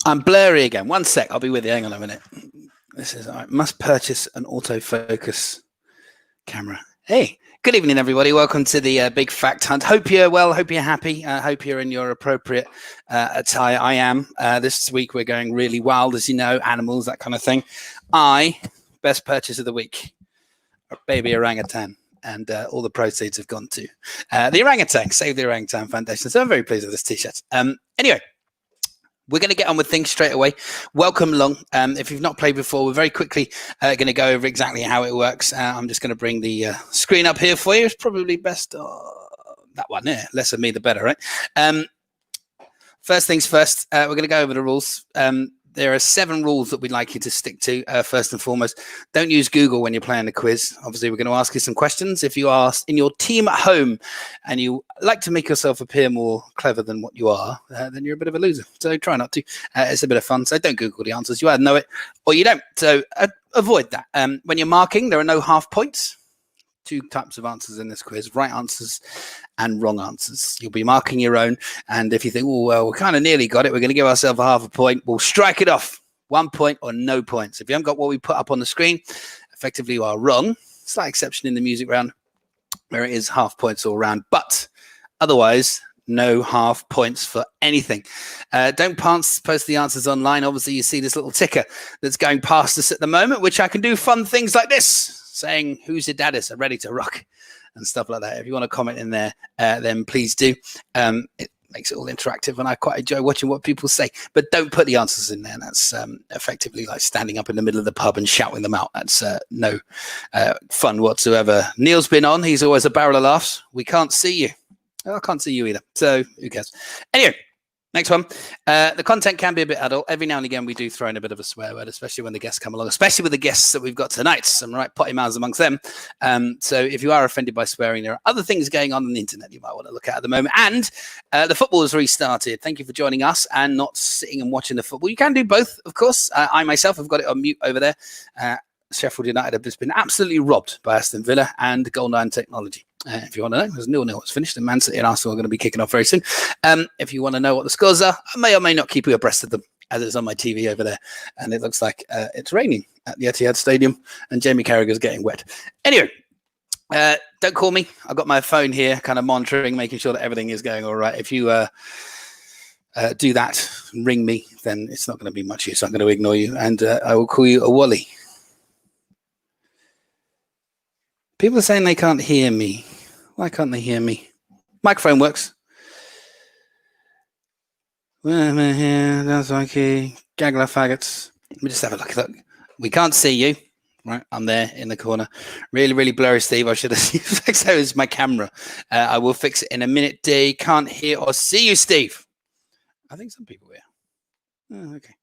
I'm blurry again. One sec. I'll be with you. Hang on a minute. This is all right. Must purchase an autofocus camera. Hey, good evening, everybody. Welcome to the Big Fact Hunt. Hope you're well. Hope you're happy. Hope you're in your appropriate attire. I am. This week we're going really wild, as you know, animals, that kind of thing. Best purchase of the week, a baby orangutan. And all the proceeds have gone to the orangutan. Save the Orangutan Foundation. So I'm very pleased with this t-shirt. Anyway. We're going to get on with things straight away. Welcome along. If you've not played before, we're very quickly going to go over exactly how it works. I'm just going to bring the screen up here for you. It's probably best that one there. Less of me, the better, right? First things first, we're going to go over the rules. There are 7 rules that we'd like you to stick to. First and foremost, don't use Google when you're playing the quiz. Obviously, we're going to ask you some questions. If you are in your team at home and you like to make yourself appear more clever than what you are, then you're a bit of a loser. So try not to. It's a bit of fun. So don't Google the answers. You either know it or you don't. So avoid that. When you're marking, there are no half points. 2 types of answers in this quiz, right answers and wrong answers. You'll be marking your own. And if you think, oh, well, we kind of nearly got it, we're going to give ourselves a half a point, we'll strike it off. 1 point or no points. If you haven't got what we put up on the screen, effectively you are wrong. Slight exception in the music round where it is half points all round. But otherwise, no half points for anything. Don't post the answers online. Obviously, you see this little ticker that's going past us at the moment, which I can do fun things like this. Saying who's your daddest, ready to rock and stuff like that. If you want to comment in there, then please do. It makes it all interactive and I quite enjoy watching what people say, but don't put the answers in there. That's effectively like standing up in the middle of the pub and shouting them out. That's no fun whatsoever. Neil's been on. He's always a barrel of laughs. We can't see you. I can't see you either. So who cares? Anyway. Next one. The content can be a bit adult. Every now and again, we do throw in a bit of a swear word, especially when the guests come along, especially with the guests that we've got tonight. Some right potty mouths amongst them. So if you are offended by swearing, there are other things going on the internet you might want to look at the moment. And the football has restarted. Thank you for joining us and not sitting and watching the football. You can do both, of course. I myself have got it on mute over there. Sheffield United have just been absolutely robbed by Aston Villa and Goal 9 Technology. If you want to know, because 0-0 is finished and Man City and Arsenal are going to be kicking off very soon. If you want to know what the scores are, I may or may not keep you abreast of them as it's on my TV over there. And it looks like it's raining at the Etihad Stadium and Jamie Carragher's getting wet. Anyway, don't call me. I've got my phone here kind of monitoring, making sure that everything is going all right. If you do that, ring me, then it's not going to be much use. I'm going to ignore you and I will call you a Wally. People are saying they can't hear me. Why can't they hear me? Microphone works. That's okay. Gaggle of faggots. Let me just have a look. We can't see you. Right, I'm there in the corner. Really, really blurry, Steve. I should have fixed that as my camera. I will fix it in a minute. D can't hear or see you, Steve. I think some people hear. Oh, okay.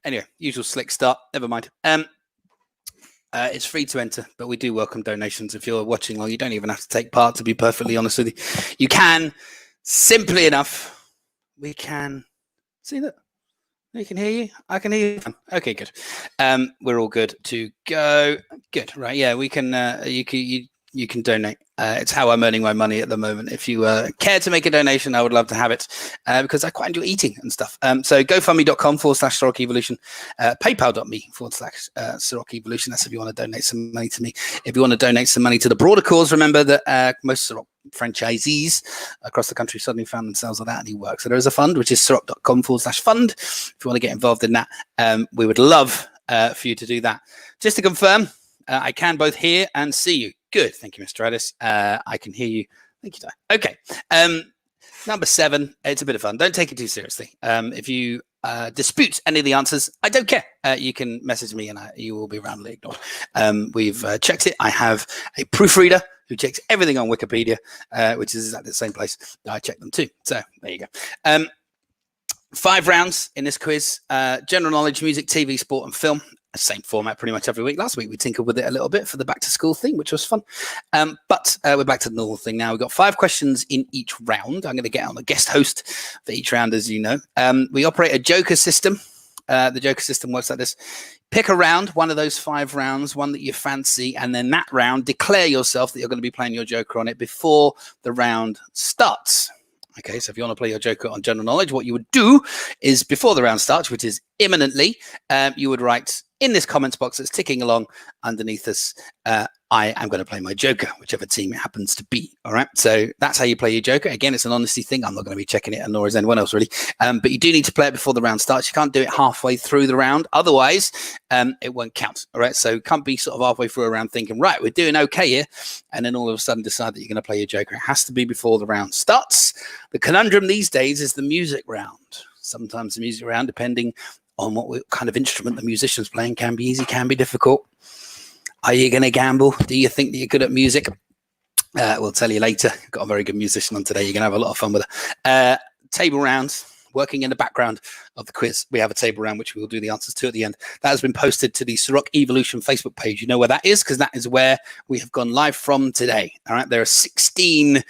Anyway, usual slick start. Never mind. It's free to enter, but we do welcome donations. If you're watching along, you don't even have to take part, to be perfectly honest with you. You can, simply enough, we can see that. We can hear you. I can hear you. Okay, good. We're all good to go. Good, right? Yeah, we can. You can donate. It's how I'm earning my money at the moment. If you care to make a donation, I would love to have it because I quite enjoy eating and stuff. So GoFundMe.com/Ceroc Evolution, PayPal.me/Ceroc Evolution. That's if you want to donate some money to me. If you want to donate some money to the broader cause, remember that most Ceroc franchisees across the country suddenly found themselves without any work. So there is a fund, which is Ceroc.com/fund. If you want to get involved in that, we would love for you to do that. Just to confirm, I can both hear and see you. Good. Thank you, Mr. Addis. I can hear you. Thank you, Di. Okay. Number 7. It's a bit of fun. Don't take it too seriously. If you dispute any of the answers, I don't care. You can message me and you will be roundly ignored. We've checked it. I have a proofreader who checks everything on Wikipedia, which is exactly the same place that I check them too. So there you go. 5 rounds in this quiz. General knowledge, music, TV, sport and film. Same format pretty much every week. Last week we tinkered with it a little bit for the back to school thing, which was fun. But we're back to the normal thing now. We've got 5 questions in each round. I'm going to get on a guest host for each round, as you know. We operate a joker system. The joker system works like this. Pick a round, one of those 5 rounds, one that you fancy, and then that round, declare yourself that you're going to be playing your joker on it before the round starts. Okay, so if you want to play your Joker on general knowledge, what you would do is before the round starts, which is imminently, you would write in this comments box that's ticking along underneath us, I am going to play my Joker, whichever team it happens to be. All right, so that's how you play your Joker. Again, it's an honesty thing. I'm not going to be checking it, and nor is anyone else really. But you do need to play it before the round starts. You can't do it halfway through the round, otherwise it won't count. All right, so you can't be sort of halfway through a round thinking, right, we're doing okay here, and then all of a sudden decide that you're going to play your Joker. It has to be before the round starts. The conundrum these days is the music round. Sometimes the music round, depending on what kind of instrument the musician's playing, can be easy, can be difficult. Are you going to gamble? Do you think that you're good at music? We'll tell you later. Got a very good musician on today. You're going to have a lot of fun with her. Table rounds. Working in the background of the quiz, we have a table round which we will do the answers to at the end. That has been posted to the Ceroc Evolution Facebook page. You know where that is, because that is where we have gone live from today. All right, there are 16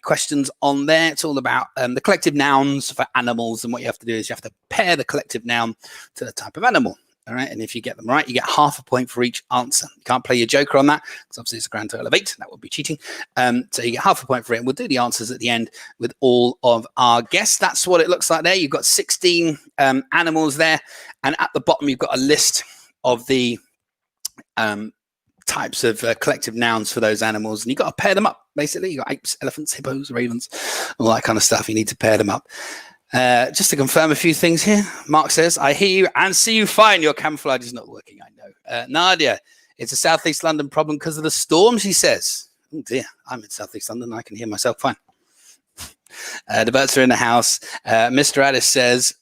questions on there. It's all about the collective nouns for animals, and what you have to do is you have to pair the collective noun to the type of animal. All right, and if you get them right, you get half a point for each answer. You can't play your Joker on that, because obviously it's a grand total of 8. That would be cheating. So you get half a point for it, and we'll do the answers at the end with all of our guests. That's what it looks like there. You've got 16 animals there, and at the bottom you've got a list of the types of collective nouns for those animals, and you've got to pair them up. Basically, you've got apes, elephants, hippos, ravens, all that kind of stuff. You need to pair them up. Just to confirm a few things here, Mark says, I hear you and see you fine. Your camouflage is not working, I know. Nadia, it's a Southeast London problem because of the storm, she says. Oh dear, I'm in Southeast London. I can hear myself fine. The birds are in the house. Mr. Addis says,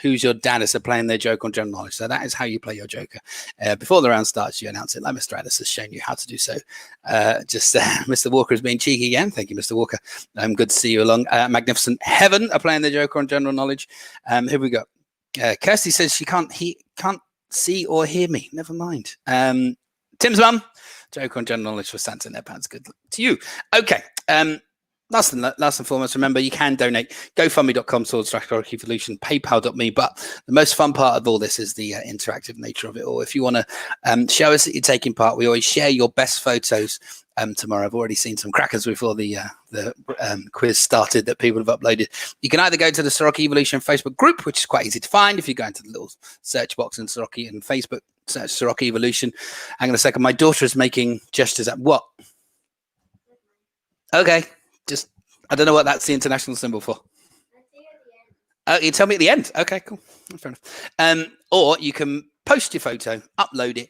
who's your dad? Is playing their Joker on general knowledge. So that is how you play your Joker. Before the round starts, you announce it like Mr. Addis has shown you how to do so. Mr. Walker is being cheeky again. Thank you, Mr. Walker. Good to see you along. Magnificent Heaven are playing their Joker on general knowledge. Here we go. Kirsty says she can't see or hear me. Never mind. Tim's mum, Joker on general knowledge for Santa in their pants. Good luck to you. Okay. Last and foremost, remember, you can donate. GoFundMe.com/Ceroc Evolution, PayPal.me. But the most fun part of all this is the interactive nature of it all. If you want to show us that you're taking part, we always share your best photos tomorrow. I've already seen some crackers before the quiz started that people have uploaded. You can either go to the Ceroc Evolution Facebook group, which is quite easy to find. If you go into the little search box in Ceroc and Facebook, search Ceroc Evolution. Hang on a second. My daughter is making gestures at what? Okay. Just, I don't know what that's the international symbol for. You tell me at the end. Okay, cool. Fair enough. Or you can post your photo, upload it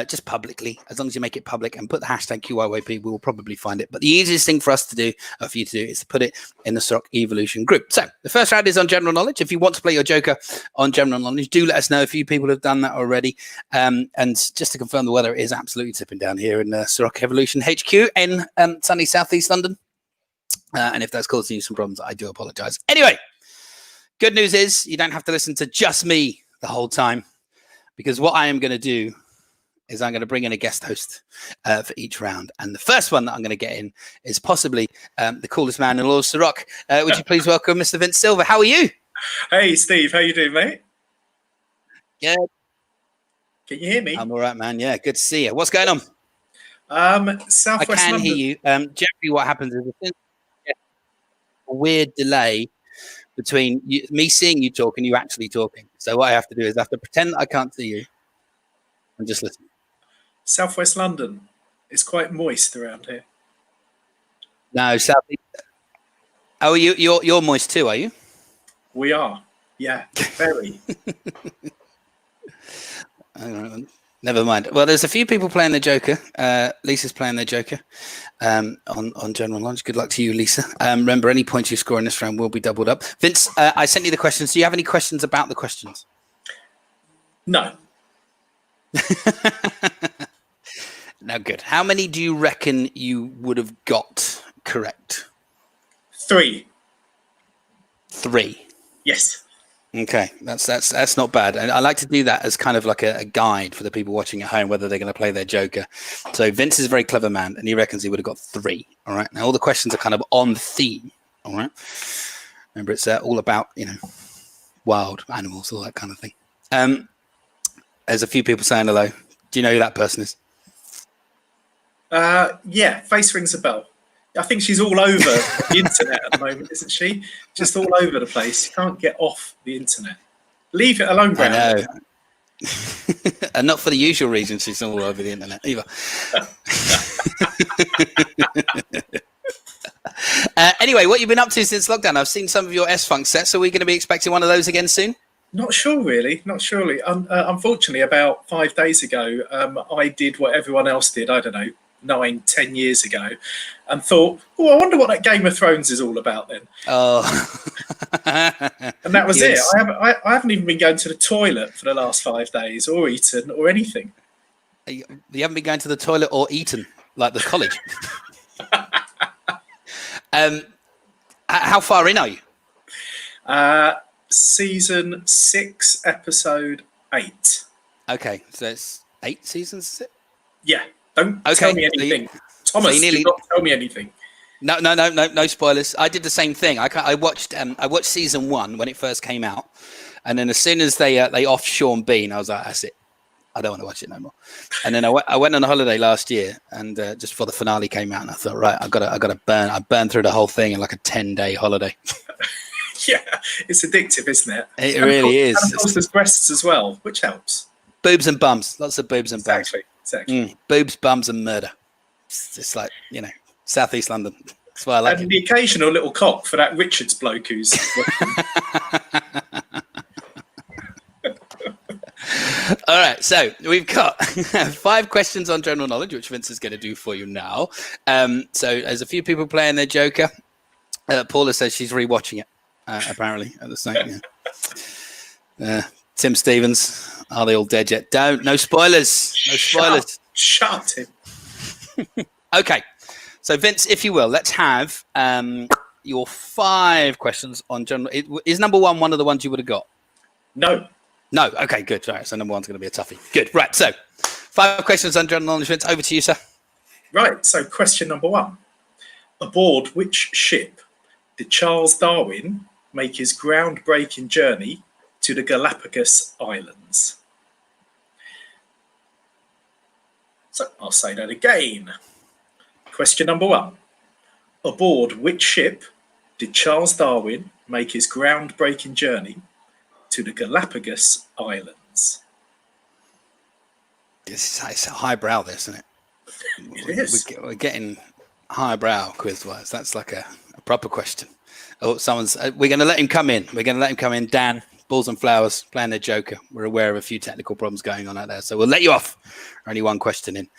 just publicly, as long as you make it public and put the hashtag QIYP, we will probably find it. But the easiest thing for us to do, or for you to do, is to put it in the Ceroc Evolution group. So the first round is on general knowledge. If you want to play your Joker on general knowledge, do let us know. A few people have done that already. And just to confirm, the weather is absolutely tipping down here in Ceroc Evolution HQ in sunny southeast London. And if that's causing you some problems, I do apologize. Anyway, good news is you don't have to listen to just me the whole time, because what I am going to do is I'm going to bring in a guest host for each round. And the first one that I'm going to get in is possibly the coolest man in all of Ceroc. Would you please welcome Mr. Vince Silver? How are you? Hey, Steve. How you doing, mate? Yeah. Can you hear me? I'm all right, man. Yeah, good to see you. What's going on? Southwest I can London. hear you. Jeffrey, what happens is a weird delay between me seeing you talk and you actually talking. So what I have to do is I have to pretend that I can't see you and just listen. Southwest London. It's quite moist around here. No, Southeast. Oh, you're moist too, are you? We are. Yeah, very. Never mind. Well, there's a few people playing the Joker. Lisa's playing the Joker on general knowledge. Good luck to you, Lisa. Remember, any points you score in this round will be doubled up. Vince, I sent you the questions. Do you have any questions about the questions? No. No, good. How many do you reckon you would have got correct? 3. 3. Yes. Okay, that's not bad. And I like to do that as kind of like a guide for the people watching at home, whether they're going to play their Joker. So Vince is a very clever man, and he reckons he would have got 3. All right. Now all the questions are kind of on theme. All right. Remember, it's all about wild animals, all that kind of thing. There's a few people saying hello. Do you know who that person is? Yeah, face rings a bell. I think she's all over the internet at the moment, isn't she? Just all over the place. You can't get off the internet. Leave it alone, Brown. I know. And not for the usual reason she's all over the internet either. Anyway, what you've been up to since lockdown? I've seen some of your S-Funk sets. Are we going to be expecting one of those again soon? Not sure, really. Not surely. Unfortunately, about 5 days ago, I did what everyone else did. I don't know, 9-10 years ago, and thought, oh, I wonder what that Game of Thrones is all about then. Oh, and that was it. I haven't even been going to the toilet for the last 5 days, or eaten, or anything. You haven't been going to the toilet or eaten like the college. How far in are you? Season 6, episode 8. Okay, so it's 8 seasons, is it? Yeah. Don't tell me anything. Thomas, do not tell me anything. No spoilers. I did the same thing. I watched season 1 when it first came out, and then as soon as they offed Sean Bean, I was like, that's it. I don't want to watch it no more. And then I went on a holiday last year, and just before the finale came out, and I thought, right, I got to burn. I burned through the whole thing in like a 10-day holiday. Yeah, it's addictive, isn't it? It really is. And of course, there's breasts as well, which helps. Boobs and bums. Lots of boobs and bums. Exactly. Boobs, bums, and murder. It's like, Southeast London. That's why I like it. And the occasional little cock for that Richards bloke who's... All right, so we've got 5 questions on general knowledge, which Vince is going to do for you now. So there's a few people playing their Joker. Paula says she's rewatching it, apparently, at the same time. Tim Stevens, are they all dead yet? No spoilers. No spoilers. Shut him. Okay, so Vince, if you will, let's have your 5 questions on general. Is number 1 of the ones you would have got? No. No. Okay, good. All right, so number 1's going to be a toughie. Good. Right. So 5 questions on general knowledge. Vince, over to you, sir. Right. So question number 1. Aboard which ship did Charles Darwin make his groundbreaking journey to the Galapagos Islands? So I'll say that again. Question number 1. Aboard which ship did Charles Darwin make his groundbreaking journey to the Galapagos Islands? It's a highbrow, this, isn't it? It is. We're getting highbrow quiz-wise. That's like a proper question. Oh, we're going to let him come in. Dan, Balls and Flowers, playing their Joker. We're aware of a few technical problems going on out there, so we'll let you off. Only 1 question in.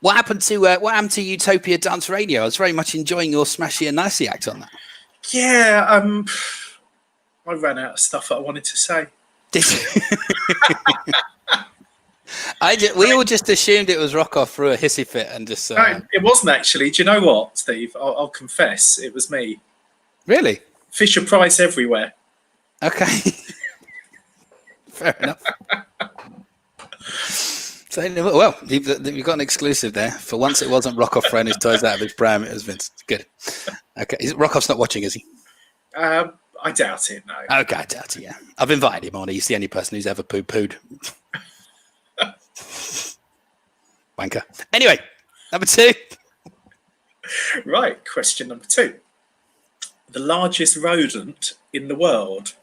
What happened to Utopia Dance Radio? I was very much enjoying your Smashy and Nicey act on that. Yeah, I ran out of stuff that I wanted to say. Did you? We all just assumed it was Rockoff through a hissy fit and just... No, it wasn't actually. Do you know what, Steve? I'll confess, it was me. Really? Fisher Price everywhere. Okay. Fair enough. So, well, you've got an exclusive there. For once, it wasn't Rockoff throwing his toys out of his pram. It was Vince. Good. Okay. Rockoff's not watching, is he? I doubt it, no. Okay, I doubt it, yeah. I've invited him on. He's the only person who's ever poo-pooed. Wanker. Anyway, number 2. Right, question number 2. The largest rodent in the world,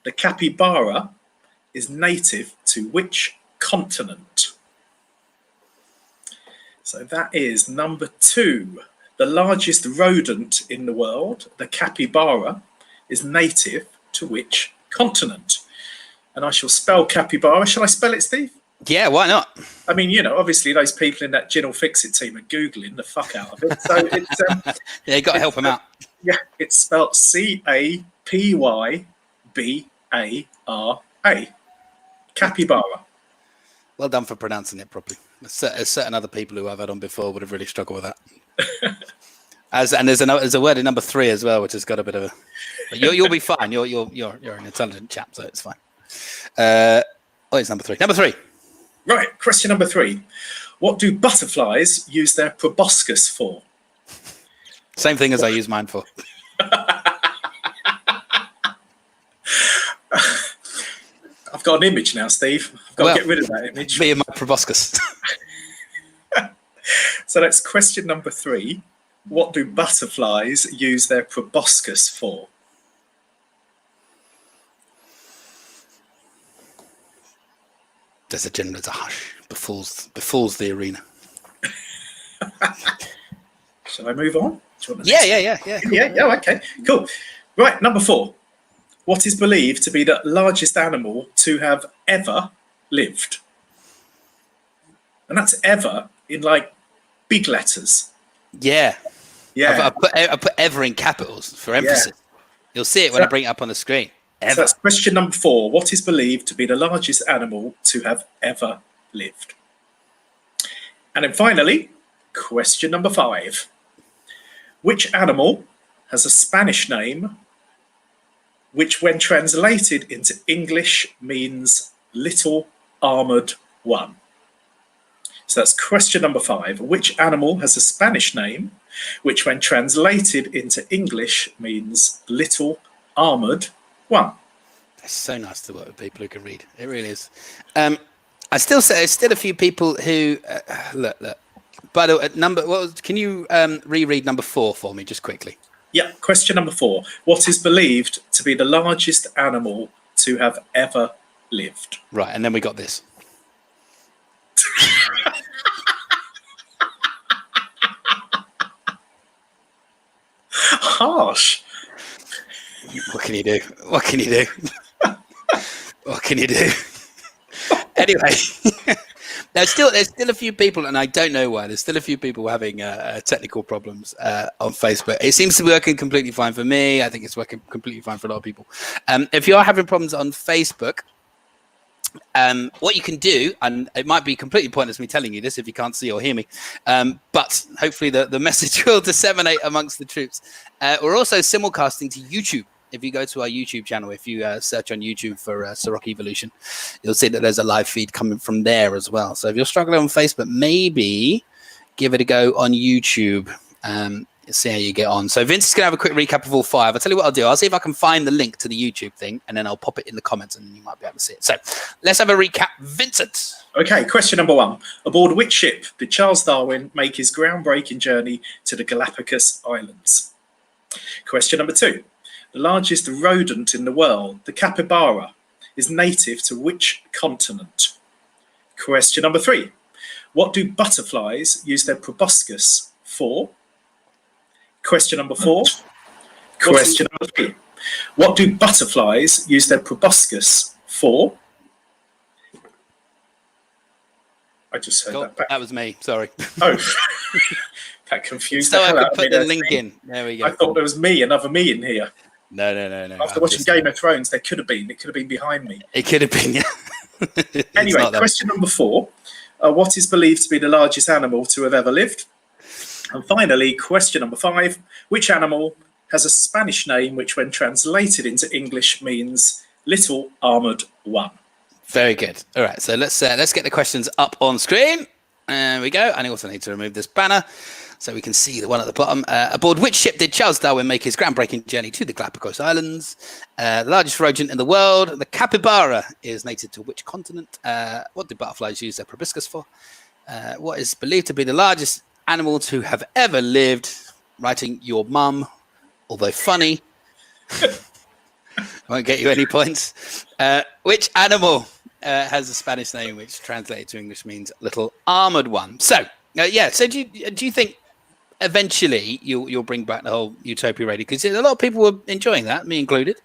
the capybara, is native to which continent? So that is number 2. The largest rodent in the world, the capybara, is native to which continent? And I shall spell capybara. Shall I spell it, Steve? Yeah, why not? I mean, obviously those people in that Gin will Fix It team are Googling the fuck out of it. So it's... yeah, you got to help them out. Yeah, it's spelled Capybara. Capybara. Well done for pronouncing it properly. There's certain other people who I've had on before would have really struggled with that. And there's a word in number 3 as well, which has got a bit of a... But you'll be fine. You're an intelligent chap, so it's fine. It's number 3. Number 3. Right, question number 3. What do butterflies use their proboscis for? Same thing as I use mine for. I've got an image now, Steve. I've got to get rid of that image. Me and my proboscis. So that's question number 3. What do butterflies use their proboscis for? There's a hush befalls the arena. Shall I move on? Yeah. Cool. Yeah, okay, cool. Right, number 4. What is believed to be the largest animal to have ever lived? And that's ever in like big letters. Yeah. Yeah. I put ever in capitals for emphasis. Yeah. You'll see it when I bring it up on the screen. Ever. So that's question number 4. What is believed to be the largest animal to have ever lived? And then finally, question number 5. Which animal has a Spanish name which, when translated into English, means little armored one? So that's question number 5. Which animal has a Spanish name which, when translated into English, means little armored one? It's so nice to work with people who can read. It really is. I still say there's still a few people who look. By the way, can you reread number 4 for me just quickly? Yeah. Question number 4. What is believed to be the largest animal to have ever lived? Right, and then we got this. Harsh. What can you do? What can you do? What can you do? Anyway, there's still a few people, and I don't know why. There's still a few people having technical problems on Facebook. It seems to be working completely fine for me. I think it's working completely fine for a lot of people. If you are having problems on Facebook, what you can do, and it might be completely pointless me telling you this if you can't see or hear me, but hopefully the message will disseminate amongst the troops. We're also simulcasting to YouTube. If you go to our YouTube channel, if you search on YouTube for Ceroc Evolution, you'll see that there's a live feed coming from there as well. So if you're struggling on Facebook, maybe give it a go on YouTube. See how you get on. So Vince is going to have a quick recap of all 5. I'll tell you what I'll do. I'll see if I can find the link to the YouTube thing, and then I'll pop it in the comments, and you might be able to see it. So let's have a recap. Vincent. Okay, question number 1. Aboard which ship did Charles Darwin make his groundbreaking journey to the Galapagos Islands? Question number 2. The largest rodent in the world, the capybara, is native to which continent? Question number 3. What do butterflies use their proboscis for? Question number 4. Question number 3. What do butterflies use their proboscis for? I just heard that back. That was me. Sorry. Oh, that confused so the hell I out could of me. put the link in. There we go. I thought there was another me in here. No. After watching Game of Thrones, there could have been. It could have been behind me. It could have been, yeah. Anyway, question number 4. What is believed to be the largest animal to have ever lived? And finally, question number 5. Which animal has a Spanish name which, when translated into English, means little armored one? Very good. All right, so let's get the questions up on screen. There we go. And I also need to remove this banner so we can see the one at the bottom. Aboard which ship did Charles Darwin make his groundbreaking journey to the Galapagos Islands? The largest rodent in the world, the capybara, is native to which continent? What do butterflies use their proboscis for? What is believed to be the largest animal to have ever lived? Writing your mum, although funny. Won't get you any points. Which animal has a Spanish name which translated to English means little armored one? So so do you think eventually you'll bring back the whole Utopia Radio? Because a lot of people were enjoying that, me included.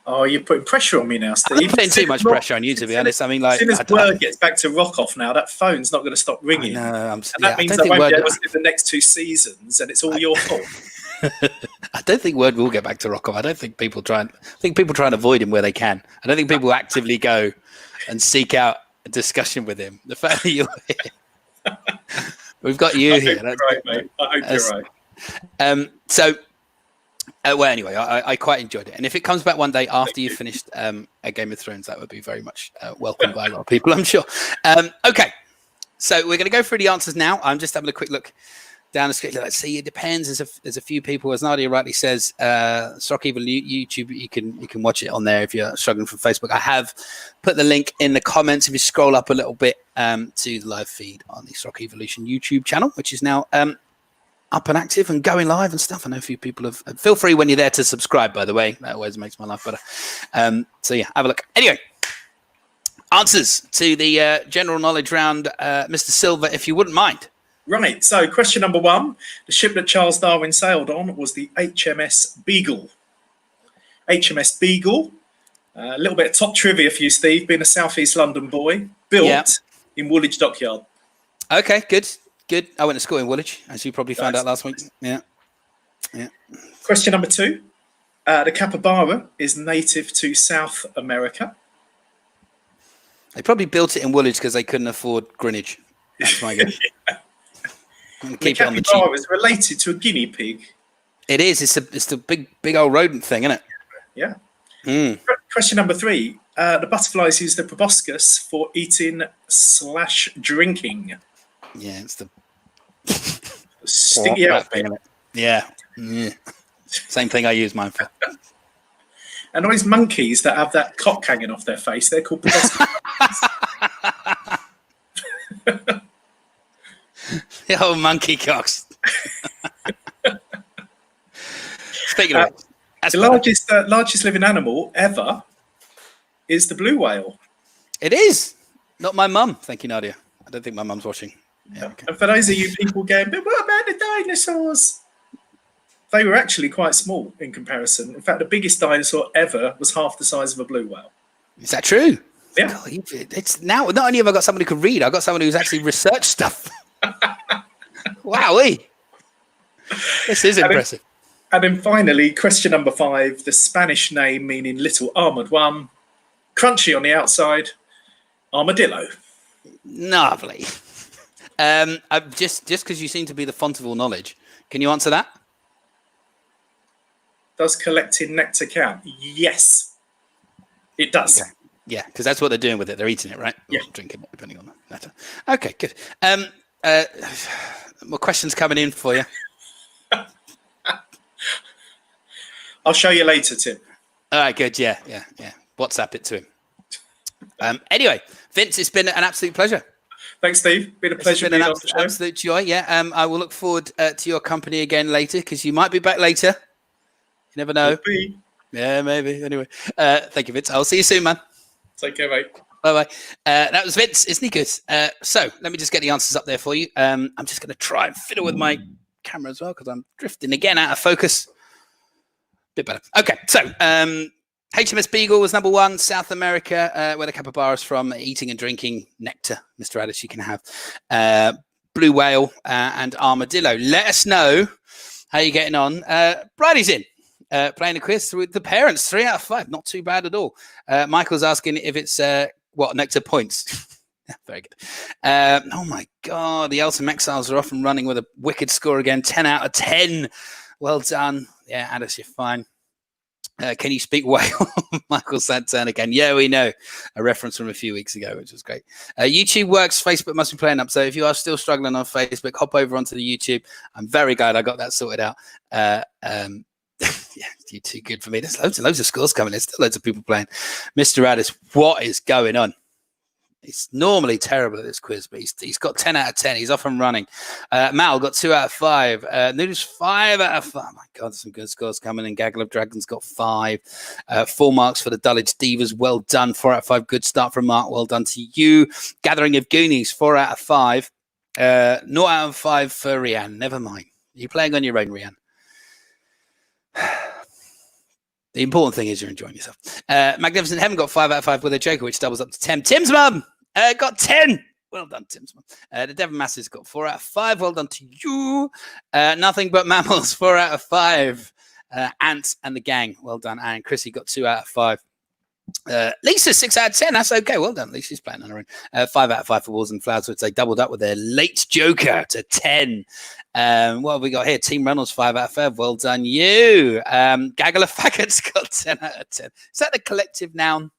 Oh, you're putting pressure on me now, Steve. I'm putting too much pressure on you, to be honest. I mean, like, as soon as Word gets back to rock off now, that phone's not going to stop ringing. That means I won't be able to do the next 2 seasons, and it's all your fault. I don't think Word will get back to rock off. I don't think people try and avoid him where they can. I don't think people actively go and seek out a discussion with him. The fact that you're here, we've got you here. That's right, mate. I hope you're right. Well, anyway, I quite enjoyed it. And if it comes back one day after you've finished a Game of Thrones, that would be very much welcomed by a lot of people, I'm sure. Okay, so we're going to go through the answers now. I'm just having a quick look down the street. Let's see. It depends. There's a few people, as Nadia rightly says, Ceroc Evil YouTube. You can watch it on there if you're struggling from Facebook. I have put the link in the comments. If you scroll up a little bit to the live feed on the Ceroc Evolution YouTube channel, which is now up and active and going live and stuff. I know a few people have. Feel free when you're there to subscribe. By the way, that always makes my life better. So yeah, have a look. Anyway. Answers to the general knowledge round, Mr. Silver, if you wouldn't mind. Right, so question number 1. The ship that Charles Darwin sailed on was the HMS Beagle. HMS Beagle, a little bit of top trivia for you, Steve, being a South East London boy, built in Woolwich Dockyard. Okay, good. I went to school in Woolwich, as you probably found out last week. Yeah. Question number 2. The capybara is native to South America. They probably built it in Woolwich because they couldn't afford Greenwich. That's my guess. Keep it on the cheap. Capybara is related to a guinea pig. It is. It's the big old rodent thing, isn't it? Yeah. Question number 3. The butterflies use the proboscis for eating/drinking. Yeah, it's the sticky out thing. Yeah. Same thing I use mine for. And all these monkeys that have that cock hanging off their face, they're called proboscis. The old monkey cocks. Speaking of it, the largest living animal ever is the blue whale. It is. Not my mum. Thank you, Nadia. I don't think my mum's watching. Yeah, okay. And for those of you people going, but what about the dinosaurs? They were actually quite small in comparison. In fact, the biggest dinosaur ever was half the size of a blue whale. Is that true? Yeah. God, it's now, not only have I got somebody who can read, I've got someone who's actually researched stuff. Wowee. This is impressive. And then finally, question number 5, the Spanish name meaning little armoured one, crunchy on the outside, armadillo. Lovely. Just because you seem to be the font of all knowledge, can you answer that? Does collecting nectar count? Yes, it does. Okay. Yeah, because that's what they're doing with it. They're eating it, right? Yeah. Or drinking it, depending on the matter. Okay, good. More questions coming in for you. I'll show you later, Tim. All right, good. Yeah. WhatsApp it to him. Anyway, Vince, it's been an absolute pleasure. Thanks, Steve. Been a pleasure. It's been an absolute joy. Yeah. I will look forward to your company again later because you might be back later. You never know. Maybe. Yeah, maybe. Anyway, thank you, Vince. I'll see you soon, man. Take care, mate. Bye-bye. That was Vince. Isn't he good? So let me just get the answers up there for you. I'm just going to try and fiddle with my camera as well because I'm drifting again out of focus. Bit better. Okay, so HMS Beagle was number 1. South America, where the capybara is from, eating and drinking nectar. Mr. Addis, you can have blue whale and armadillo. Let us know how you're getting on. Bridie's in. Playing a quiz with the parents, 3 out of 5, not too bad at all. Michael's asking if it's nectar points. Very good. Oh my God, the Eltham Exiles are off and running with a wicked score again, 10 out of 10. Well done. Yeah, Addis, you're fine. Can you speak whale? Michael Santan again. Yeah, we know. A reference from a few weeks ago, which was great. YouTube works. Facebook must be playing up. So if you are still struggling on Facebook, hop over onto the YouTube. I'm very glad I got that sorted out. Yeah, you're too good for me. There's loads and loads of scores coming. There's still loads of people playing. Mr. Addis, what is going on? He's normally terrible at this quiz, but he's got 10 out of 10. He's off and running. Mal got 2 out of 5. Noodles 5 out of 5. Oh my God, there's some good scores coming in. Gaggle of Dragons got 5. 4 marks for the Dulwich Divas. Well done. 4 out of 5. Good start from Mark. Well done to you. Gathering of Goonies, 4 out of 5. 0 out of 5 for Rianne. Never mind. You're playing on your own, Rianne. The important thing is you're enjoying yourself. Magnificent Heaven got 5 out of 5 with a Joker, which doubles up to 10. Tim's mum got 10. Well done, Tim's mum. The Devon Masses got 4 out of 5. Well done to you. Nothing But Mammals, 4 out of 5. Ant and the Gang, well done. And Chrissy got 2 out of 5. Lisa, 6 out of 10. That's okay. Well done. Lisa's playing on her own. 5 out of 5 for Walls and Flowers, which they doubled up with their late Joker to 10. What have we got here? Team Reynolds, 5 out of 5. Well done, you. Gaggle of Faggots got 10 out of 10. Is that the collective noun?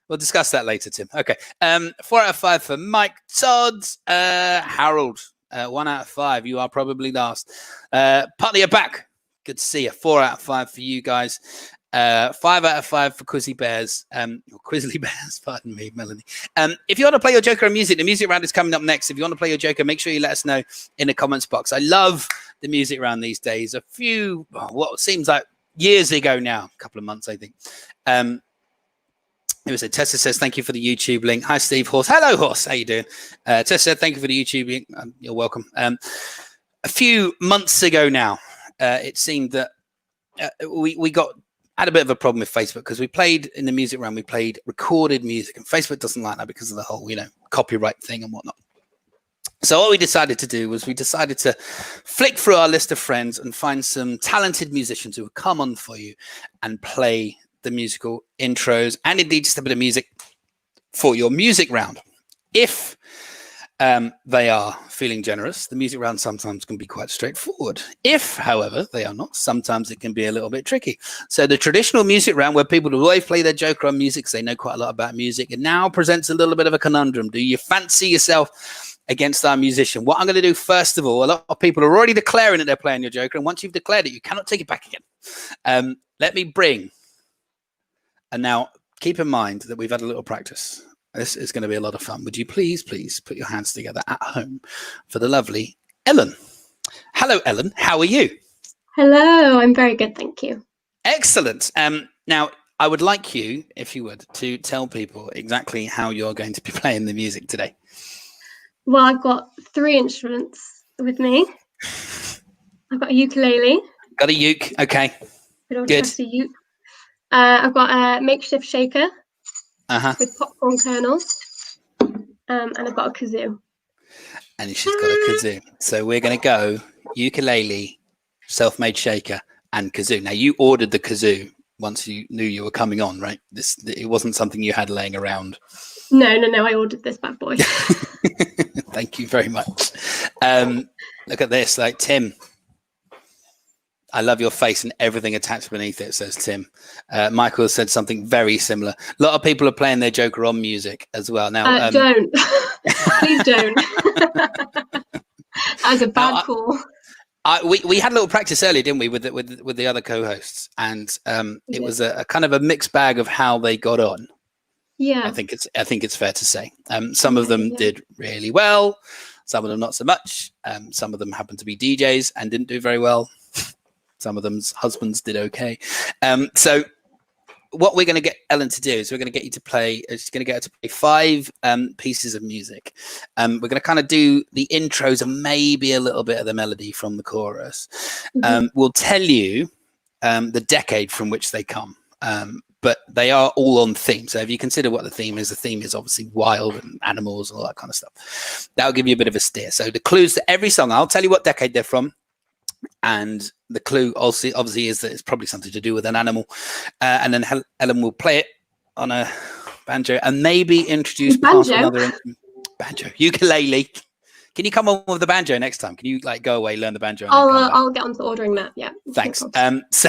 We'll discuss that later, Tim. Okay. 4 out of 5 for Mike Todd. Harold 1 out of 5. You are probably last. Partly, you're back. Good to see you. 4 out of 5 for you guys. 5 out of 5 for Quizzy Bears. Or Quizzly Bears, pardon me, Melanie. If you want to play your Joker on music, the music round is coming up next. If you want to play your Joker, make sure you let us know in the comments box. I love the music round these days. A few, what seems like years ago now, a couple of months, I think. It was a Tessa says, thank you for the YouTube link. Hi, Steve Horse. Hello, Horse. How you doing? Tessa said, thank you for the YouTube link. You're welcome. A few months ago now, it seemed that we had a bit of a problem with Facebook because we played in the music round, we played recorded music, and Facebook doesn't like that because of the whole, copyright thing and whatnot. So what we decided to do was we decided to flick through our list of friends and find some talented musicians who would come on for you and play the musical intros and indeed just a bit of music for your music round. If they are feeling generous, the music round sometimes can be quite straightforward. If, however, they are not, sometimes it can be a little bit tricky. So the traditional music round where people will always play their Joker on music, because they know quite a lot about music, it now presents a little bit of a conundrum. Do you fancy yourself against our musician? What I'm going to do first of all, a lot of people are already declaring that they're playing your Joker, and once you've declared it, you cannot take it back again. Let me bring, and now keep in mind that we've had a little practice. This is going to be a lot of fun. Would you please put your hands together at home for the lovely Ellen. Hello, Ellen. How are you? Hello, I'm very good, thank you. Excellent. Now, I would like you, if you would, to tell people exactly how you're going to be playing the music today. Well, I've got 3 instruments with me. I've got a ukulele. Got a uke, okay. Good old Good. trusty uke. I've got a makeshift shaker with popcorn kernels, and I've got a kazoo. And she's got a kazoo. So we're going to go ukulele, self-made shaker, and kazoo. Now, you ordered the kazoo once you knew you were coming on, right? It wasn't something you had laying around. No, I ordered this bad boy. Thank you very much. Look at this, like Tim. I love your face and everything attached beneath it, says Tim. Michael said something very similar. A lot of people are playing their Joker on music as well. Now, don't. Please don't. That's a bad call. We had a little practice earlier, didn't we, with the other co-hosts, and it was a kind of a mixed bag of how they got on. Yeah, I think it's fair to say. Some of them did really well, some of them not so much. Some of them happened to be DJs and didn't do very well. Some of them's husbands did okay. So what we're going to get Ellen to do is we're going to get you to play. She's going to get her to play 5 pieces of music. We're going to kind of do the intros and maybe a little bit of the melody from the chorus. We'll tell you the decade from which they come. But they are all on theme. So if you consider what the theme is obviously wild and animals and all that kind of stuff. That'll give you a bit of a steer. So the clues to every song, I'll tell you what decade they're from. And the clue obviously is that it's probably something to do with an animal. And then Ellen will play it on a banjo and maybe introduce another banjo, ukulele. Can you come on with the banjo next time? Can you go away, learn the banjo? I'll get on to ordering that. Yeah. Thanks. So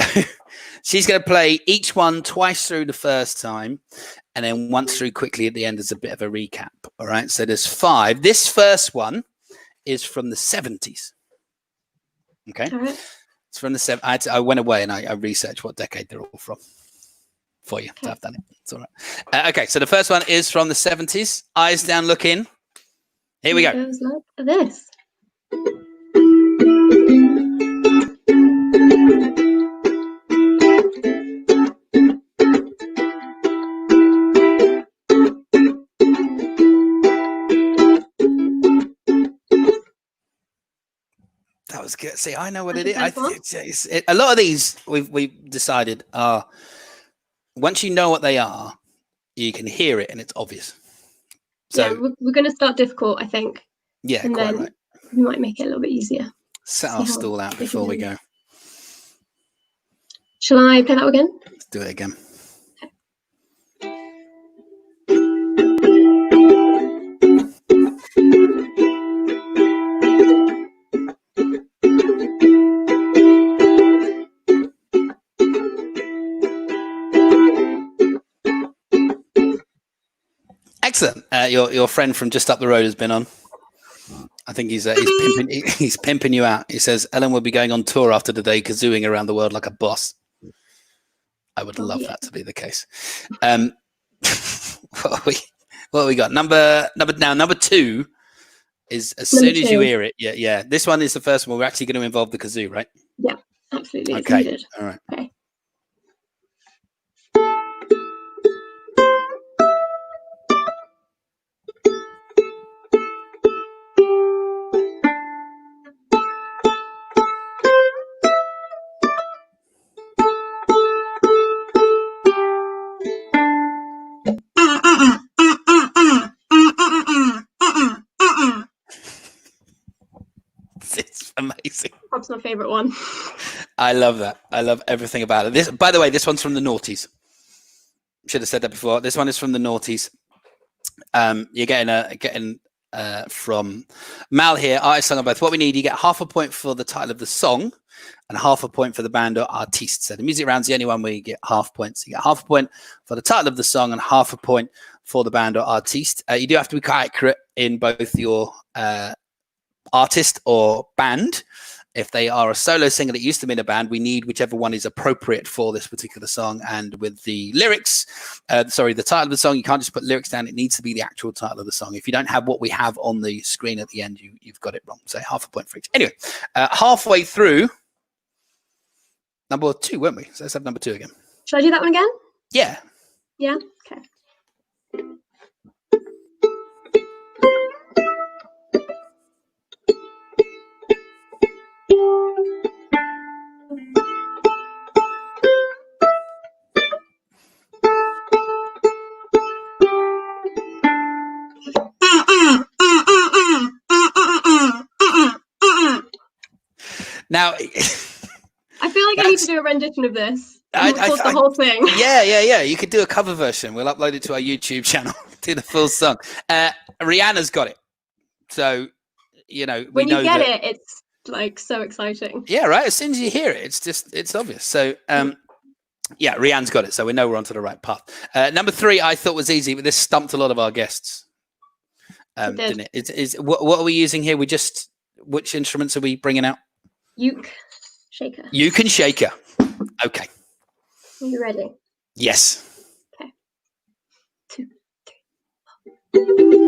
she's going to play each one twice through the first time and then once through quickly at the end as a bit of a recap. All right. So there's 5. This first one is from the 70s. Okay. All right. It's from the 70s. I went away and I researched what decade they're all from for you. Okay. I've done it. It's all right. Okay. So the first one is from the 70s. Eyes down, look in. Here we go. It goes like this. That was good. See, I know what it is. A lot of these we've decided are once you know what they are, you can hear it and it's obvious. So yeah, we're going to start difficult, I think. Yeah, and quite then right. We might make it a little bit easier. Set our stall out before we go. Shall I play that again? Let's do it again. Excellent. Your friend from just up the road has been on. I think he's pimping you out. He says Ellen will be going on tour after today, kazooing around the world like a boss. I would love that to be the case. What have we got? Number 2 is as soon as you hear it. Yeah. This one is the first one. We're actually going to involve the kazoo, right? Yeah, absolutely. Okay. It's needed. All right. Okay. It's amazing. That's my favorite one. I love that. I love everything about it. This, by the way, this one's from the Naughties. Should have said that before. This one is from the Naughties. You're getting from Mal here. Artist, song, on both. What we need, you get half a point for the title of the song and half a point for the band or artiste. So the music round's the only one where you get half points. You get half a point for the title of the song and half a point for the band or artiste. You do have to be quite accurate in both your artist or band. If they are a solo singer that used to be in a band, we need whichever one is appropriate for this particular song. And with the lyrics, the title of the song, you can't just put lyrics down. It needs to be the actual title of the song. If you don't have what we have on the screen at the end, you've got it wrong. So half a point for each. Anyway, halfway through number 2, weren't we? So let's have number 2 again. Should I do that one again? Yeah. Yeah. Okay. Now, I feel like I need to do a rendition of this. The whole thing. Yeah. You could do a cover version. We'll upload it to our YouTube channel. Do the full song. Rihanna's got it. So, when you get it, it's like so exciting. Yeah, right. As soon as you hear it, it's obvious. So, yeah, Rihanna's got it. So we know we're onto the right path. Number 3, I thought was easy, but this stumped a lot of our guests. Didn't it? What are we using here? Which instruments are we bringing out? Uke shaker. Uke and shaker. Okay. Are you ready? Yes. Okay. 2, 3.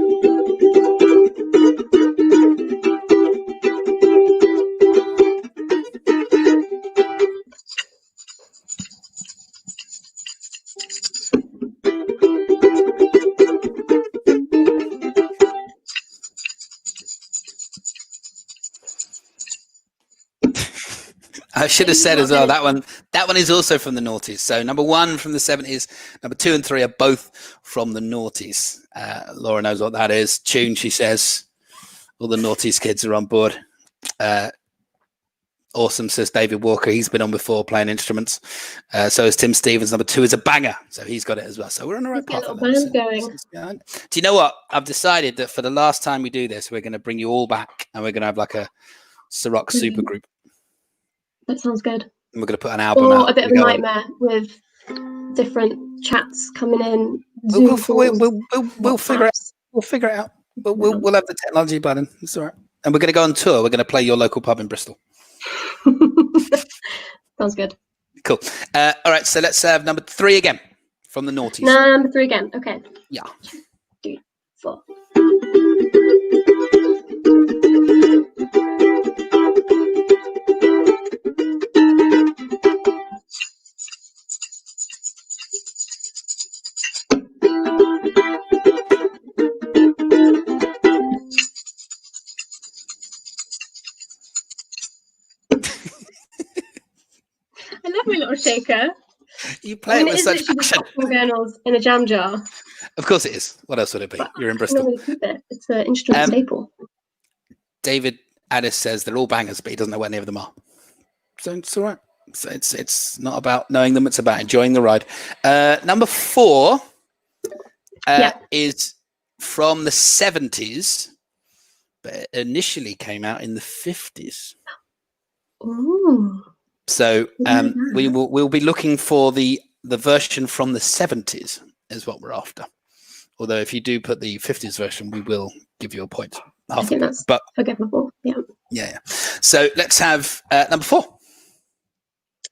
I should have said as well, that one is also from the Naughties. So number 1 from the 70s, number 2 and 3 are both from the Naughties. Laura knows what that is. Tune, she says. All the Naughties kids are on board. Awesome, says David Walker. He's been on before playing instruments. So is Tim Stevens. Number 2 is a banger. So he's got it as well. So we're on the right path. Do you know what? I've decided that for the last time we do this, we're going to bring you all back and we're going to have like a Ceroc super group. That sounds good. And we're going to put an album out. Or a bit of a nightmare with different chats coming in. We'll figure it. We'll figure it out. We'll have the technology button. It's all right. And we're going to go on tour. We're going to play your local pub in Bristol. Sounds good. Cool. All right. So let's have number 3 again from the Naughties. Number 3 again. Okay. Yeah. 2, 3, 4. I love my little shaker. You play it with such passion. Kernels in a jam jar. Of course it is. What else would it be? You're in Bristol. Keep it. It's an instrument staple. David Addis says they're all bangers, but he doesn't know where any of them are. So it's all right. So it's not about knowing them. It's about enjoying the ride. Number 4 is from the 70s, but it initially came out in the 50s. Ooh. So we'll be looking for the version from the 70s is what we're after. Although if you do put the 50s version, we will give you a point. I think that's forgivable. Yeah. Yeah. So let's have number 4. All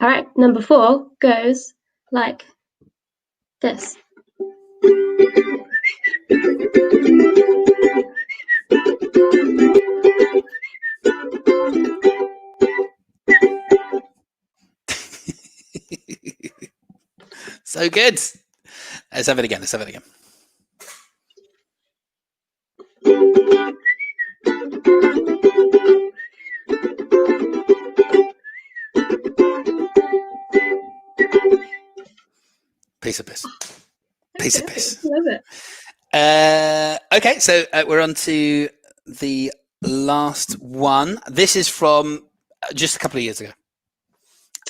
right. Number 4 goes like this. So good. Let's have it again. Piece of piss. Love it. Okay, so we're on to the last one. This is from just a couple of years ago.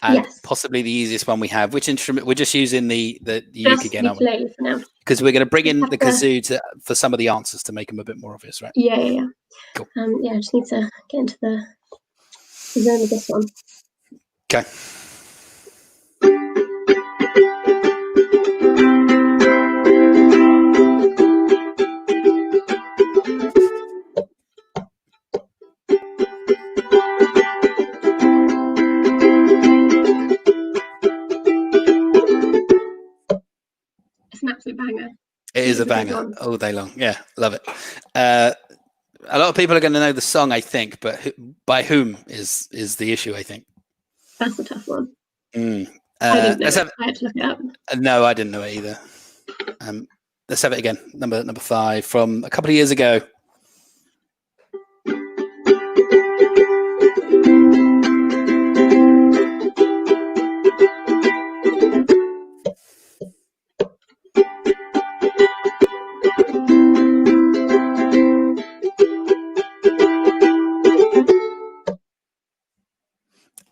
And possibly the easiest one we have. Which instrument? We're just using the uke again, aren't we? For now. Because we're going to bring in the kazoo for some of the answers to make them a bit more obvious, right? Yeah. Cool. I just need to get into the zone of this one. Okay. It's an absolute banger. It is a banger all day long. Yeah, love it. A lot of people are going to know the song, I think, but by whom is the issue, I think. That's a tough one. I didn't know it. I had to look it up. No, I didn't know it either. Let's have it again. Number 5 from a couple of years ago.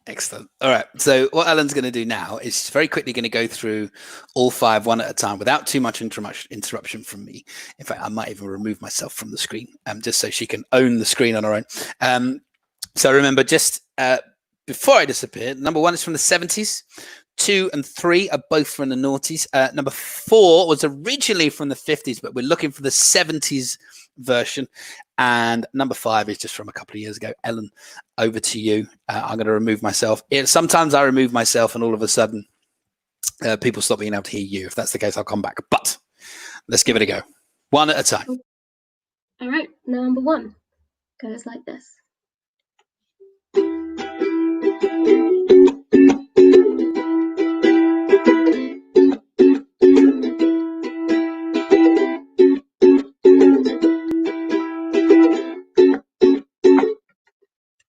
Excellent. All right. So what Alan's going to do now is very quickly going to go through all 5 one at a time without too much interruption from me. In fact, I might even remove myself from the screen just so she can own the screen on her own. So remember, just before I disappear, number 1 is from the 70s. 2 and 3 are both from the noughties. Number 4 was originally from the 50s, but we're looking for the 70s version. And number 5 is just from a couple of years ago. Ellen, over to you. I'm going to remove myself. Sometimes I remove myself and all of a sudden people stop being able to hear you. If that's the case, I'll come back. But let's give it a go. One at a time. All right. Number 1 goes like this.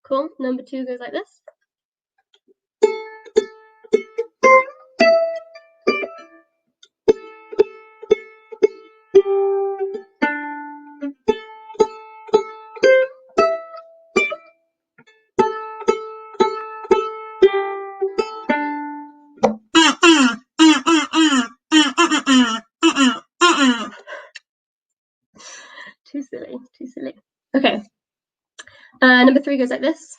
Cool. Number 2 goes like this. Too silly. Okay. Number 3 goes like this.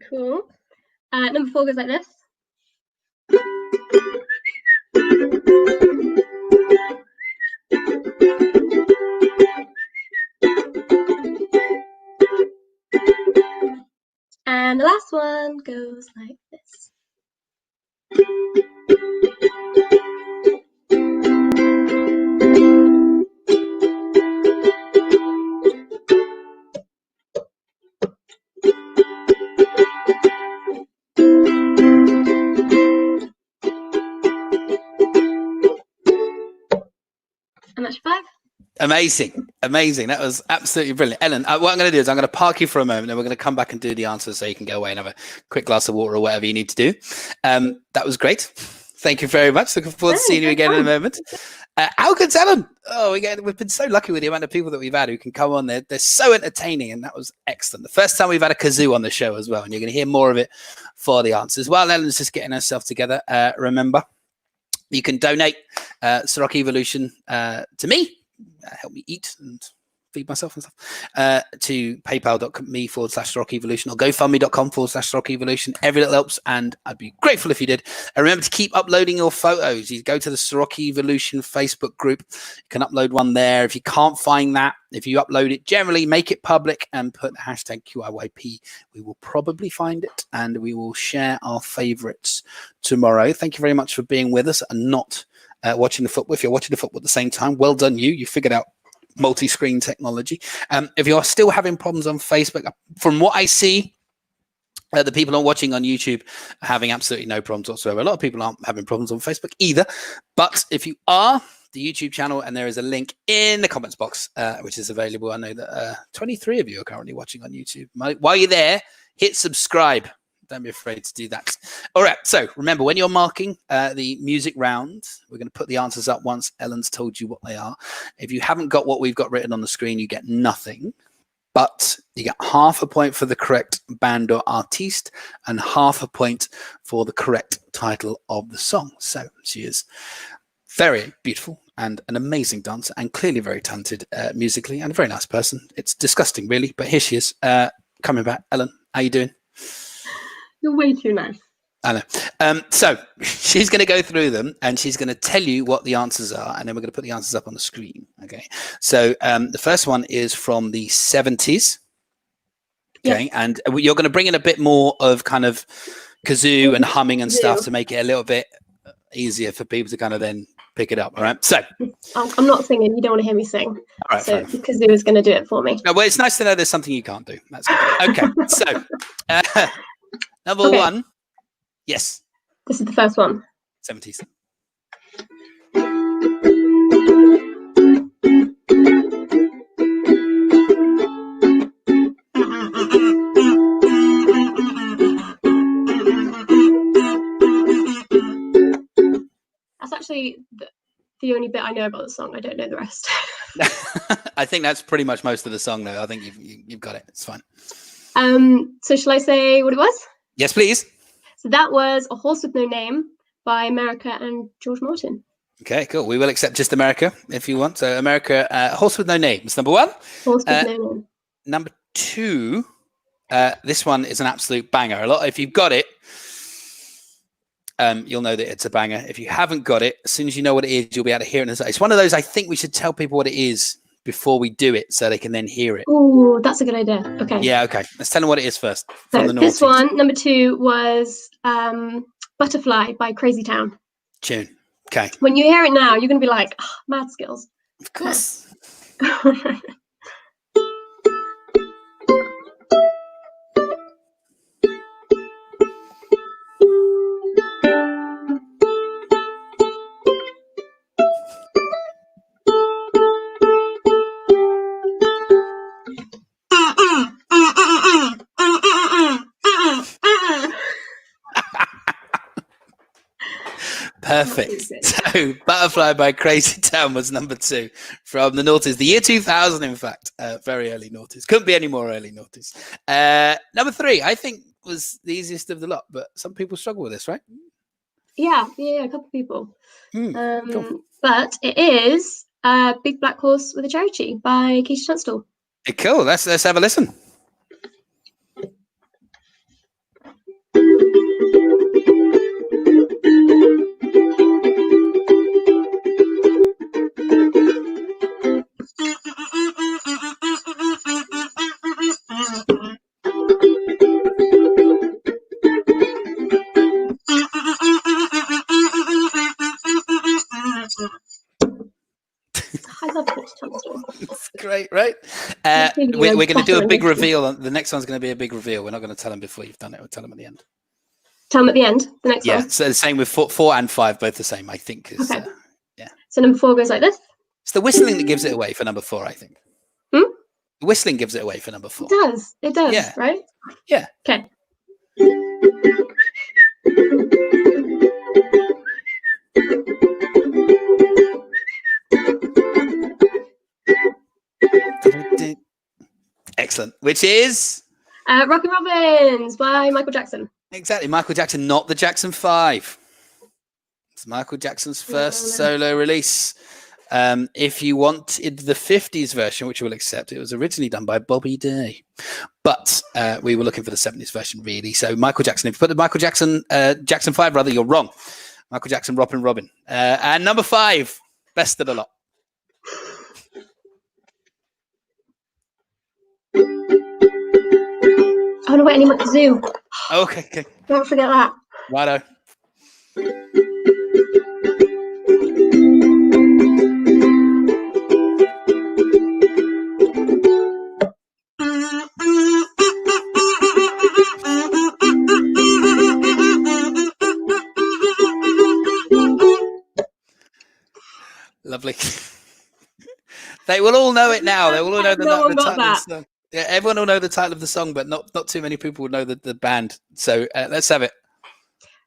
Cool. Number 4 goes like this. And the last one goes like this. And that's 5. Amazing. That was absolutely brilliant. Ellen, what I'm going to do is I'm going to park you for a moment and we're going to come back and do the answers so you can go away and have a quick glass of water or whatever you need to do. That was great. Thank you very much. Looking forward to seeing you again in a moment. How good's Ellen? we've been so lucky with the amount of people that we've had who can come on. They're so entertaining, and that was excellent. The first time we've had a kazoo on the show as well, and you're going to hear more of it for the answers. While Ellen's just getting herself together, remember, you can donate Ceroc Evolution to me, help me eat and feed myself and stuff, to paypal.me/Ceroc Evolution or gofundme.com/Ceroc Evolution. Every little helps, and I'd be grateful if you did. And remember to keep uploading your photos. You go to the Ceroc Evolution Facebook group. You can upload one there. If you can't find that, if you upload it, generally make it public and put the hashtag QIYP. We will probably find it, and we will share our favorites tomorrow. Thank you very much for being with us and not watching the football. If you're watching the football at the same time, well done you figured out multi-screen technology. If you're still having problems on Facebook, from what I see, the people not watching on YouTube are having absolutely no problems whatsoever. A lot of people aren't having problems on Facebook either, but if you are, the YouTube channel, and there is a link in the comments box which is available. I know that 23 of you are currently watching on YouTube. While you're there, hit subscribe. Don't be afraid to do that. All right. So remember, when you're marking the music round, we're going to put the answers up once Ellen's told you what they are. If you haven't got what we've got written on the screen, you get nothing. But you get half a point for the correct band or artiste and half a point for the correct title of the song. So she is very beautiful and an amazing dancer and clearly very talented musically and a very nice person. It's disgusting, really. But here she is coming back. Ellen, how you doing? You're way too nice. I know. So she's going to go through them and she's going to tell you what the answers are, and then we're going to put the answers up on the screen. Okay. So the first one is from the 70s. Okay. Yes. And you're going to bring in a bit more of kind of kazoo and humming and stuff to make it a little bit easier for people to kind of then pick it up. All right. So I'm not singing. You don't want to hear me sing. All right. So kazoo is going to do it for me. No, well, it's nice to know there's something you can't do. That's good. Okay. So number one. Yes. This is the first one. 70s. That's actually the only bit I know about the song. I don't know the rest. I think that's pretty much most of the song, though. I think you've got it. It's fine. So shall I say what it was? Yes, please. So that was A Horse with No Name by America and George Martin. Okay, cool. We will accept just America if you want. So America, Horse with No Name is number one. Horse with No Name. Number two, this one is an absolute banger. If you've got it, you'll know that it's a banger. If you haven't got it, as soon as you know what it is, you'll be able to hear it. It's one of those, I think we should tell people what it is before we do it so they can then hear it. Oh, that's a good idea. Okay. Yeah, okay. Let's tell them what it is first. So this one, number two, was Butterfly by Crazy Town. Tune. Okay. When you hear it now, you're going to be like, oh, mad skills. Of course. Perfect. So Butterfly by Crazy Town was number two from the noughties. The year 2000, in fact. Very early noughties. Couldn't be any more early noughties. Number three, I think, was the easiest of the lot, but some people struggle with this, right? Yeah, a couple of people. Cool. But it is Big Black Horse with a Cherry Tree by Keisha Tunstall. Cool. Let's have a listen. That's great, right? We're going to do a big reveal. The next one's going to be a big reveal. We're not going to tell them before you've done it. We'll tell them at the end. Tell them at the end, the next one? Yeah, so the same with four and five, both the same, I think. Okay. Yeah. So number four goes like this? It's the whistling that gives it away for number four, I think. The whistling gives it away for number four. It does, yeah. Right? Yeah. Okay. Excellent. Which is? Rockin' Robins by Michael Jackson. Exactly. Michael Jackson, not the Jackson 5. It's Michael Jackson's first solo release. If you wanted the 50s version, which we'll accept, it was originally done by Bobby Day. But we were looking for the 70s version, really. So Michael Jackson, if you put the Michael Jackson, Jackson 5, rather, you're wrong. Michael Jackson, Rockin' Robin. And number 5, best of the lot. Oh, no, wait, I need my kazoo. Okay. Don't forget that. Righto. Lovely. They will all know it now. They will all know the title of the song. Yeah, everyone will know the title of the song, but not too many people will know the band. So let's have it.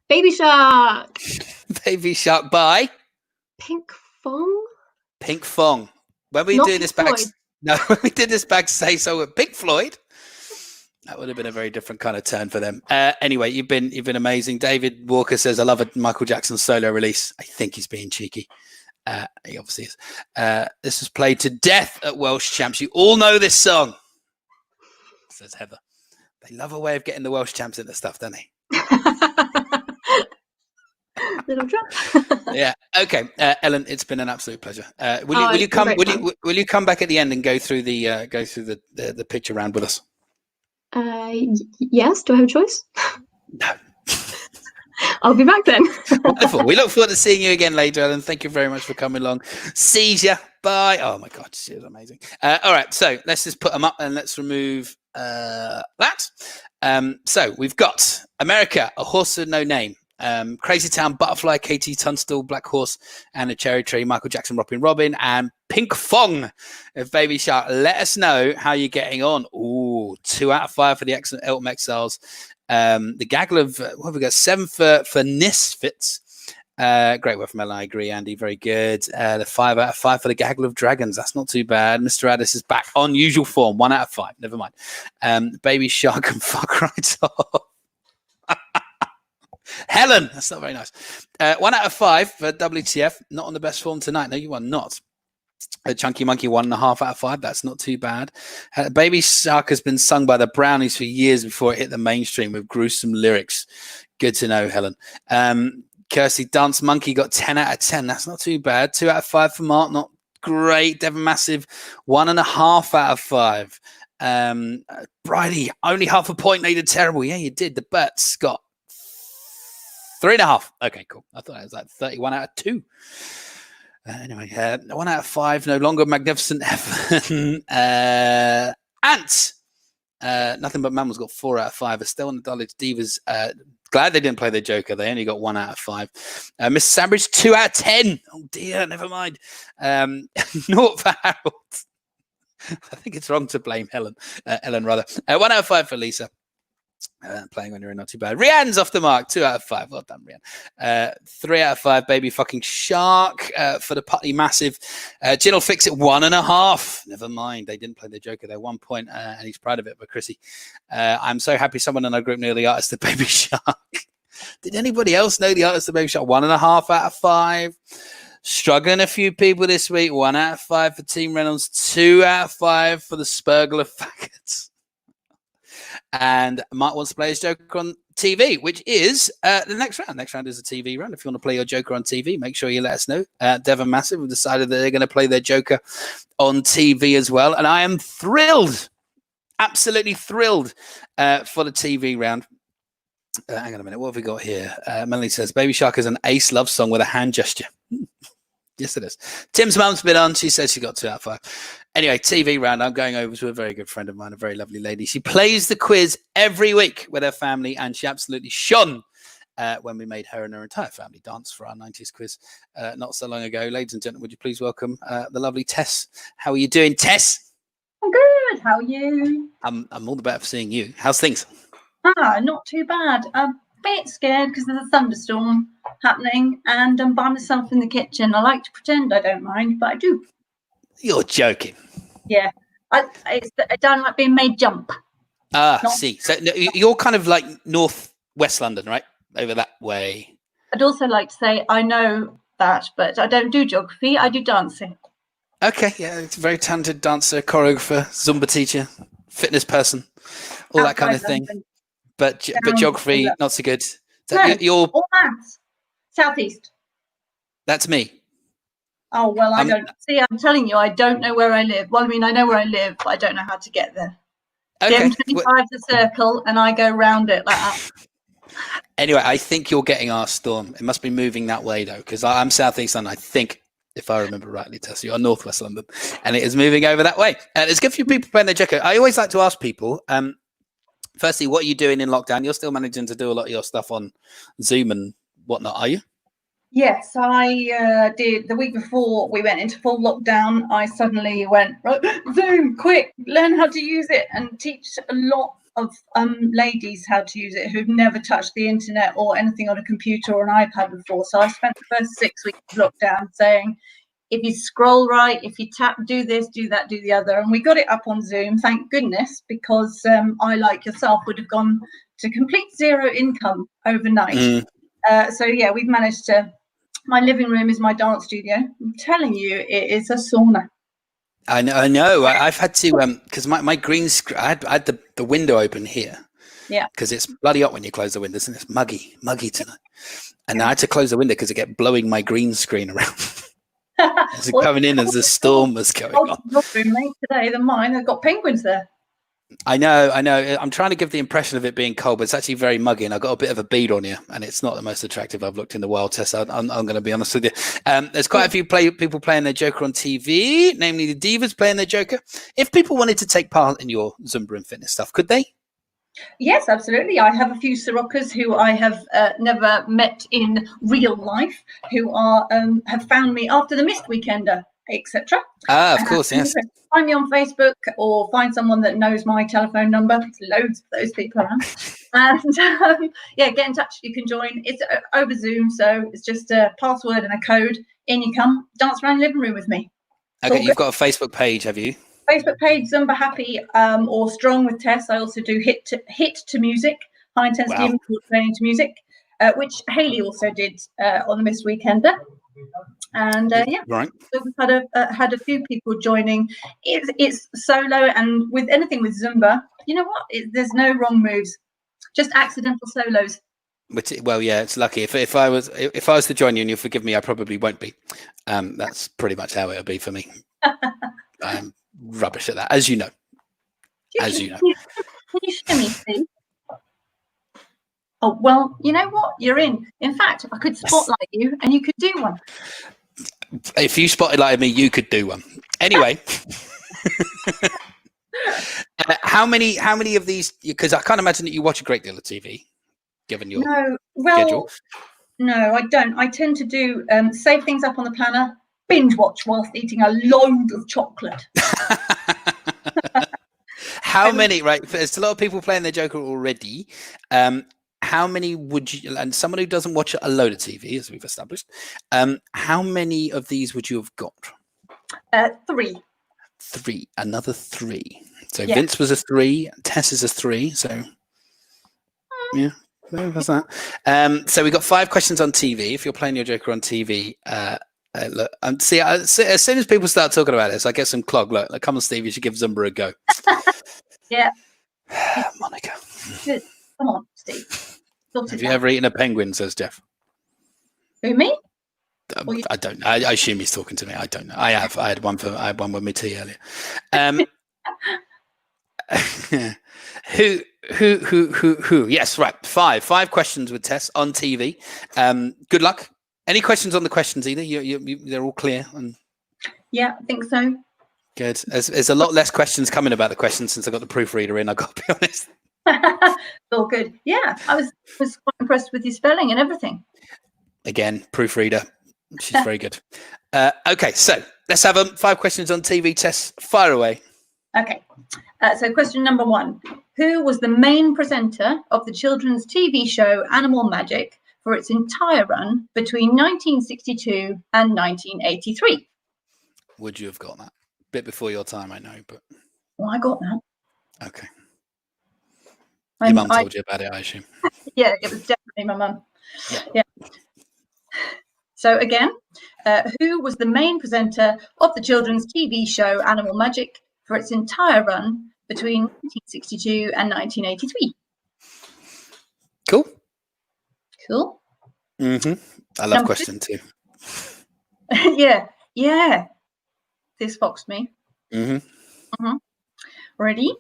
Baby Shark. Baby Shark by Pink Fong. Pink Fong. When we do this back, when we did this backstage song with Pink Floyd, that would have been a very different kind of turn for them. Anyway, you've been amazing. David Walker says, "I love a Michael Jackson solo release." I think he's being cheeky. He obviously is. This was played to death at Welsh Champs. You all know this song, says Heather. They love a way of getting the Welsh Champs into stuff, don't they? Little drop. Yeah. Okay, Ellen, it's been an absolute pleasure. Will you come back at the end and go through the picture round with us? Yes. Do I have a choice? No. I'll be back then. Wonderful. We look forward to seeing you again later, Ellen. Thank you very much for coming along. Seizure. Bye. Oh my God, she was amazing. All right, so let's just put them up and let's remove that. So we've got America, A Horse with No Name, Crazy Town, Butterfly, KT Tunstall, Black Horse, and a Cherry Tree, Michael Jackson, Rockin' Robin, and Pink Fong of Baby Shark. Let us know how you're getting on. Ooh, 2 out of 5 for the excellent Elton Exiles. The gaggle of what have we got? 7 for Misfits. Great work from Ellen. I agree, Andy. Very good. The 5 out of 5 for the gaggle of Dragons. That's not too bad. Mr. Addis is back on usual form. 1 out of 5. Never mind. Baby Shark and Fuck Right Off. Helen, that's not very nice. 1 out of 5 for WTF. Not on the best form tonight. No, you are not. Chunky Monkey, 1.5 out of 5. That's not too bad. Baby Shark has been sung by the Brownies for years before it hit the mainstream with gruesome lyrics. Good to know, Helen. Kirsty Dance Monkey got 10 out of 10. That's not too bad. 2 out of 5 for Mark. Not great. Devon Massive, 1.5 out of 5. Bridie, only half a point. Needed terrible. Yeah, you did. The Butts got 3.5. Okay, cool. I thought it was like 31 out of 2. Anyway, 1 out of 5. No longer Magnificent Heaven. Ants. Nothing But Mammals got 4 out of 5. Estelle and the Dulwich Divas. Glad they didn't play their Joker. They only got 1 out of 5. Miss Sandbridge, 2 out of 10. Oh dear, never mind. Naught for Harold. I think it's wrong to blame Ellen rather. 1 out of 5 for Lisa. Playing when you're in, not too bad. Rianne's off the mark. 2 out of 5. Well done, Rianne. 3 out of 5. Baby Fucking Shark for the Putty Massive. Gin will fix it 1.5. Never mind. They didn't play the Joker there. 1 point, and he's proud of it. But Chrissy, I'm so happy someone in our group knew the artist of Baby Shark. Did anybody else know the artist of Baby Shark? 1.5 out of 5. Struggling a few people this week. 1 out of 5 for Team Reynolds. 2 out of 5 for the Spurgler Faggots. And Mark wants to play his Joker on TV, which is the next round. Next round is a TV round. If you want to play your Joker on TV, make sure you let us know. Devon Massive have decided that they're going to play their Joker on TV as well. And I am thrilled, absolutely thrilled for the TV round. Hang on a minute. What have we got here? Melanie says, Baby Shark is an ace love song with a hand gesture. Yes, it is. Tim's mum's been on. She says she got 2 out of 5. Anyway, TV round. I'm going over to a very good friend of mine, a very lovely lady. She plays the quiz every week with her family, and she absolutely shone when we made her and her entire family dance for our 90s quiz not so long ago. Ladies and gentlemen, would you please welcome the lovely Tess? How are you doing, Tess? I'm good. How are you? I'm all the better for seeing you. How's things? Not too bad. I'm a bit scared because there's a thunderstorm happening and I'm by myself in the kitchen. I like to pretend I don't mind, but I do. You're joking. Yeah. I don't like being made jump. See. So you're kind of like northwest London, right? Over that way. I'd also like to say I know that, but I don't do geography. I do dancing. Okay, yeah, it's a very talented dancer, choreographer, Zumba teacher, fitness person, all that kind of thing. But geography, not so good. So No, you're all maths. Southeast. That's me. Oh, well, I don't see. I'm telling you, I don't know where I live. Well, I mean, I know where I live, but I don't know how to get there. Okay. The M25 is a circle, and I go round it like that. Anyway, I think you're getting our storm. It must be moving that way, though, because I'm southeast London. I think, if I remember rightly, Tess, you're northwest London, and it is moving over that way. And it's good for you people playing their Joker. I always like to ask people, firstly, what are you doing in lockdown? You're still managing to do a lot of your stuff on Zoom and whatnot, are you? Yes, I did. The week before we went into full lockdown, I suddenly went, right, Zoom, quick, learn how to use it and teach a lot of ladies how to use it who've never touched the internet or anything on a computer or an iPad before. So I spent the first 6 weeks of lockdown saying, if you scroll right, if you tap, do this, do that, do the other. And we got it up on Zoom, thank goodness, because I, like yourself, would have gone to complete zero income overnight. So yeah, we've managed to. My living room is my dance studio. I'm telling you, it is a sauna. I know. I've had to because my green screen. I had the window open here. Yeah. Because it's bloody hot when you close the windows, and it's muggy tonight. And I had to close the window because it kept blowing my green screen around. It's coming in as the storm was going on. Your roommate today than mine. I've got penguins there. I know. I'm trying to give the impression of it being cold, but it's actually very muggy, and I've got a bit of a bead on here, and it's not the most attractive I've looked in the world, Tess. I'm going to be honest with you. There's quite a few people playing their Joker on TV, namely the Divas playing their Joker. If people wanted to take part in your Zumba and fitness stuff, could they? Yes, absolutely. I have a few Cerocers who I have never met in real life, who are have found me after the Missed Weekender, etc. Of course, yes. Find me on Facebook or find someone that knows my telephone number. There's loads of those people around. And yeah, get in touch. You can join. It's over Zoom, so it's just a password and a code. In you come, dance around the living room with me. Okay, you've got a Facebook page, have you? Facebook page, Zumba Happy or Strong with Tess. I also do hit to music, high intensity interval training to music, which Hayley also did on the Missed Weekender. And yeah, right. So we've had a few people joining. It's solo, and with anything with Zumba, you know what? There's no wrong moves, just accidental solos. Well, yeah, it's lucky. If I was to join you, and you'll forgive me, I probably won't be. That's pretty much how it'll be for me. I'm rubbish at that, as you know. Can you show me, Steve? Oh, well, you know what? You're in. In fact, I could spotlight you and you could do one. If you spotlighted me, you could do one. Anyway, how many of these? Because I can't imagine that you watch a great deal of TV, given your schedule. No, I don't. I tend to do save things up on the planner, binge watch whilst eating a load of chocolate. How many? Right, there's a lot of people playing their Joker already. How many would you, and someone who doesn't watch a load of TV, as we've established, how many of these would you have got? 3. 3, another 3. So yeah. Vince was a 3, Tess is a 3, so yeah, that's that. So we got 5 questions on TV. If you're playing your Joker on TV, look, see, as soon as people start talking about this, I get some clog. Look, come on, Steve, you should give Zumba a go. Yeah. Monica. Good. Come on, Steve. Have you ever eaten a penguin, says Jeff? Who, me? I don't know. I assume he's talking to me. I don't know. I had one with me tea earlier. Who? Yes, right. 5 questions with Tess on TV. Good luck. Any questions on the questions either? They're all clear. Yeah, I think so. Good. There's a lot less questions coming about the questions since I got the proofreader in. I got to be honest. All good. Yeah, I was quite impressed with your spelling and everything. Again, proofreader. She's very good. Okay, so let's have 5 questions on TV. Tess, fire away. Okay. So question number 1. Who was the main presenter of the children's TV show Animal Magic for its entire run between 1962 and 1983? Would you have got that? Bit before your time, I know, but Well, I got that. Okay. Your And mum told you about it, I assume. Yeah, it was definitely my mum. Yeah. Yeah. So again, who was the main presenter of the children's TV show Animal Magic for its entire run between 1962 and 1983? Cool. Cool. I love question 2. Yeah. This foxed me. Ready?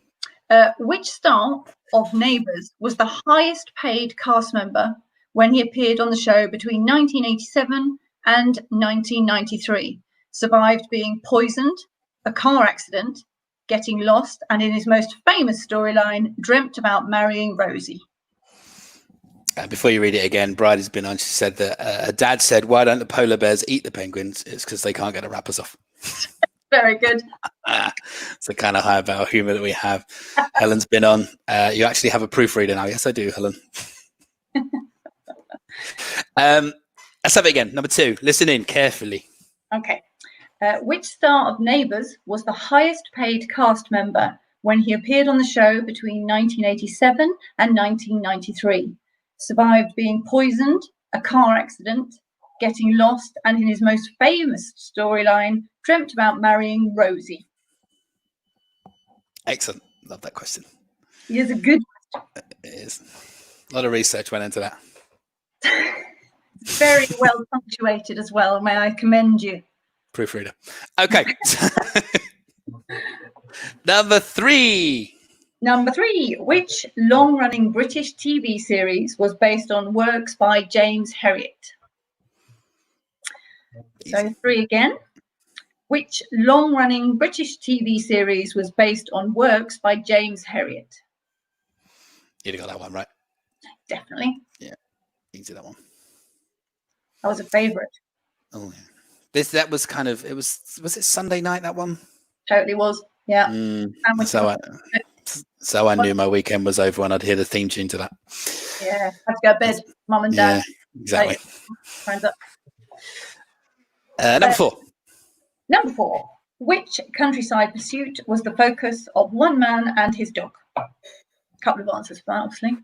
Which star of Neighbours was the highest paid cast member when he appeared on the show between 1987 and 1993? Survived being poisoned, a car accident, getting lost, and in his most famous storyline, dreamt about marrying Rosie. Before you read it again, Bride has been on. She said that her dad said, "Why don't the polar bears eat the penguins?" It's because they can't get the wrappers off. Very good. It's the kind of high about humour that we have. Helen's been on. You actually have a proofreader now. Yes, I do, Helen. Let's have it again. Number 2. Listen in carefully. Okay. Which star of Neighbours was the highest paid cast member when he appeared on the show between 1987 and 1993? Survived being poisoned, a car accident, getting lost, and in his most famous storyline, dreamt about marrying Rosie. Excellent. Love that question. It is a good question. It is. A lot of research went into that. Very well punctuated as well. May I commend you? Proofreader. Okay. Number 3. Number 3. Which long-running British TV series was based on works by James Herriot? So 3 again. Which long-running British TV series was based on works by James Herriot? You'd have got that one right. Definitely. Yeah, easy that one. That was a favourite. Oh yeah. That was kind of, was it Sunday night, that one? Totally was. Yeah. So I knew my weekend was over when I'd hear the theme tune to that. Yeah. Had to go to bed, mum and dad. Yeah, exactly. Time's up. Number 4. Number 4. Which countryside pursuit was the focus of one man and his dog? A couple of answers for that, obviously.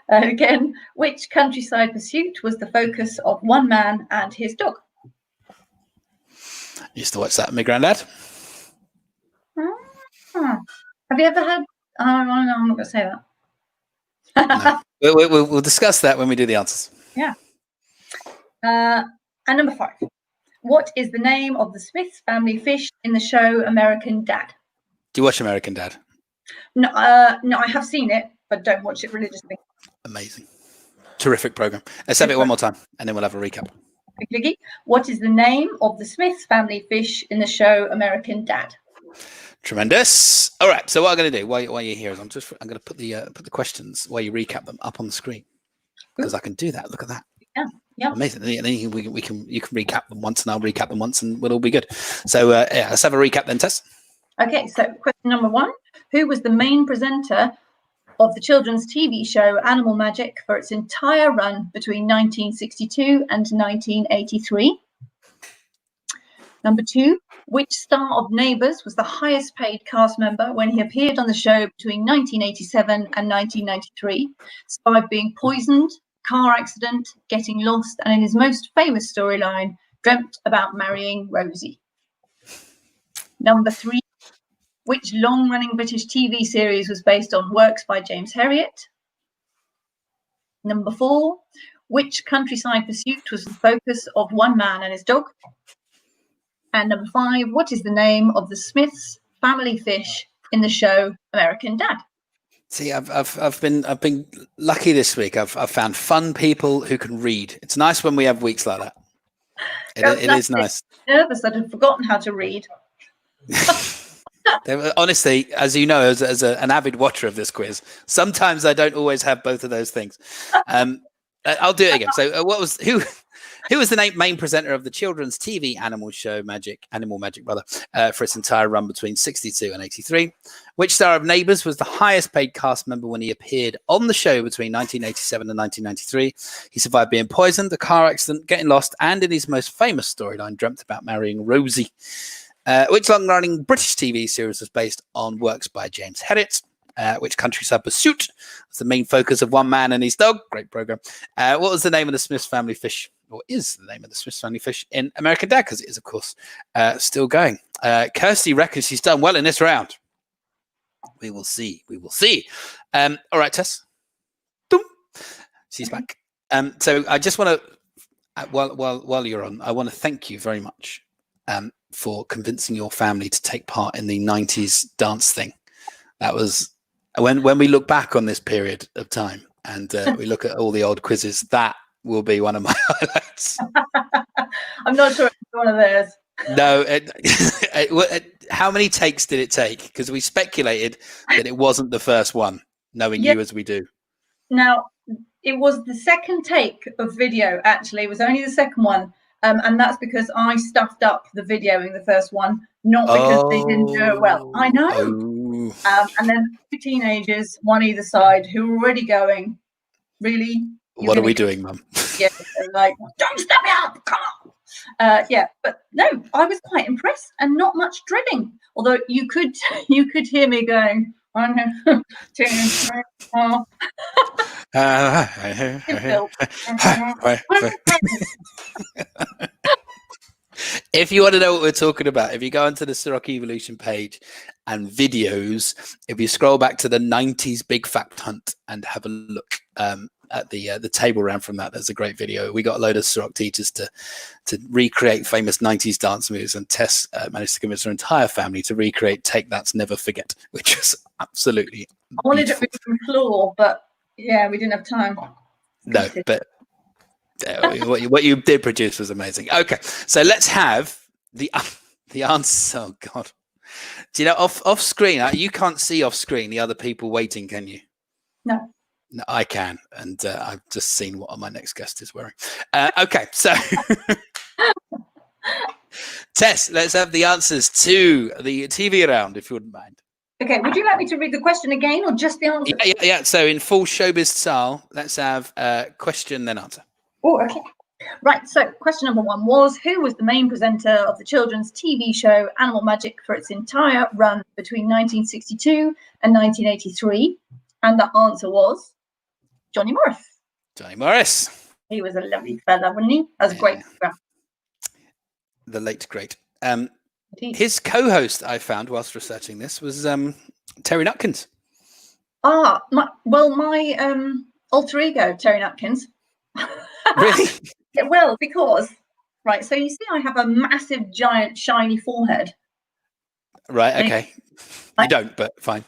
Again, which countryside pursuit was the focus of one man and his dog? Used to watch that with my granddad. Have you ever had? Oh, no, I'm not going to say that. No. We'll discuss that when we do the answers. Yeah. And number 5. What is the name of the Smiths family fish in the show American Dad? Do you watch American Dad? No, I have seen it, but don't watch it religiously. Amazing. Terrific program. Let's have it one more time, and then we'll have a recap. What is the name of the Smiths family fish in the show American Dad? Tremendous. All right. So what I'm going to do while you're here is I'm going to put the questions while you recap them up on the screen, because I can do that. Look at that. Yeah. Amazing. And then you can recap them once, and I'll recap them once, and we'll all be good. So let's have a recap then, Tess. Okay. So question number 1: Who was the main presenter of the children's TV show Animal Magic for its entire run between 1962 and 1983? Number 2, which star of Neighbours was the highest paid cast member when he appeared on the show between 1987 and 1993, survived being poisoned, car accident, getting lost, and in his most famous storyline, dreamt about marrying Rosie? Number 3, which long-running British TV series was based on works by James Herriot? Number 4, which countryside pursuit was the focus of one man and his dog? And number 5, what is the name of the Smiths family fish in the show American Dad? See, I've been lucky this week. I've found fun people who can read. It's nice when we have weeks like that. It is nice. Nervous that I'd forgotten how to read. Honestly, as you know, as an avid watcher of this quiz, sometimes I don't always have both of those things. I'll do it again. So, who was the main presenter of the children's TV animal show Animal Magic, for its entire run between 62 and 83? Which star of Neighbours was the highest paid cast member when he appeared on the show between 1987 and 1993? He survived being poisoned, a car accident, getting lost, and in his most famous storyline, dreamt about marrying Rosie. Which long-running British TV series was based on works by James Herriot? Which Countryside Pursuit was the main focus of One Man and His Dog? Great program. What was the name of the Smiths Family Fish, or is the name of the Smiths Family Fish in American Dad? Because it is, of course, still going. Kirsty reckons she's done well in this round. We will see. We will see. All right, Tess. Doom. She's back. So I just want to, while you're on, I want to thank you very much for convincing your family to take part in the 90s dance thing. That was when we look back on this period of time and we look at all the old quizzes, that will be one of my highlights. I'm not sure it's one of theirs. No. How many takes did it take? Because we speculated that it wasn't the first one, knowing you as we do. Now, it was the second take of video, actually. It was only the second one. And that's because I stuffed up the video in the first one, not because they didn't do it well. I know. And then two teenagers, one either side, who were already going, really? What are we doing, Mum? Yeah, they're like, don't step me up, come on. Yeah, but no, I was quite impressed, and not much drilling. Although you could hear me going, 1, 2, 3, 4. If you want to know what we're talking about, if you go onto the Ceroc Evolution page and videos, if you scroll back to the 90s Big Fact Hunt and have a look at the table round from that, there's a great video. We got a load of Ceroc teachers to recreate famous 90s dance moves, and Tess managed to convince her entire family to recreate Take That's Never Forget, which was absolutely I wanted it with floor, but yeah, we didn't have time. No, but what you did produce was amazing. Okay, so let's have the answer. Oh God, do you know off screen? You can't see off screen the other people waiting, can you? No. No, I can, and I've just seen what my next guest is wearing. Okay, so Tess, let's have the answers to the TV round, if you wouldn't mind. Okay, would you like me to read the question again, or just the answer? Yeah. So in full showbiz style, let's have question then answer. Oh, okay. Right, so question number 1 was, who was the main presenter of the children's TV show Animal Magic for its entire run between 1962 and 1983? And the answer was Johnny Morris. Johnny Morris. He was a lovely fella, wasn't he? That was a great program. The late great. His co-host, I found whilst researching this, was Terry Nutkins. My alter ego, Terry Nutkins. Really? Well, because, right, so you see I have a massive, giant, shiny forehead. Right, okay. You don't, but fine.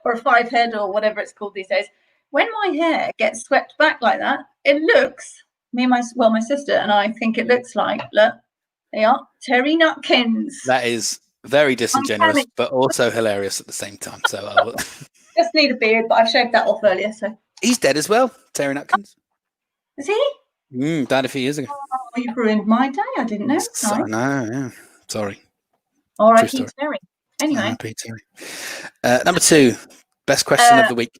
Or a 5 head, or whatever it's called these days. When my hair gets swept back like that, it looks, my sister and I think it looks like, look, they are Terry Nutkins. That is very disingenuous, but also hilarious at the same time. So I'll just need a beard, but I've shaved that off earlier. So he's dead as well, Terry Nutkins. Is he? Died a few years ago. Oh, you've ruined my day. I didn't know. So, no, yeah. Sorry. R.I.P. Terry. Anyway. R.I.P. Terry. Number 2, best question of the week.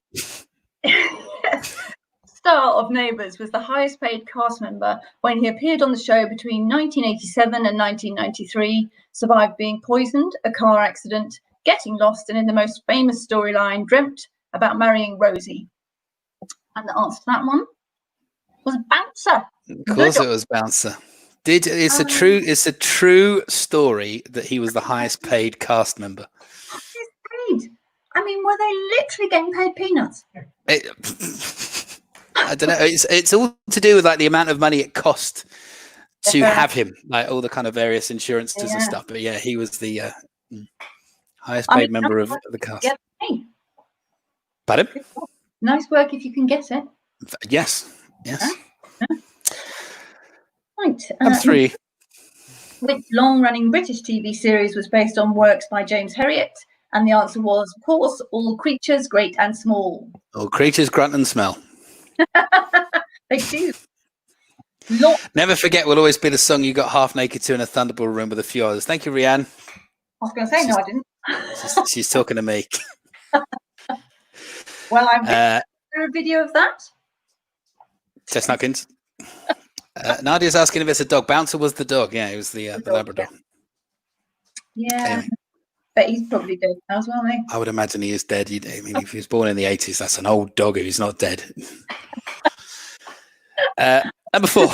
Star of Neighbours was the highest paid cast member when he appeared on the show between 1987 and 1993, survived being poisoned, a car accident, getting lost, and in the most famous storyline, dreamt about marrying Rosie. And the answer to that one was Bouncer. Of course it was Bouncer. It's a true story that he was the highest paid cast member. Paid? I mean, were they literally getting paid peanuts? I don't know. It's all to do with like the amount of money it cost to have him, like all the kind of various insurances and stuff. But yeah, he was the highest paid member of the cast. Pardon? Nice work if you can get it. Yes. Right. Number 3. Which long-running British TV series was based on works by James Herriot? And the answer was, of course, All Creatures, Great and Small. All creatures grunt and smell. They do. Never forget will always be the song you got half naked to in a Thunderball room with a few others. Thank you, Rianne. I was going to say, no, I didn't. She's talking to me. Well, I'm there a video of that. Tess Nutkins. Nadia's asking if it's a dog. Bouncer was the dog. Yeah, it was the Labrador. Yeah. Anyway. But he's probably dead now as well, mate. I would imagine he is dead. I mean, if he was born in the 80s, that's an old dog who's not dead. Number 4.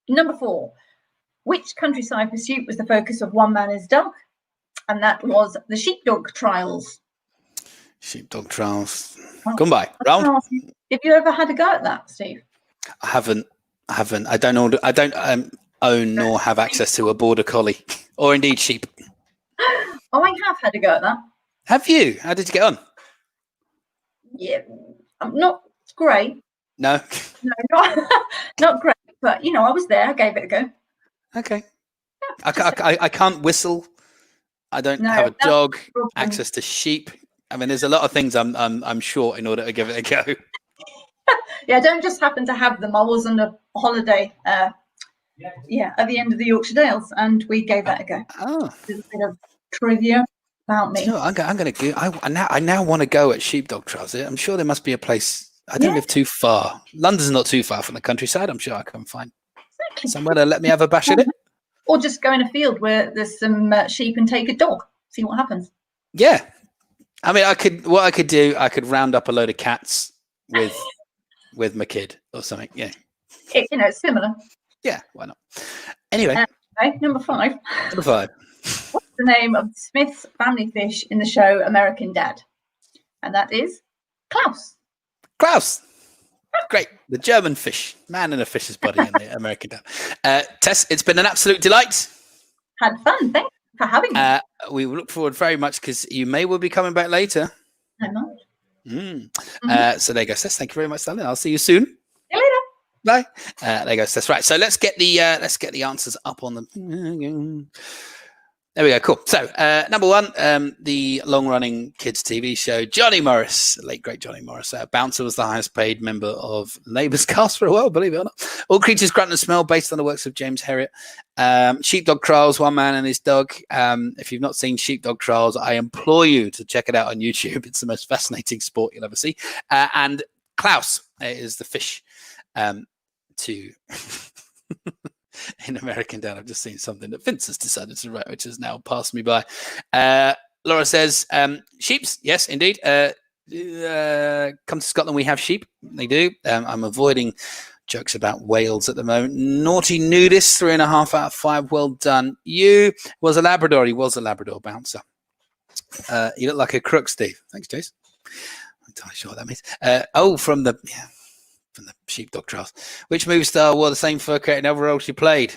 Number 4. Which countryside pursuit was the focus of One Man Is Dog? And that was the sheepdog trials. Sheepdog trials. Come by. Round. Have you ever had a go at that, Steve? I haven't. I don't know. I don't own nor have access to a border collie or indeed sheep. Oh, I have had a go at that. Have you? How did you get on? Yeah, not great. No. No, not great. But I was there. I gave it a go. Okay. Yeah, I can't whistle. I don't have a dog. Access to sheep. I mean, there's a lot of things I'm short in order to give it a go. Yeah, I don't just happen to have them. I was on a holiday. At the end of the Yorkshire Dales, and we gave that a go. Oh. There's a bit of trivia about me. You know, I'm going to go. I now want to go at sheepdog trials. I'm sure there must be a place. I don't live too far. London's not too far from the countryside. I'm sure I can find somewhere to let me have a bash at it. Or just go in a field where there's some sheep and take a dog. See what happens. Yeah, I mean, What I could do, I could round up a load of cats with my kid or something. Yeah, it's similar. Yeah, why not? Anyway, okay, number 5. Number 5. What's the name of Smith's family fish in the show American Dad? And that is Klaus. Klaus. Great. The German fish. Man in a fish's body in the American Dad. Tess, it's been an absolute delight. Had fun. Thanks for having me. We look forward very much because you may well be coming back later. I might. So there you go, Tess. Thank you very much, darling. I'll see you soon. See you later. Bye. There you go. That's right. So let's get the answers up on the. There we go. Cool. So number 1, the long-running kids TV show, Johnny Morris, late great Johnny Morris. Bouncer was the highest paid member of Labour's cast for a while, believe it or not. All creatures grunt and smell, based on the works of James Herriot. Sheepdog Trials, One Man and His Dog. If you've not seen Sheepdog Trials, I implore you to check it out on YouTube. It's the most fascinating sport you'll ever see. And Klaus is the fish. To in American Dad, I've just seen something that Vince has decided to write, which has now passed me by. Laura says, sheeps, yes, indeed. Come to Scotland, we have sheep. They do. I'm avoiding jokes about Wales at the moment. Naughty Nudist, 3.5 out of 5. Well done. You was a Labrador. He was a Labrador bouncer. You look like a crook, Steve. Thanks, Jace. I'm entirely sure what that means. From the Sheepdog Trials. Which movie star wore the same fur coat in every role she played?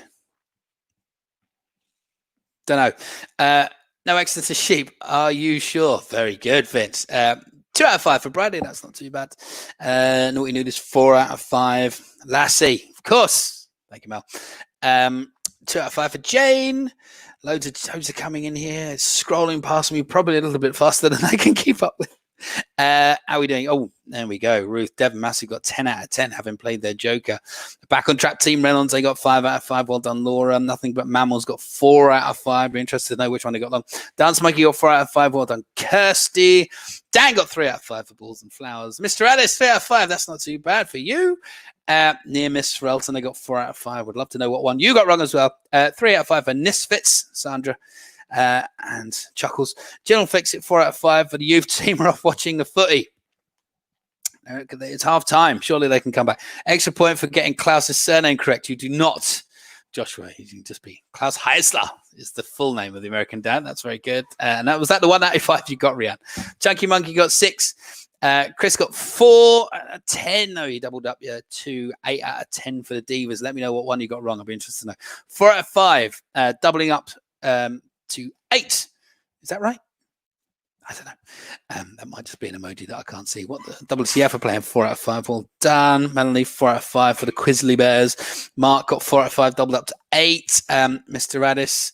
Don't know. No access to sheep. Are you sure? Very good, Vince. 2 out of 5 for Bradley. That's not too bad. Naughty Nudist, 4 out of 5. Lassie, of course. Thank you, Mel. 2 out of 5 for Jane. Loads are coming in here. It's scrolling past me probably a little bit faster than I can keep up with. How are we doing? Oh, there we go. Ruth, Devon Massey got 10 out of 10, having played their Joker. Back on track, Team Reynolds, they got 5 out of 5. Well done, Laura. Nothing But Mammals got 4 out of 5. Be interested to know which one they got long. Dance Monkey got 4 out of 5. Well done, Kirsty. Dan got 3 out of 5 for Balls and Flowers. Mr. Alice, 3 out of 5. That's not too bad for you. Near Miss for Elton, they got 4 out of 5. Would love to know what one you got wrong as well. 3 out of 5 for Nisfits, Sandra. And Chuckles. General Fix it 4 out of 5 for the youth team are off watching the footy. It's half time. Surely they can come back. Extra point for getting Klaus's surname correct. You do not, Joshua. You can just be Klaus Heisler is the full name of the American Dad. That's very good. And that was the 1 out of 5 you got, Rian. Chunky Monkey got 6. Chris got 4 out of 10. No, he doubled up to 8 out of 10 for the Divas. Let me know what one you got wrong. I'll be interested to know. 4 out of 5. Doubling up to 8. Is that right? I don't know. That might just be an emoji that I can't see. What the WTF are playing? 4 out of 5. Well done. Melanie, 4 out of 5 for the Quizzly Bears. Mark got 4 out of 5, doubled up to 8. Mr. Addis,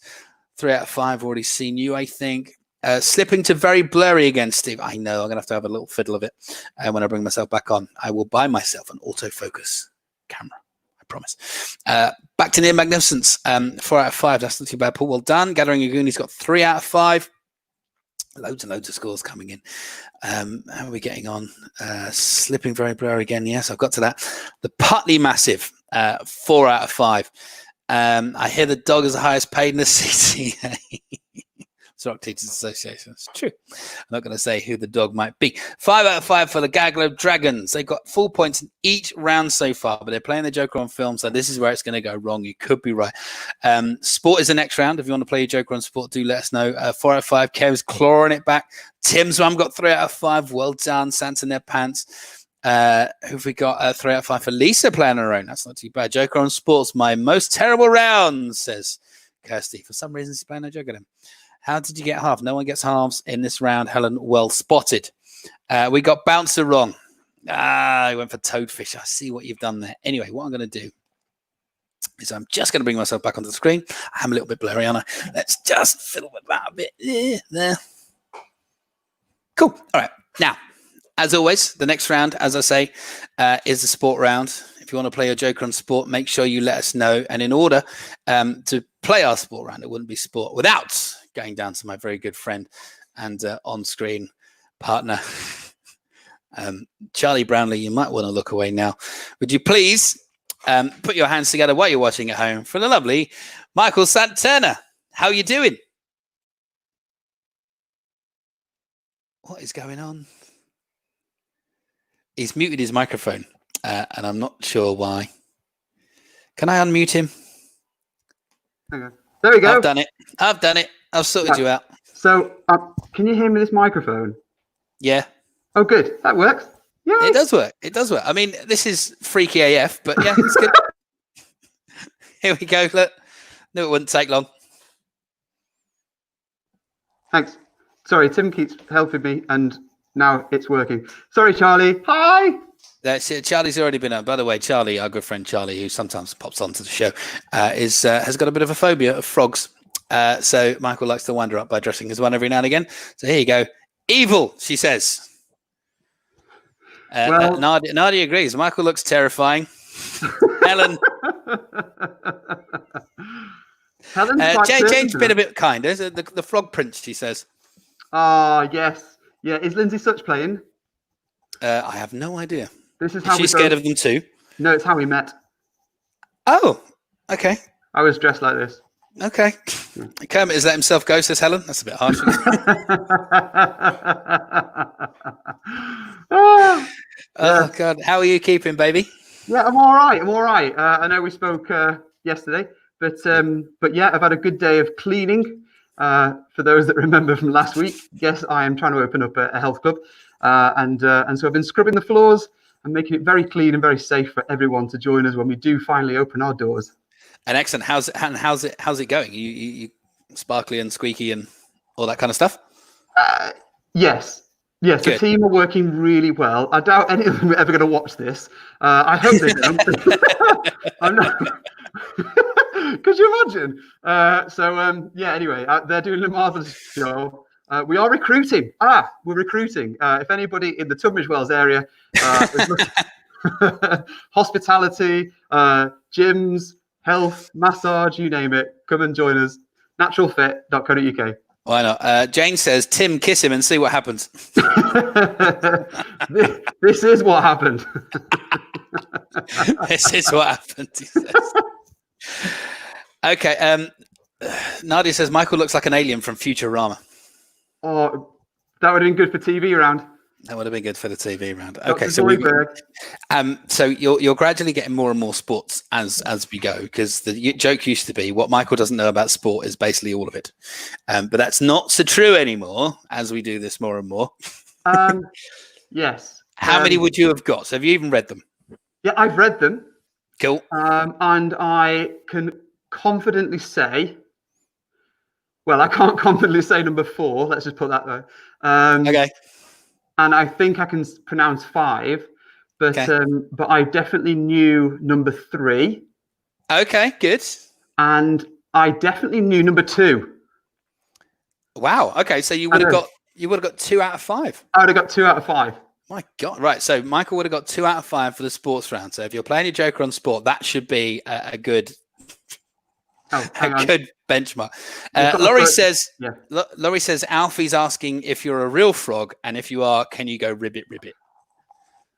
3 out of 5. Already seen you, I think. Slipping to very blurry again, Steve. I know. I'm going to have a little fiddle of it when I bring myself back on. I will buy myself an autofocus camera. Promise. Back to Near Magnificence. 4 out of 5. That's not too bad. Paul, well done. Gathering a Goonies got 3 out of 5. Loads and loads of scores coming in. How are we getting on? Slipping very blurry again. Yes, I've got to that. The Putney Massive, 4 out of 5. I hear the dog is the highest paid in the CTA. Ceroc Teachers Association. It's true. I'm not going to say who the dog might be. 5 out of 5 for the Gaglo Dragons. They got full points in each round so far, but they're playing the Joker on film, so this is where it's going to go wrong. You could be right. Sport is the next round. If you want to play your Joker on Sport, do let us know. 4 out of 5. Kev's clawing it back. Tim's one got 3 out of 5. Well done. Santa in their pants. Who've we got? 3 out of 5 for Lisa playing her own. That's not too bad. Joker on Sports, my most terrible round, says Kirsty. For some reason, she's playing a Joker. How did you get half? No one gets halves in this round. Helen, well spotted. We got Bouncer wrong. I went for Toadfish. I see what you've done there. Anyway, what I'm going to do is I'm just going to bring myself back onto the screen. I'm a little bit blurry, aren't I? Let's just fiddle with that a bit. There. Cool. All right. Now, as always, the next round, as I say, is the sport round. If you want to play your Joker on Sport, make sure you let us know. And in order to play our sport round, it wouldn't be sport without going down to my very good friend and on-screen partner, Charlie Brownlee. You might want to look away now. Would you please put your hands together while you're watching at home for the lovely Michael Santana? How are you doing? What is going on? He's muted his microphone, and I'm not sure why. Can I unmute him? Okay. There we go. I've done it. I've sorted you out. So, can you hear me this microphone? Yeah. Oh, good. That works. Yeah. It does work. It does work. I mean, this is freaky AF, but yeah, it's good. Here we go. Look. Knew it wouldn't take long. Thanks. Sorry, Tim keeps helping me, and now it's working. Sorry, Charlie. Hi. That's it. Charlie's already been on. By the way, Charlie, our good friend Charlie, who sometimes pops onto the show, has got a bit of a phobia of frogs. So Michael likes to wind her up by dressing as one every now and again. So here you go. Evil, she says. Well, Nadia agrees. Michael looks terrifying. Helen. Jane's been a bit kinder. The frog prince, she says. Ah, yes. Yeah, is Lindsay Such playing? I have no idea. This is how she's scared of them too. No, it's how we met. Oh, okay. I was dressed like this. Okay. Kermit has let himself go, says Helen. That's a bit harsh. Oh, God. How are you keeping, baby? Yeah, I'm all right. I know we spoke yesterday, but yeah, I've had a good day of cleaning. For those that remember from last week, yes, I am trying to open up a health club, and so I've been scrubbing the floors and making it very clean and very safe for everyone to join us when we do finally open our doors. And excellent. How's it going? You sparkly and squeaky and all that kind of stuff? Yes. Good. The team are working really well. I doubt any of them are ever going to watch this. I hope they don't. I'm not. Could you imagine? Yeah. Anyway, they're doing a marvelous job. We are recruiting. We're recruiting. If anybody in the Tunbridge Wells area, hospitality, gyms, health, massage, you name it, come and join us. Naturalfit.co.uk. Why not? Jane says, Tim, kiss him and see what happens. This is what happened. This is what happened, he says. Okay. Nadia says, Michael looks like an alien from Futurama. Oh, that would have been good for TV round. That would have been good for the TV round. Okay, so you're gradually getting more and more sports as we go, because the joke used to be what Michael doesn't know about sport is basically all of it, but that's not so true anymore as we do this more and more. Yes. How many would you have got? So have you even read them? Yeah, I've read them. Cool. And I can confidently say, well, I can't confidently say number 4. Let's just put that there. Okay. And I think I can pronounce 5, but I definitely knew number 3. Okay, good. And I definitely knew number 2. Wow. Okay, so you would have got 2 out of 5. I would have got 2 out of 5. My God. Right. So Michael would have got 2 out of 5 for the sports round. So if you're playing your Joker on Sport, that should be a good. Good benchmark. Laurie says, Alfie's asking if you're a real frog, and if you are, can you go ribbit ribbit?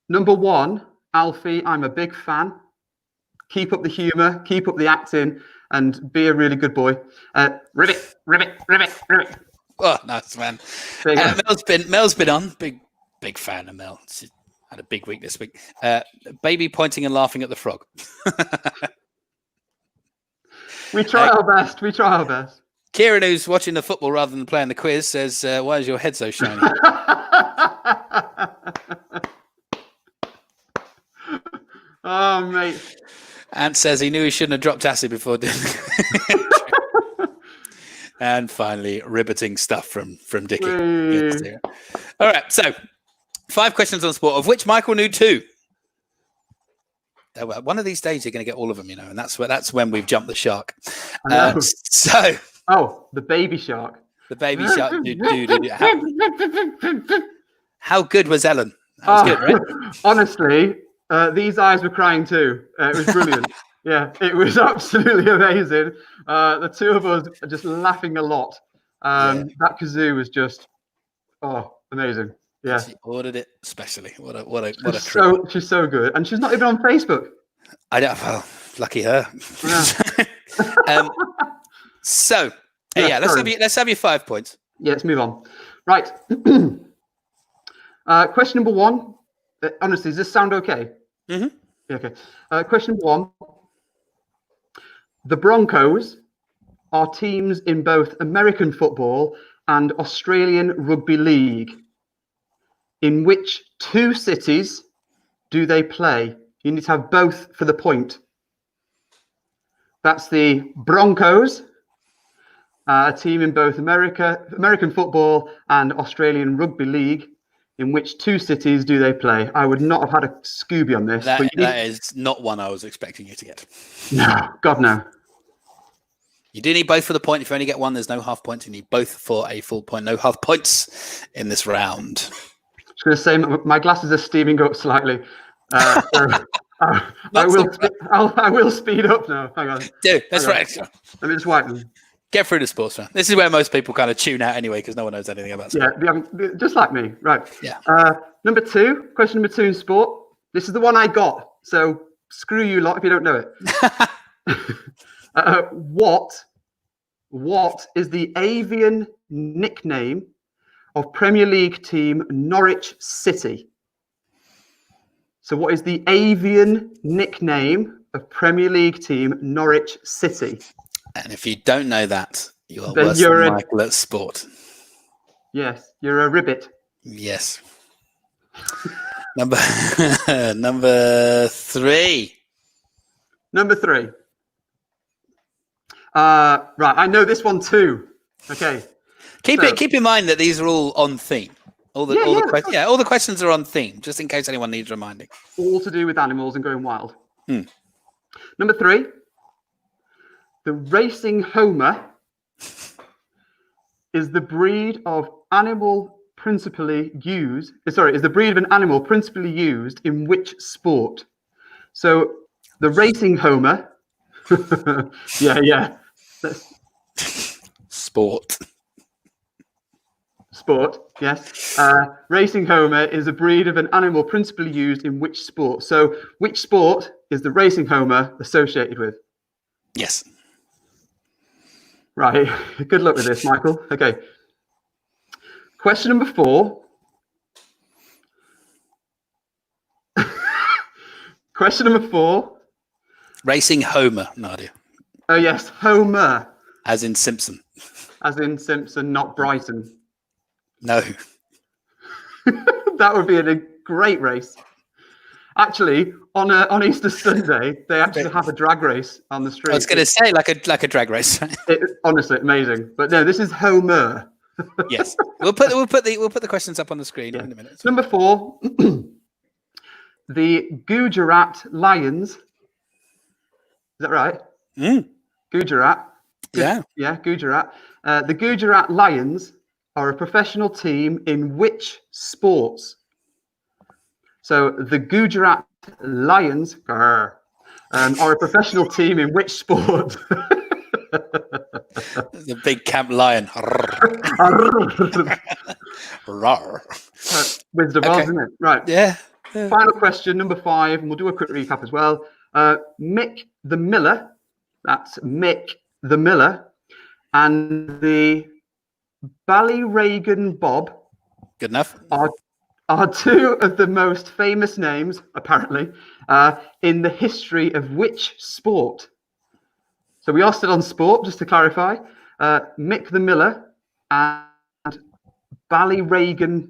Number 1, Alfie, I'm a big fan. Keep up the humour, keep up the acting. and be a really good boy. Ribbit. Oh, nice, man. There you go. Mel's been on. Big fan of Mel. She's had a big week this week. Baby pointing and laughing at the frog. We try our best. We try our best. Kieran, who's watching the football rather than playing the quiz, says, why is your head so shiny? Oh, mate. Ant says he knew he shouldn't have dropped acid before doing it. And finally, riveting stuff from Dickie. All right, so 5 questions on sport, of which Michael knew 2. One of these days, you're going to get all of them, you know, and that's when we've jumped the shark. The baby shark. The baby shark. How good was Ellen? That was good, right? Honestly, these eyes were crying too. It was brilliant. Yeah, it was absolutely amazing. The 2 of us are just laughing a lot. That kazoo was just, amazing. Yeah, she ordered it specially. What a she's so good, and she's not even on Facebook. I don't. Well, lucky her. Yeah. Let's have your 5 points. Yeah, let's move on. Right. Question number 1. Honestly, does this sound okay? Mm-hmm. Yeah, okay. Question number 1. The Broncos are teams in both American football and Australian Rugby League. In which 2 cities do they play? You need to have both for the point. That's the Broncos, a team in both American football and Australian Rugby League. In which 2 cities do they play? I would not have had a Scooby on this. That is not one I was expecting you to get. No, God, no. You do need both for the point. If you only get 1, there's no half points. You need both for a full point. No half points in this round. I was going to say my glasses are steaming up slightly. I will speed up now. Hang on. Dude, that's right. Let me just wipe them. Get through the sports round. This is where most people kind of tune out anyway because no one knows anything about sport. Yeah, just like me. Right. Yeah. Number 2, question number 2 in sport. This is the one I got. So screw you lot if you don't know it. What is the avian nickname of Premier League team Norwich City? So what is the avian nickname of Premier League team Norwich City? And if you don't know that, you are worse than Michael at sport. Yes, you're a ribbit. Yes. Number 3. Number 3. Right, I know this one too. Okay. Keep in mind that these are all on theme. All the questions are on theme, just in case anyone needs reminding. All to do with animals and going wild. Number 3. The racing Homer is the breed of animal principally used. Is the breed of an animal principally used in which sport? So the racing Homer. yeah. Sport. Yes. Racing Homer is a breed of an animal principally used in which sport? So which sport is the racing Homer associated with? Yes. Right. Good luck with this, Michael. Okay. Question number 4. Question number 4. Racing Homer, Nadia. Oh, yes. Homer. As in Simpson. As in Simpson, not Brighton. No. That would be a great race. Actually, on Easter Sunday, they actually have a drag race on the street. I was going to say like a drag race. Honestly, amazing. But no, this is Homer. Yes, we'll put the questions up on the screen in a minute. Number 4, the Gujarat Lions. Is that right? Gujarat. Yeah, Gujarat. The Gujarat Lions are a professional team in which sports? So the Gujarat Lions are a professional team in which sport? The big camp lion. Wisdom, Okay. isn't it? Right. Yeah. Final question, number 5, and we'll do a quick recap as well. Mick the Miller That's Mick the Miller, and the Ballyregan Bob. Good enough. Are two of the most famous names, apparently, in the history of which sport? So we are still on sport, just to clarify. Mick the Miller and Ballyregan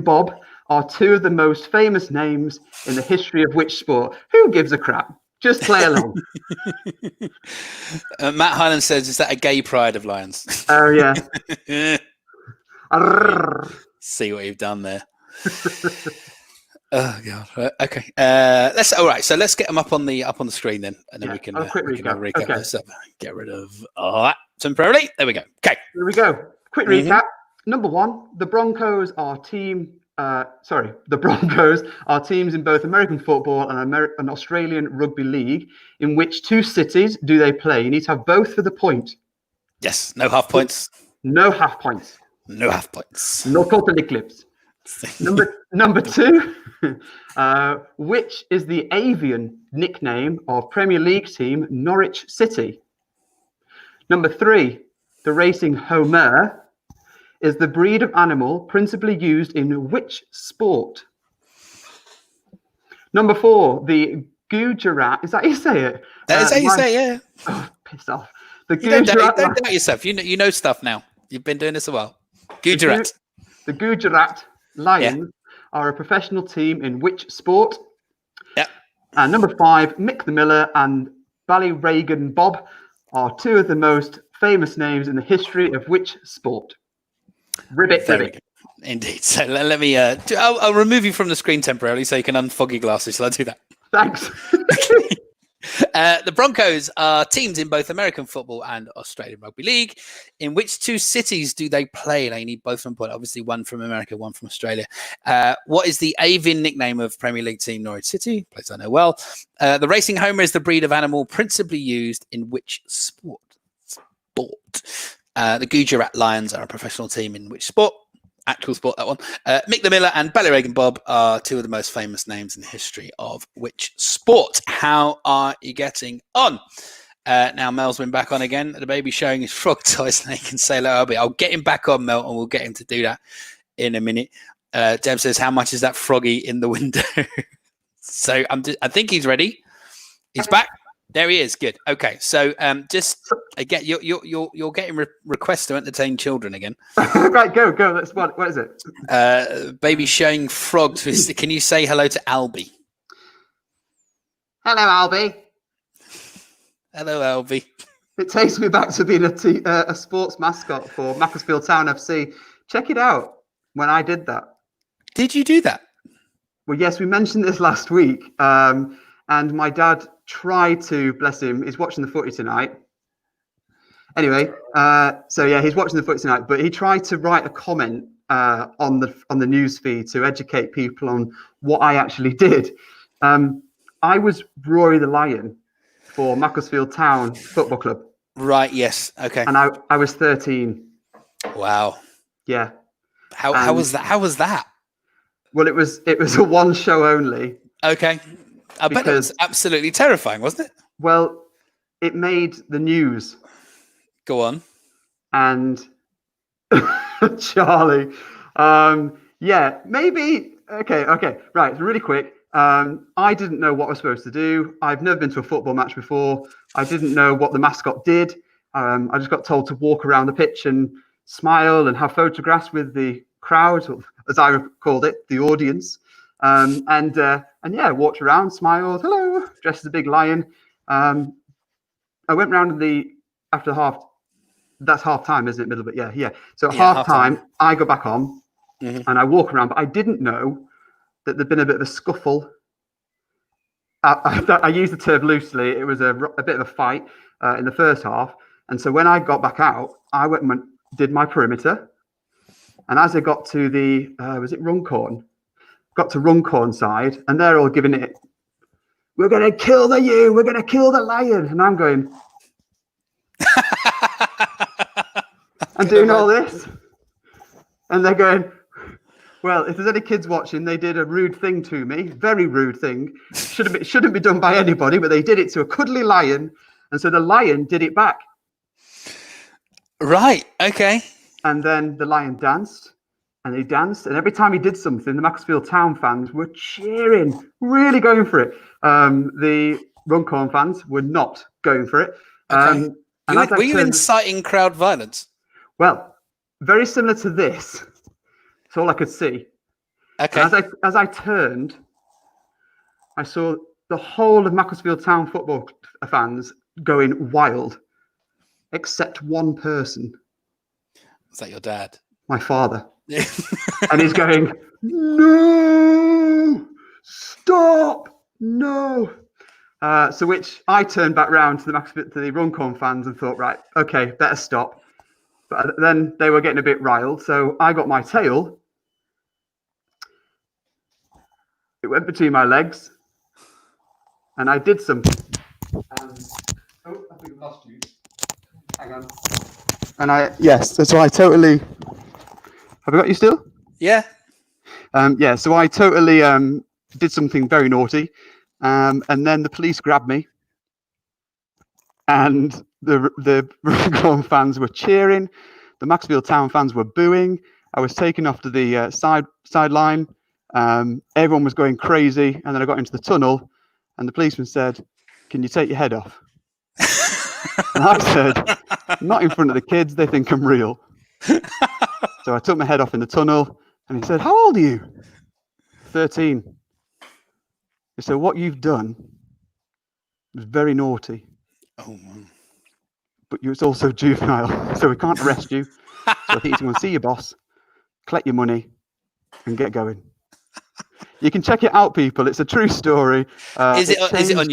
Bob are two of the most famous names in the history of which sport? Who gives a crap? Just play along. Matt Highland says, is that a gay pride of lions? Oh, yeah. See what you've done there. Oh god. Okay. All right. So let's get them up on the screen then, and then we can quick recap. this up. Get rid of all that temporarily. There we go. Okay. Here we go. Quick recap. Number one, the Broncos are teams in both American football and Australian rugby league. In which two cities do they play? You need to have both for the point. Yes. No half points. No half points. No half points. No total eclipse. Number two, which is the avian nickname of Premier League team Norwich City? Number three, the racing Homer is the breed of animal principally used in which sport? Number four, the Gujarat. Is that how you say it? That is how you say it, yeah. Oh, pissed off. The Don't doubt yourself. You know stuff now. You've been doing this a while. Gujarat. The Gujarat Lions are a professional team in which sport? Yeah. And number five, Mick the Miller and Ballyregan Bob are two of the most famous names in the history of which sport? Ribbit. Indeed. So let me. I'll remove you from the screen temporarily so you can unfog your glasses. Shall I do that? Thanks. The Broncos are teams in both American football and Australian rugby league. In which two cities do they play? They need both from point. Obviously, one from America, one from Australia. What is the avian nickname of Premier League team Norwich City? Place I know well. The racing Homer is the breed of animal principally used in which sport? The Gujarat Lions are a professional team in which sport? Actual sport, that one. Mick the Miller and Ballyregan Bob are two of the most famous names in the history of which sport? How are you getting on? Now, Mel's been back on again. The baby showing his frog toys, and he can say hello. I'll get him back on, Mel, and we'll get him to do that in a minute. Deb says, how much is that froggy in the window? So I think he's ready. He's back. There he is. Good. Okay. So just again, you're getting requests to entertain children again. Right. Go. That's what is it? Baby showing frogs. Can you say hello to Albie? Hello, Albie. Hello, Albie. It takes me back to being a sports mascot for Macclesfield Town FC. Check it out. When I did that. Did you do that? Well, yes. We mentioned this last week. And my dad tried to, bless him, he's watching the footy tonight. Anyway, so yeah, he's watching the footy tonight, but he tried to write a comment on the news feed to educate people on what I actually did. I was Rory the Lion for Macclesfield Town Football Club. Right, yes. Okay. And I was 13. Wow. Yeah. How was that? How was that? Well, it was a one show only. Okay. I bet it was absolutely terrifying, wasn't it? Well, it made the news. Go on. And Charlie, yeah, maybe. Okay, right. Really quick. I didn't know what I was supposed to do. I've never been to a football match before. I didn't know what the mascot did. I just got told to walk around the pitch and smile and have photographs with the crowd, or as I called it, the audience. And yeah, walked around, smiled, hello, dressed as a big lion. I went round after half. That's half time, isn't it? Middle, but yeah. So half time, I go back on, and I walk around. But I didn't know that there'd been a bit of a scuffle. I use the term loosely. It was a bit of a fight in the first half, and so when I got back out, I went and did my perimeter, and as I got to the was it Runcorn? Got to Runcorn side, and they're all giving it, we're going to kill we're going to kill the lion. And I'm going, I'm doing all this. And they're going, Well, if there's any kids watching, they did a rude thing to me. Very rude thing. Shouldn't be done by anybody, but they did it to a cuddly lion, and so the lion did it back. Right. Okay. And then the lion danced, and he danced, and every time he did something, the Macclesfield Town fans were cheering, really going for it. The Runcorn fans were not going for it. Okay. Were you inciting crowd violence? Well, very similar to this. That's all I could see. Okay. And as I turned, I saw the whole of Macclesfield Town football fans going wild, except one person. Is that your dad? My father. And he's going, no, stop, no. So which I turned back round to the Runcorn fans and thought, right, okay, better stop. But then they were getting a bit riled, so I got my tail. It went between my legs, and I did something. I think I've lost you. Hang on. And so I totally. Have I got you still? Yeah. So I totally did something very naughty, and then the police grabbed me, and the Runcorn fans were cheering, the Macclesfield Town fans were booing. I was taken off to the sideline. Everyone was going crazy, and then I got into the tunnel, and the policeman said, "Can you take your head off?" And I said, "Not in front of the kids. They think I'm real." So I took my head off in the tunnel, and he said, "How old are you?" 13. He said, "What you've done was very naughty. Oh, man. But it's also juvenile, so we can't arrest you. So I think you can go and see your boss, collect your money, and get going." You can check it out, people. It's a true story. Is it on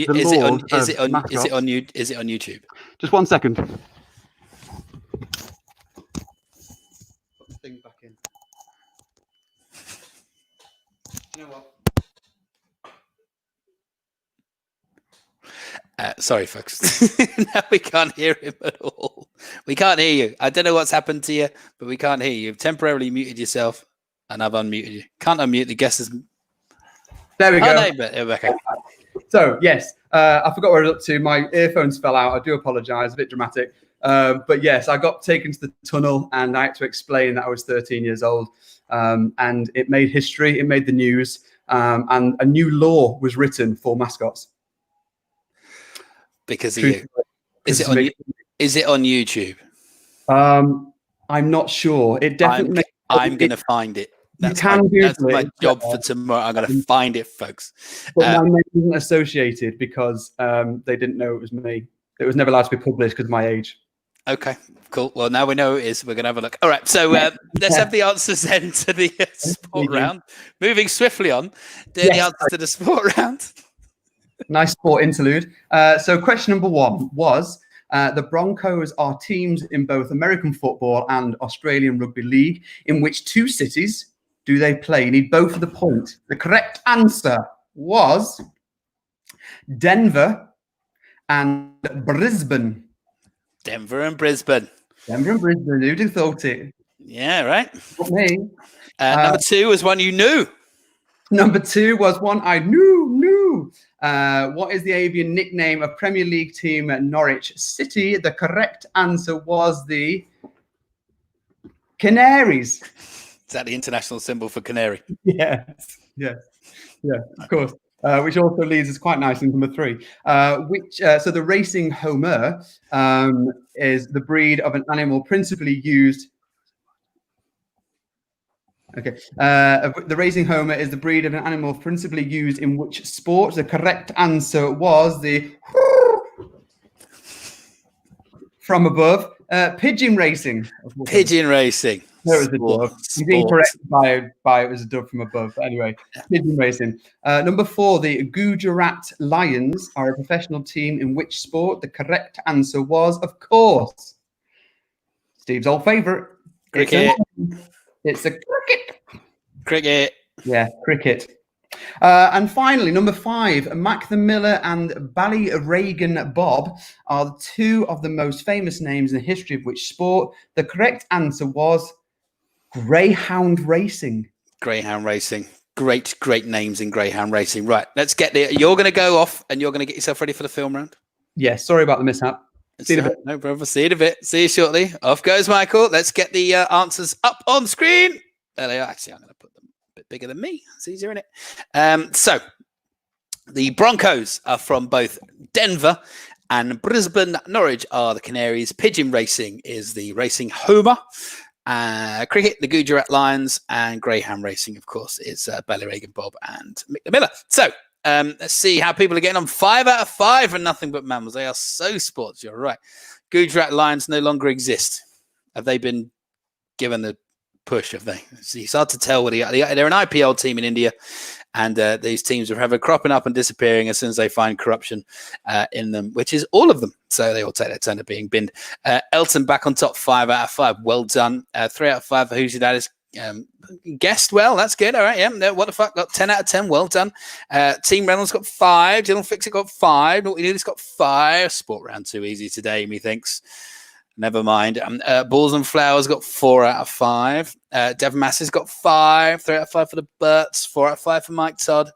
YouTube? Just 1 second. Put the thing back in. You know what? Sorry, folks. Now we can't hear him at all. We can't hear you. I don't know what's happened to you, but we can't hear you. You've temporarily muted yourself, and I've unmuted you. Can't unmute the guesses. There we go. No, but okay. So, yes, I forgot where I was up to. My earphones fell out. I do apologise. A bit dramatic. But, yes, I got taken to the tunnel, and I had to explain that I was 13 years old. And it made history. It made the news. And a new law was written for mascots. Because of you. Is it on YouTube? I'm not sure. It definitely. I'm going to find it. That's my job for tomorrow. I'm going to find it, folks. But my name isn't associated because they didn't know it was me. It was never allowed to be published because of my age. Okay, cool. Well, now we know who it is. We're going to have a look. All right, so let's have the answers then to the sport round. Moving swiftly on, the answers to the sport round. Nice sport interlude. So question number 1 was, the Broncos are teams in both American football and Australian Rugby League. In which 2 cities do they play? You need both of the points. The correct answer was Denver and Brisbane. Denver and Brisbane. Denver and Brisbane. Who'd have thought it? Yeah, right. Not me. Number 2 was one you knew. Number 2 was one I knew. What is the avian nickname of Premier League team at Norwich City? The correct answer was the Canaries. Is that the international symbol for canary? Yes, of course. Which also leads us quite nicely into number 3. So the racing Homer is the breed of an animal principally used. Okay. The racing Homer is the breed of an animal principally used in which sport? The correct answer was the from above. Pigeon racing. Pigeon racing. No, it was a dove. He's incorrect by it was a dove from above. But anyway, pigeon racing. Number 4, the Gujarat Lions are a professional team in which sport? The correct answer was, of course, Steve's old favourite. Cricket. It's a cricket. Cricket. Yeah, cricket. And finally, number 5, Mac the Miller and Ballyregan Bob are 2 of the most famous names in the history of which sport? The correct answer was greyhound racing. Greyhound racing. Great names in greyhound racing. Right, let's get there. You're going to go off and you're going to get yourself ready for the film round. Yeah, sorry about the mishap. See you in a bit. No problem. See you in a bit. See you shortly. Off goes Michael. Let's get the answers up on screen. There they are. Actually, I'm going to put them a bit bigger than me. It's easier, isn't it? So the Broncos are from both Denver and Brisbane. Norwich are the Canaries. Pigeon racing is the racing Homer. Cricket, the Gujarat Lions, and greyhound racing, of course, is Ballyregan Bob and Mick the Miller. So let's see how people are getting on. 5 out of 5 and nothing but mammals. They are so sports. You're right. Gujarat Lions no longer exist. Have they been given the push? Have they? It's hard to tell. They're an IPL team in India, and these teams are ever cropping up and disappearing as soon as they find corruption in them, which is all of them. So they all take their turn of being binned. Elton back on top, 5 out of 5. Well done. 3 out of 5 for Who's Your Dad is guessed well. That's good. All right. Yeah. What the fuck? Got 10 out of 10. Well done. Team Reynolds got 5. Dylan Fixit got 5. Naughty Noodles got 5. Sport round too easy today, methinks. Never mind. Balls and Flowers got 4 out of 5. Devon Masses got 5. 3 out of 5 for the Burts. 4 out of 5 for Mike Todd.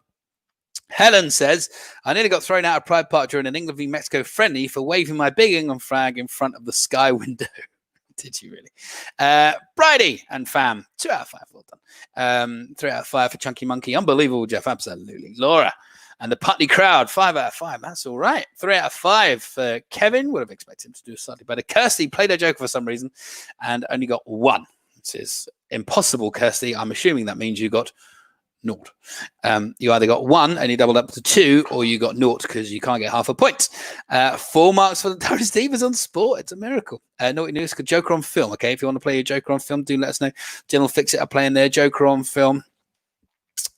Helen says, I nearly got thrown out of Pride Park during an England v Mexico friendly for waving my big England flag in front of the Sky window. Did you really? Bridie and fam, 2 out of 5. Well done. 3 out of 5 for Chunky Monkey. Unbelievable, Jeff. Absolutely. Laura and the Putney crowd, 5 out of 5. That's all right. 3 out of 5 for Kevin. Would have expected him to do slightly better. Kirsty played a joker for some reason and only got 1. This is impossible, Kirsty. I'm assuming that means you got 0. You either got 1 and you doubled up to 2, or you got 0 because you can't get half a point. 4 marks for the Darren Stevens on sport. It's a miracle. Naughty News, Joker on film. Okay, if you want to play your Joker on film, do let us know. General Fixit are playing their Joker on film.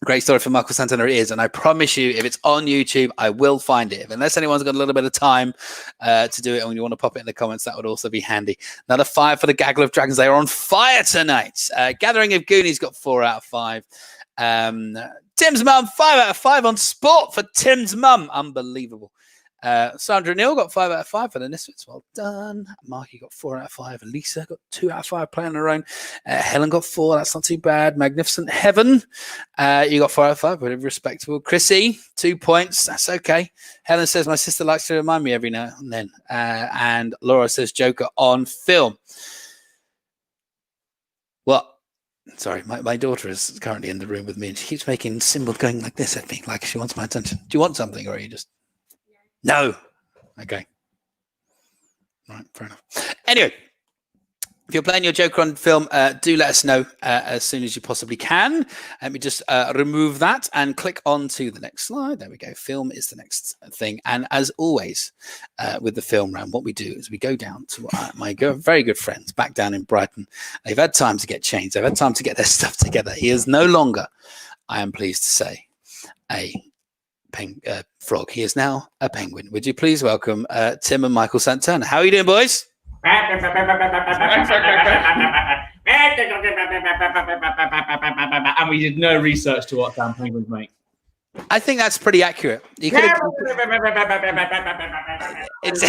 Great story from Michael Santana. It is, and I promise you, if it's on YouTube, I will find it. Unless anyone's got a little bit of time to do it, and when you want to pop it in the comments, that would also be handy. Another 5 for the Gaggle of Dragons. They are on fire tonight. Gathering of Goonies got 4 out of 5. Tim's mum, 5 out of 5 on sport for Tim's mum. Unbelievable. Sandra Neal got 5 out of 5 for the Nisfits. Well done. Marky got 4 out of 5. Lisa got 2 out of 5 playing on her own. Helen got 4. That's not too bad. Magnificent Heaven. You got 4 out of 5. Pretty respectable. Chrissy, 2 points. That's okay. Helen says, my sister likes to remind me every now and then. And Laura says, Joker on film. Well, sorry, my daughter is currently in the room with me and she keeps making symbols going like this at me, like she wants my attention. Do you want something or are you just... No. Okay. Right, fair enough. Anyway, if you're playing your Joker on film, do let us know as soon as you possibly can. Let me just remove that and click on to the next slide. There we go. Film is the next thing. And as always, with the film round, what we do is we go down to my very good friends back down in Brighton. They've had time to get changed. They've had time to get their stuff together. He is no longer, I am pleased to say, a frog. He is now a penguin. Would you please welcome Tim and Michael Santana? How are you doing, boys? And we did no research to what damn penguins make. I think that's pretty accurate. You could It's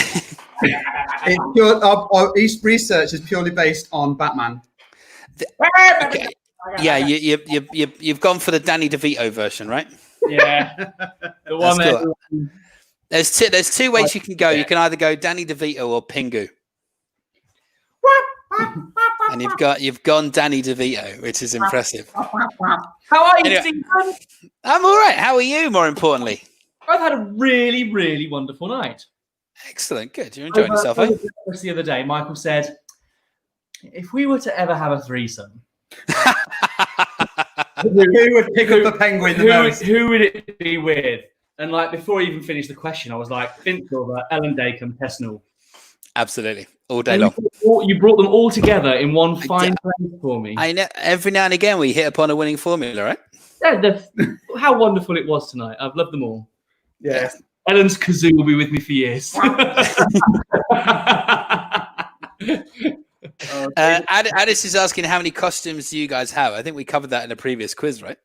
pure, our research is purely based on Batman. Okay. Yeah, you've gone for the Danny DeVito version, right? Yeah, the one that cool. There's two ways you can go. You can either go Danny DeVito or Pingu. And you've gone Danny DeVito, which is impressive. How are you, anyway, Stephen? I'm all right. How are you, more importantly? I've had a really, really wonderful night. Excellent. Good. You're enjoying yourself, eh? The other day, Michael said, if we were to ever have a threesome, who would pick up the penguin the most? Who would it be with? And like before I even finished the question, I was like, Finn Silver, Ellen Dacombe, Tessnell. Absolutely. All day long. You brought them all together in one fine place for me. I know. Every now and again we hit upon a winning formula, right? Yeah, how wonderful it was tonight. I've loved them all. Yeah. Ellen's kazoo will be with me for years. Addis is asking how many costumes do you guys have? I think we covered that in a previous quiz, right?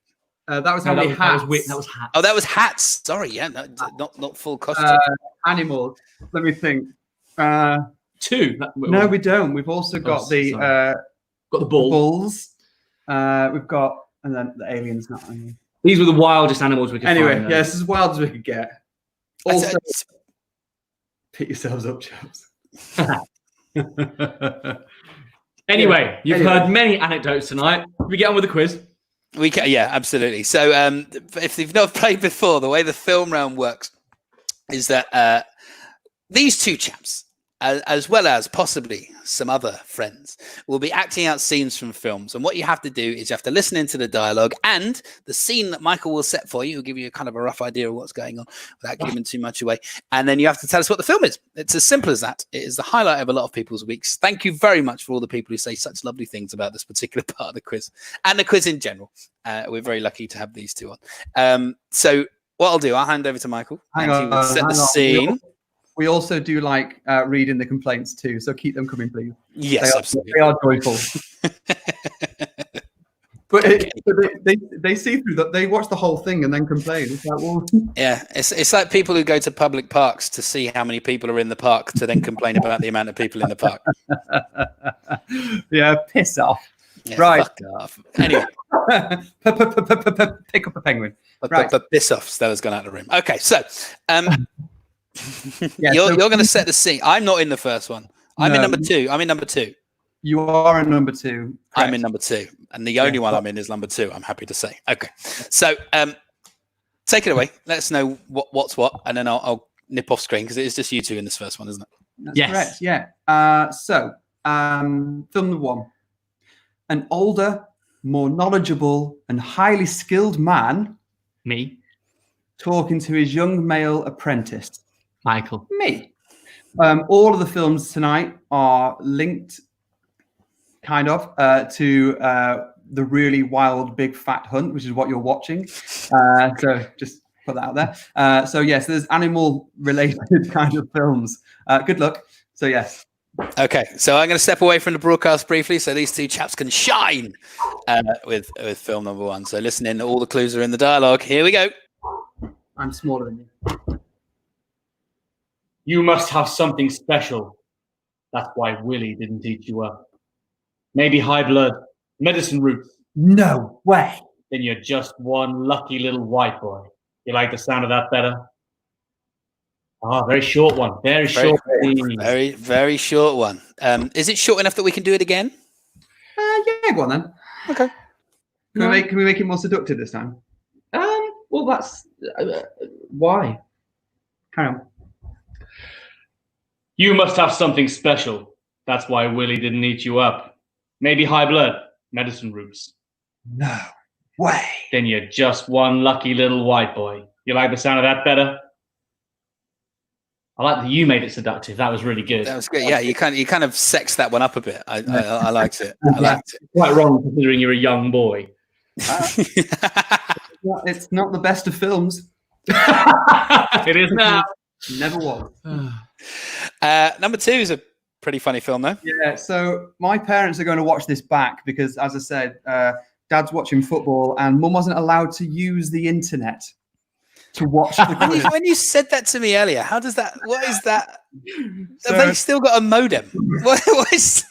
That was how many hats. That was hats. Oh, that was hats. Sorry, yeah, not full costume. Animals. Let me think. 2. No, we don't. We've also got the bulls. We've got and then the aliens not. These were the wildest animals we could Anyway, find. yeah, this is as wild as we could get. Also, pick yourselves up, chaps. Anyway, you've heard many anecdotes tonight. Can we get on with the quiz? We can, yeah, absolutely. So if you've not played before, the way the film round works is that these two chaps, as well as possibly some other friends, will be acting out scenes from films. And what you have to do is you have to listen into the dialogue, and the scene that Michael will set for you will give you kind of a rough idea of what's going on without giving too much away. And then you have to tell us what the film is. It's as simple as that. It is the highlight of a lot of people's weeks. Thank you very much for all the people who say such lovely things about this particular part of the quiz and the quiz in general. We're very lucky to have these two on. So what I'll do, I'll hand over to Michael. Hang on, set the scene. We also do like reading the complaints too, so keep them coming, please. Yes, absolutely. They are joyful. But they see through that. They watch the whole thing and then complain. It's like, well, yeah, it's like people who go to public parks to see how many people are in the park to then complain about the amount of people in the park. Yeah, piss off. Yeah, right. Fuck off. Anyway, pick up a penguin. Right. But piss off. Stella's gone out of the room. Okay, so Yeah, you're going to set the scene. I'm not in the first one. I'm in number two. I'm in number two. You are in number two. I'm in number two. And the only one I'm in is number two, I'm happy to say. Okay. So take it away. Let us know what's what. And then I'll nip off screen because it is just you two in this first one, isn't it? That's correct. Yeah. So film number one. An older, more knowledgeable and highly skilled man. Me. Talking to his young male apprentice. Michael. Me. All of the films tonight are linked kind of to the really wild big fat hunt, which is what you're watching. So just put that out there. So yes, there's animal related kind of films. Good luck. So yes. Okay, so I'm going to step away from the broadcast briefly so these two chaps can shine with film number one. So listen in, all the clues are in the dialogue. Here we go. I'm smaller than you. You must have something special. That's why Willie didn't teach you up. Maybe high blood, medicine roots. No way. Then you're just one lucky little white boy. You like the sound of that better? Ah, very short one. Very short. Very, very short one. Is it short enough that we can do it again? Yeah, go on then. Okay. Can we make it more seductive this time? Well, that's why. Carry on. You must have something special. That's why Willie didn't eat you up. Maybe high blood, medicine roots. No way. Then you're just one lucky little white boy. You like the sound of that better? I like that you made it seductive. That was really good. That was good. Yeah, you kind of sexed that one up a bit. I liked it. I liked it. Quite wrong considering you're a young boy. It's not the best of films. It is now. Never was. Number two is a pretty funny film, though. Yeah, so my parents are going to watch this back because, as I said, Dad's watching football and Mum wasn't allowed to use the internet to watch the quiz. When you said that to me earlier, how does that? What is that? Have they still got a modem? What is?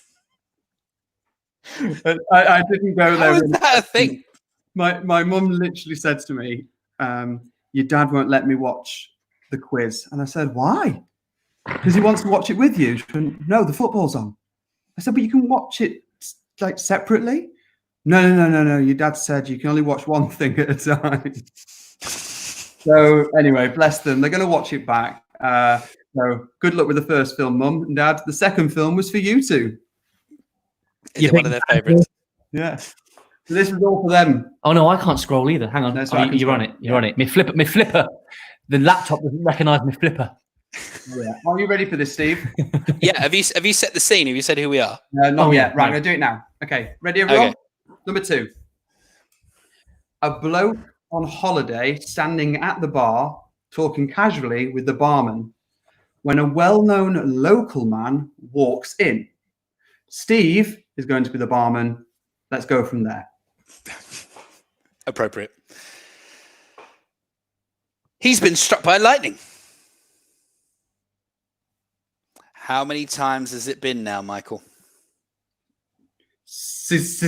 I didn't go there. How is that a thing? My mum literally said to me, "Your dad won't let me watch the quiz," and I said, "Why?" Because he wants to watch it with you. She went, "No, the football's on." I said, "But you can watch it like separately." No. Your dad said you can only watch one thing at a time. So anyway, bless them. They're going to watch it back. So good luck with the first film, Mum and Dad. The second film was for you two. Is it one of their favourites? Yeah. So this is all for them. Oh no, I can't scroll either. Hang on. No, You're on it. You're on it. My flipper. The laptop doesn't recognise my flipper. Oh, yeah. Are you ready for this, Steve? Yeah. Have you set the scene? Have you said who we are? Not yet. Right, I'm going to do it now. Okay. Ready, everyone? Okay. Number two. A bloke on holiday standing at the bar talking casually with the barman when a well-known local man walks in. Steve is going to be the barman. Let's go from there. Appropriate. He's been struck by lightning. How many times has it been now, Michael? Six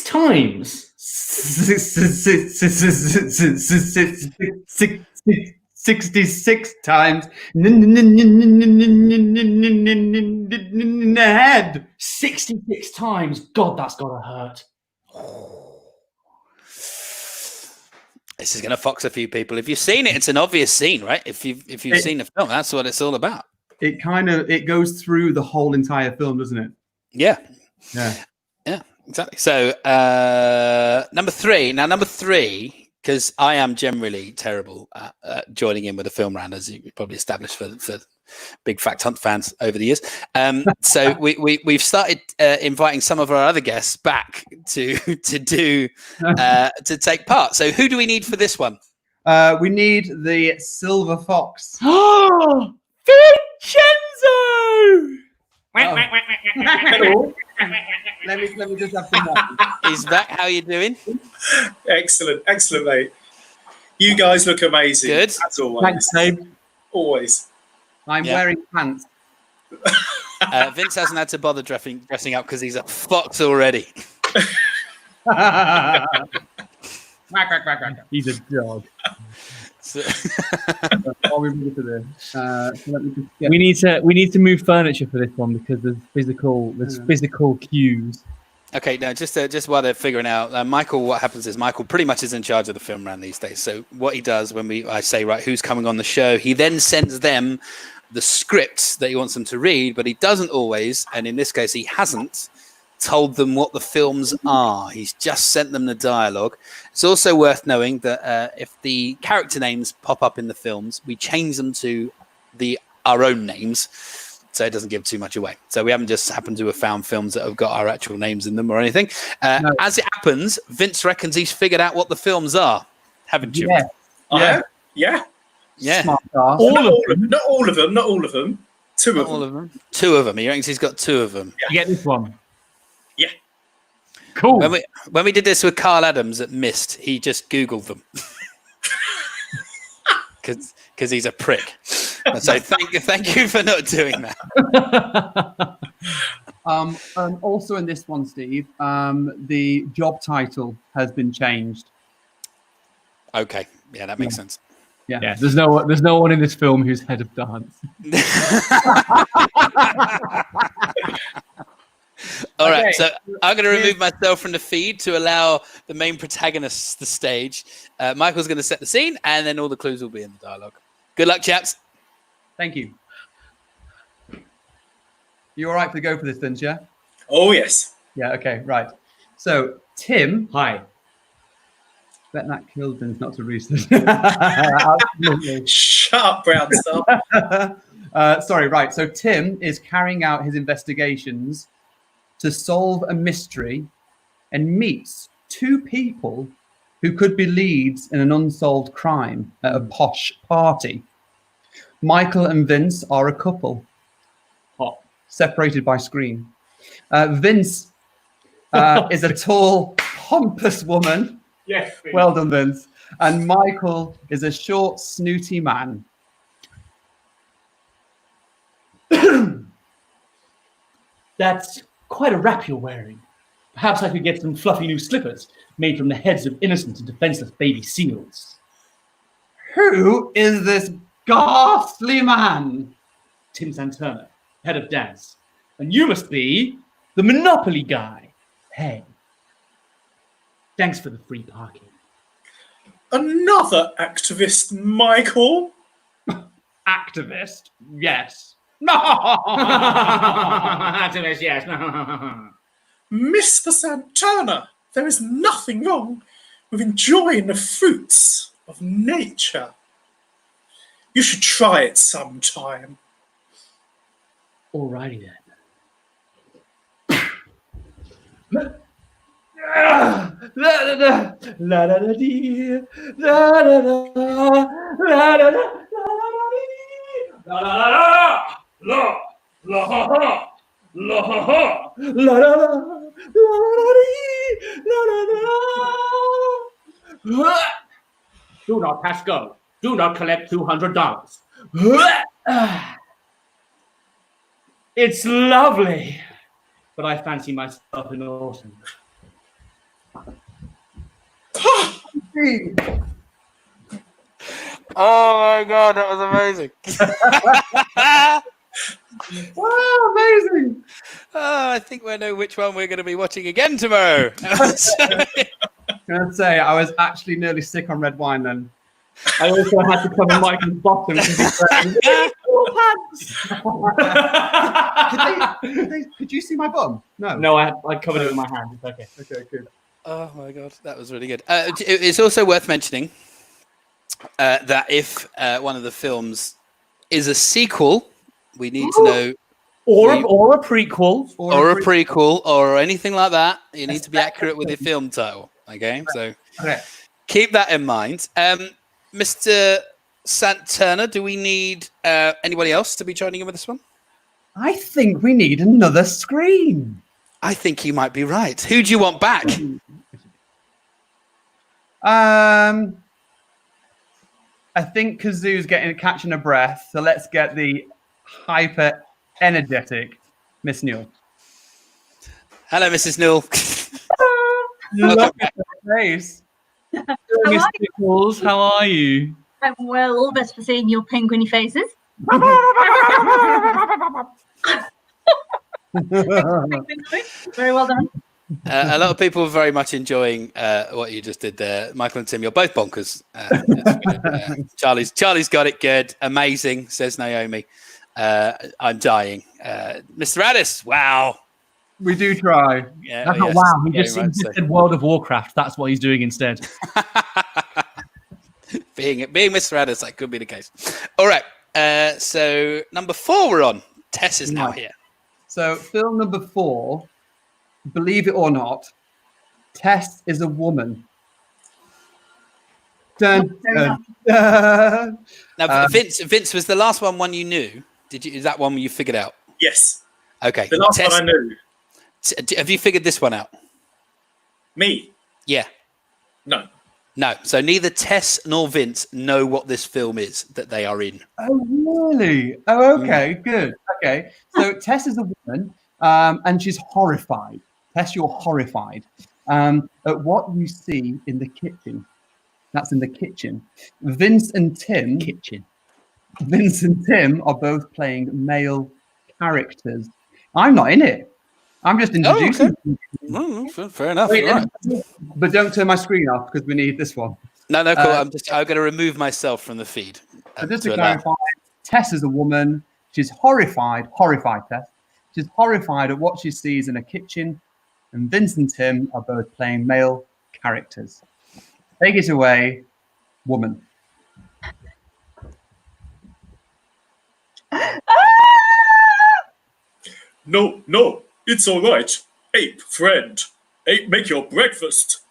times. 66 times. Head. 66 times. God, that's gotta hurt. This is going to fox a few people. If you've seen it, it's an obvious scene, right? If you've seen the film, that's what it's all about. It goes through the whole entire film, doesn't it? Yeah. Yeah. Yeah, exactly. So number three, because I am generally terrible at joining in with a film round, as you probably established for Big Fact Hunt fans over the years. So we've started inviting some of our other guests back to take part. So who do we need for this one? We need the Silver Fox. Vincenzo! Hello. Let me just have some more. He's back. How are you doing? Excellent, mate. You guys look amazing. Good. As always. Thanks, Dave. Always. I'm wearing pants. Vince hasn't had to bother dressing up because he's a fox already. He's a dog. So, we need to move furniture for this one because there's physical cues. okay, now just while they're figuring out, Michael, what happens is Michael pretty much is in charge of the film round these days. So what he does when I say, right, who's coming on the show, he then sends them the scripts that he wants them to read, but he doesn't always, and in this case he hasn't told them what the films are. He's just sent them the dialogue. It's also worth knowing that if the character names pop up in the films, we change them to our own names, so it doesn't give too much away. So we haven't just happened to have found films that have got our actual names in them or anything. No. As it happens, Vince reckons he's figured out what the films are. Haven't you? Yeah. Yeah. Smart ass. Not all of them. Two of them. Two of them. He reckons he's got two of them. You get this one. Yeah. Cool. When we did this with Carl Adams at Mist, he just Googled them. Because he's a prick. So thank you for not doing that. Also in this one, Steve, the job title has been changed. Okay. Yeah, that makes sense. Yeah. There's no one in this film who's head of dance. All right, so I'm going to remove myself from the feed to allow the main protagonists the stage. Michael's going to set the scene, and then all the clues will be in the dialogue. Good luck, chaps. Thank you. You all right to go for this, then, yeah? Oh, yes. Yeah, okay, right. So, Tim. Hi. Bet that killed Vince not to roost this. Absolutely. Shut up, Brown Star. Sorry, right. So, Tim is carrying out his investigations to solve a mystery and meets two people who could be leads in an unsolved crime at a posh party. Michael and Vince are a couple, separated by screen. Vince is a tall, pompous woman. Yes. Please. Well done, Vince. And Michael is a short, snooty man. That's quite a wrap you're wearing. Perhaps I could get some fluffy new slippers made from the heads of innocent and defenseless baby seals. Who is this ghastly man? Tim Santurner, head of dance. And you must be the Monopoly guy. Hey. Thanks for the free parking. Another activist, Michael. Activist? Yes. Activist, yes. Mr. Santana, there is nothing wrong with enjoying the fruits of nature. You should try it sometime. Alrighty then. La da da la da da dee la da da la da da la la la la ha la la la. Do not pass go. Do not collect $200. It's lovely, but I fancy myself in autumn. Oh my god, that was amazing. Oh, amazing. Oh, I think we know which one we're going to be watching again tomorrow. Can I say, I was actually nearly sick on red wine then. I also had to cover Michael's bottom because he's wearing pants. Could you see my bum? No. No, I covered it with my hand. It's okay. Okay, good. Oh my god, that was really good. It's also worth mentioning that if one of the films is a sequel, we need to know, or a prequel, or a prequel, or anything like that. You need to be accurate with your film title. Okay, so keep that in mind. Mr. Santana, do we need anybody else to be joining in with this one? I think we need another screen. I think you might be right. Who do you want back? I think Kazoo's catching a breath, so let's get the hyper energetic Miss Newell. Hello, Mrs. Newell. Look at her face. Miss Nichols, how are you? I'm well, best for seeing your penguiny faces. Very well done. A lot of people are very much enjoying what you just did there. Michael and Tim, you're both bonkers. Charlie's got it good. Amazing, says Naomi. I'm dying. Mr. Addis, wow. We do try. Yeah, That's not wow. He just said World of Warcraft. That's what he's doing instead. being Mr. Addis, that could be the case. All right. So number 4 we're on. Tess is now here. So film number 4, believe it or not, Tess is a woman. Dun, dun, dun. Now, Vince, was the last one you knew? Is that one you figured out? Yes. Okay. The last one I knew. Have you figured this one out? Me? Yeah. No. No. So neither Tess nor Vince know what this film is that they are in. Oh, really? Oh, okay, good. Okay. So Tess is a woman, and she's horrified. Tess, you're horrified at what you see in the kitchen. That's in the kitchen. Vince and Tim are both playing male characters. I'm not in it. I'm just introducing. Fair enough. Wait, right. But don't turn my screen off because we need this one. No, cool. I'm going to remove myself from the feed. So just to clarify, Tess is a woman. She's horrified, Tess. She's horrified at what she sees in a kitchen, and Vince and Tim are both playing male characters. Take it away, woman. No, it's all right. Ape, friend. Ape, make your breakfast.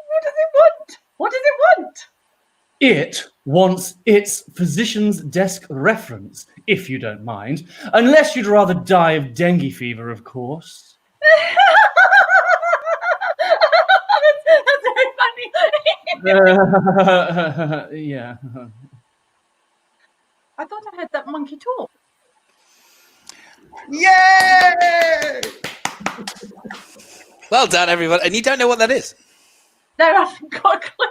What does it want? What does it want? It wants its physician's desk reference, if you don't mind. Unless you'd rather die of dengue fever, of course. That's very funny. Yeah. I thought I heard that monkey talk. Yay! Well done, everyone. And you don't know what that is? No, I haven't got a clue.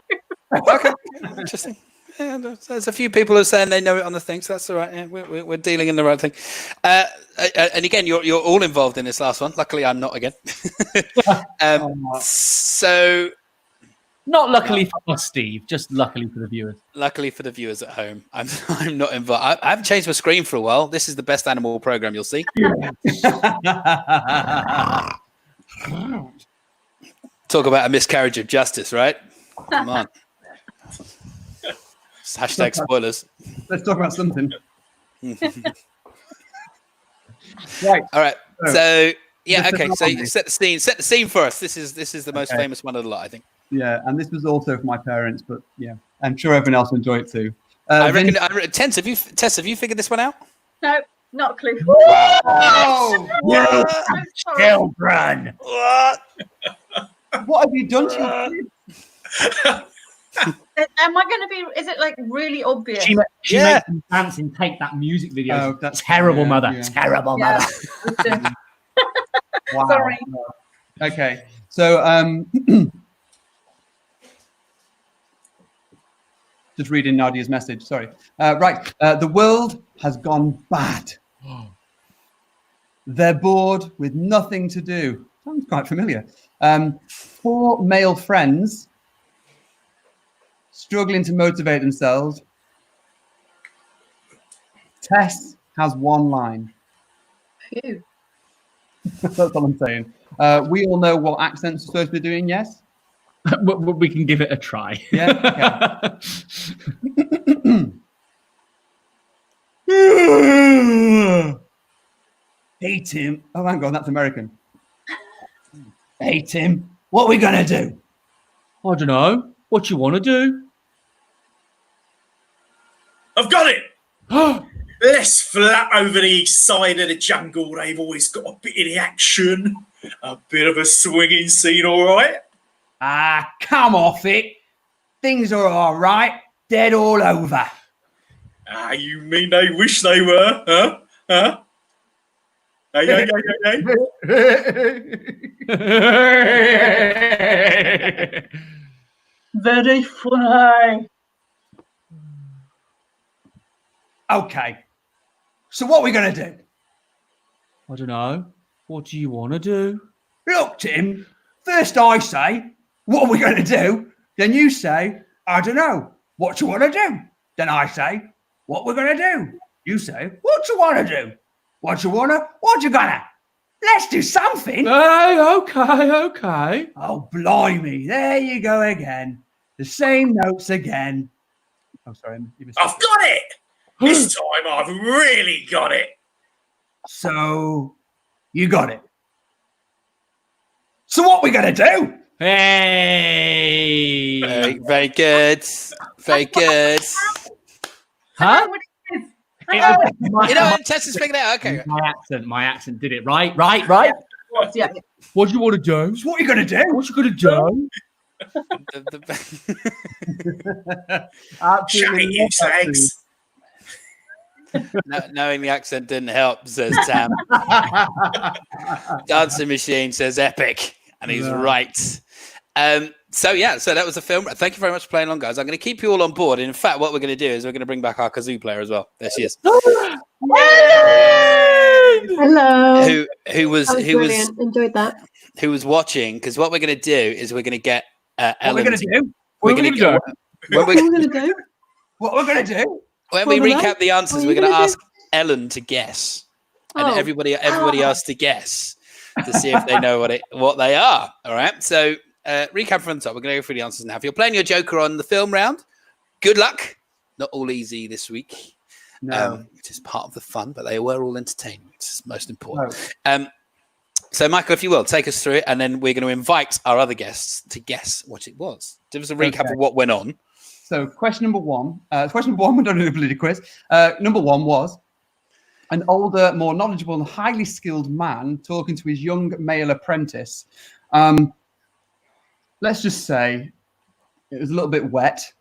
Okay, interesting. Yeah, there's a few people who are saying they know it on the thing, so that's all right. Yeah, we're dealing in the right thing. And again, you're all involved in this last one. Luckily, I'm not again. So, Not luckily for us, Steve. Just luckily for the viewers. luckily for the viewers at home, I'm not involved. I haven't changed my screen for a while. This is the best animal program you'll see. Talk about a miscarriage of justice, right? Come on. Hashtag spoilers. Let's talk about something. Right. All right. So yeah, This is okay. So lovely. set the scene for us. This is the most famous one of the lot, I think. Yeah, and this was also for my parents, but yeah, I'm sure everyone else will enjoy it too. I reckon. Vince- Tess, have you figured this one out? No, not a clue. Oh, I'm sorry. Children. What? what have you done to your kids? Am I going to be? Is it like really obvious? She Yeah. makes them dance and take that music video. Oh, that's Terrible yeah, mother. yeah. Terrible Yeah. mother. Wow. Sorry. Okay. So just reading Nadia's message. Sorry. Right. The world has gone bad. They're bored with nothing to do. Sounds quite familiar. 4 male friends struggling to motivate themselves. Tess has 1 line. Phew. That's all I'm saying. We all know what accents we're supposed to be doing, yes? We can give it a try. Yeah. Hey, Tim. Oh, hang on, that's American. Hey, Tim, what are we going to do? I don't know. What you want to do? I've got it. Let's flap over the east side of the jungle. They've always got a bit of the action, a bit of a swinging scene, all right? Ah, come off it. Things are all right. Dead all over. Ah, you mean they wish they were, huh? Huh? Hey. Very funny. Okay. So what are we going to do? I don't know. What do you want to do? Look, Tim, first I say, what are we going to do? Then you say, I don't know. What you want to do? Then I say, what we're going to do? You say, what you want to do? What you want to? What you gonna? Let's do something. Hey, okay. Oh, blimey. There you go again. The same notes again. Oh, sorry. You missed I've got it. This time I've really got it. So, you got it. So what we going to do? Hey. Very good. Very good. Huh? You know, Tess has figured it out. Okay. My accent did it. Right. Yeah. What do you want to do? So what are you going to do? What you gonna do? Shut you sex. Knowing the accent didn't help, says Tam. Dancing Machine says epic, and he's right. So that was the film. Thank you very much for playing along, guys. I'm going to keep you all on board. And in fact, what we're going to do is we're going to bring back our kazoo player as well. There she is. Hello. Who was brilliant. Enjoyed that. Who was watching? Because what we're going to do is we're going to get Ellen. What we're going to do? We're going to do. What we're going to do? What we're going to do? When we What was recap that? the answers, What are we're you going to gonna ask Ellen to guess, and Oh. everybody else to guess to see if they know what they are. All right. So recap from the top. We're going to go through the answers now. If you're playing your Joker on the film round, good luck. Not all easy this week. No. Which is part of the fun, but they were all entertaining, which is most important. No. So, Michael, if you will, take us through it, and then we're going to invite our other guests to guess what it was. Give us a recap of what went on. So, question number one. We don't do a bloody quiz. Number one was an older, more knowledgeable and highly skilled man talking to his young male apprentice. Let's just say it was a little bit wet.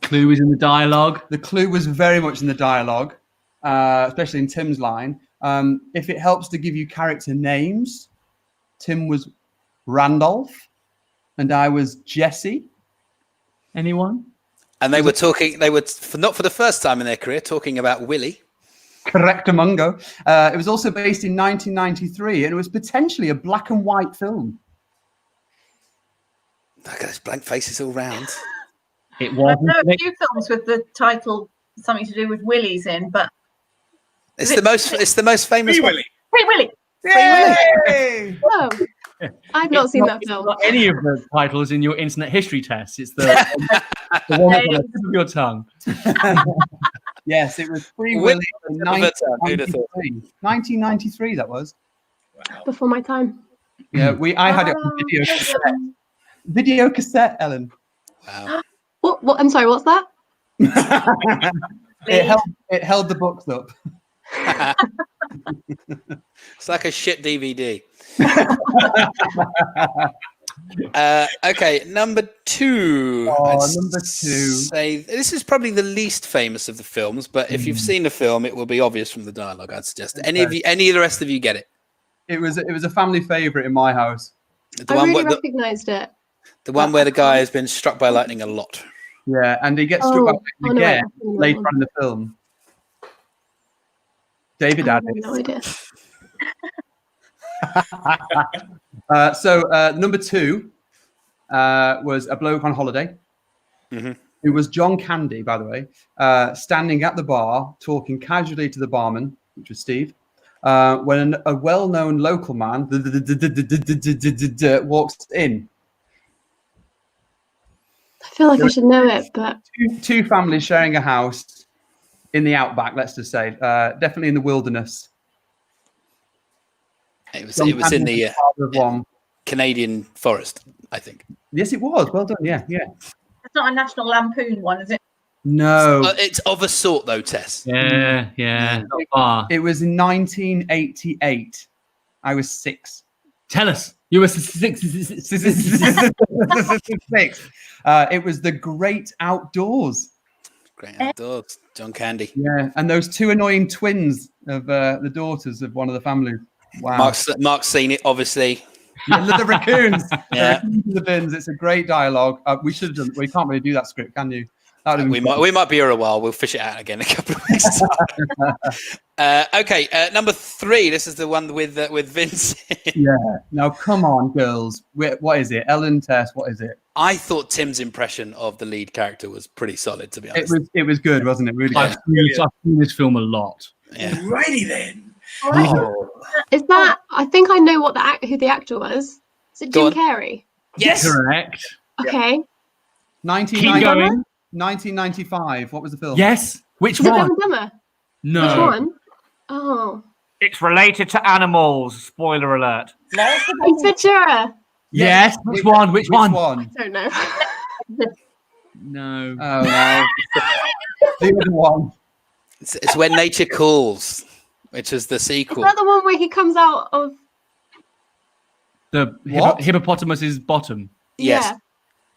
Clue was in the dialogue. The clue was very much in the dialogue, especially in Tim's line. If it helps to give you character names, Tim was Randolph and I was Jesse. Anyone? And they were talking, not for the first time in their career, talking about Willie. Correctamungo. It was also based in 1993 and it was potentially a black and white film. Look at those blank faces all round. It I was. know a few films with the title something to do with Willies in, but It's the most famous Free one. Willy. Free Willy. Yay! Oh, I've not seen that film. Not any of the titles in your internet history test. It's the one on the tip of your tongue. Yes, it was Free Willy in Who'd have thought? 1993. That was. Wow. Before my time. Yeah, I had it on video cassette. Video cassette, Ellen. Wow. What? I'm sorry. What's that? It held the books up. It's like a shit DVD. Okay, number 2. Number 2. Say this is probably the least famous of the films, but if you've seen the film, it will be obvious from the dialogue. I'd suggest. Any of the rest of you get it? It was a family favourite in my house. The I one really where recognised it. the one where the guy has been struck by lightning a lot. Yeah, and he gets struck by lightning no, wait, again later on in the film. David I have Addis. no idea. So number 2 was A Bloke on Holiday. Mhm. It was John Candy, by the way, standing at the bar talking casually to the barman, which was Steve, when a well-known local man walks in. I feel like I should know it, but Two families sharing a house in the outback, let's just say, definitely in the wilderness. It was in the father of one. Canadian forest, I think. Yes, it was. Well done. Yeah. It's not a National Lampoon one, is it? No. It's of a sort, though, Tess. Yeah. Not far. It was in 1988. I was 6. Tell us. You were 6. 6. It was The Great Outdoors. Great Outdoors, John Candy. Yeah, and those 2 annoying twins of the daughters of one of the families. Wow. Mark's seen it, obviously. Yeah, the raccoons. Yeah. The raccoons in the bins. It's a great dialogue. We should have done. We can't really do that script, can you? We might be here a while. We'll fish it out again in a couple of weeks' time. Okay, number 3. This is the one with Vincent. Yeah. Now, come on, girls. What is it? Ellen, Tess. What is it? I thought Tim's impression of the lead character was pretty solid, to be honest. It was good, wasn't it? Really I've good. seen this film a lot. Yeah. Alrighty then. is that? I think I know who the actor was. Is it Go Jim on. Carrey? Yes. Correct. Okay. 1995. What was the film? Yes. Which Is it Dumb one? and Dumber? No. Which one? Oh, It's related to animals. Spoiler alert. Ace Ventura. Yes. Which one? Which one? I don't know. No. Oh no. The other one. It's When Nature Calls, which is the sequel. Is that the one where he comes out of? The What? hippopotamus's bottom. Yes. Yeah.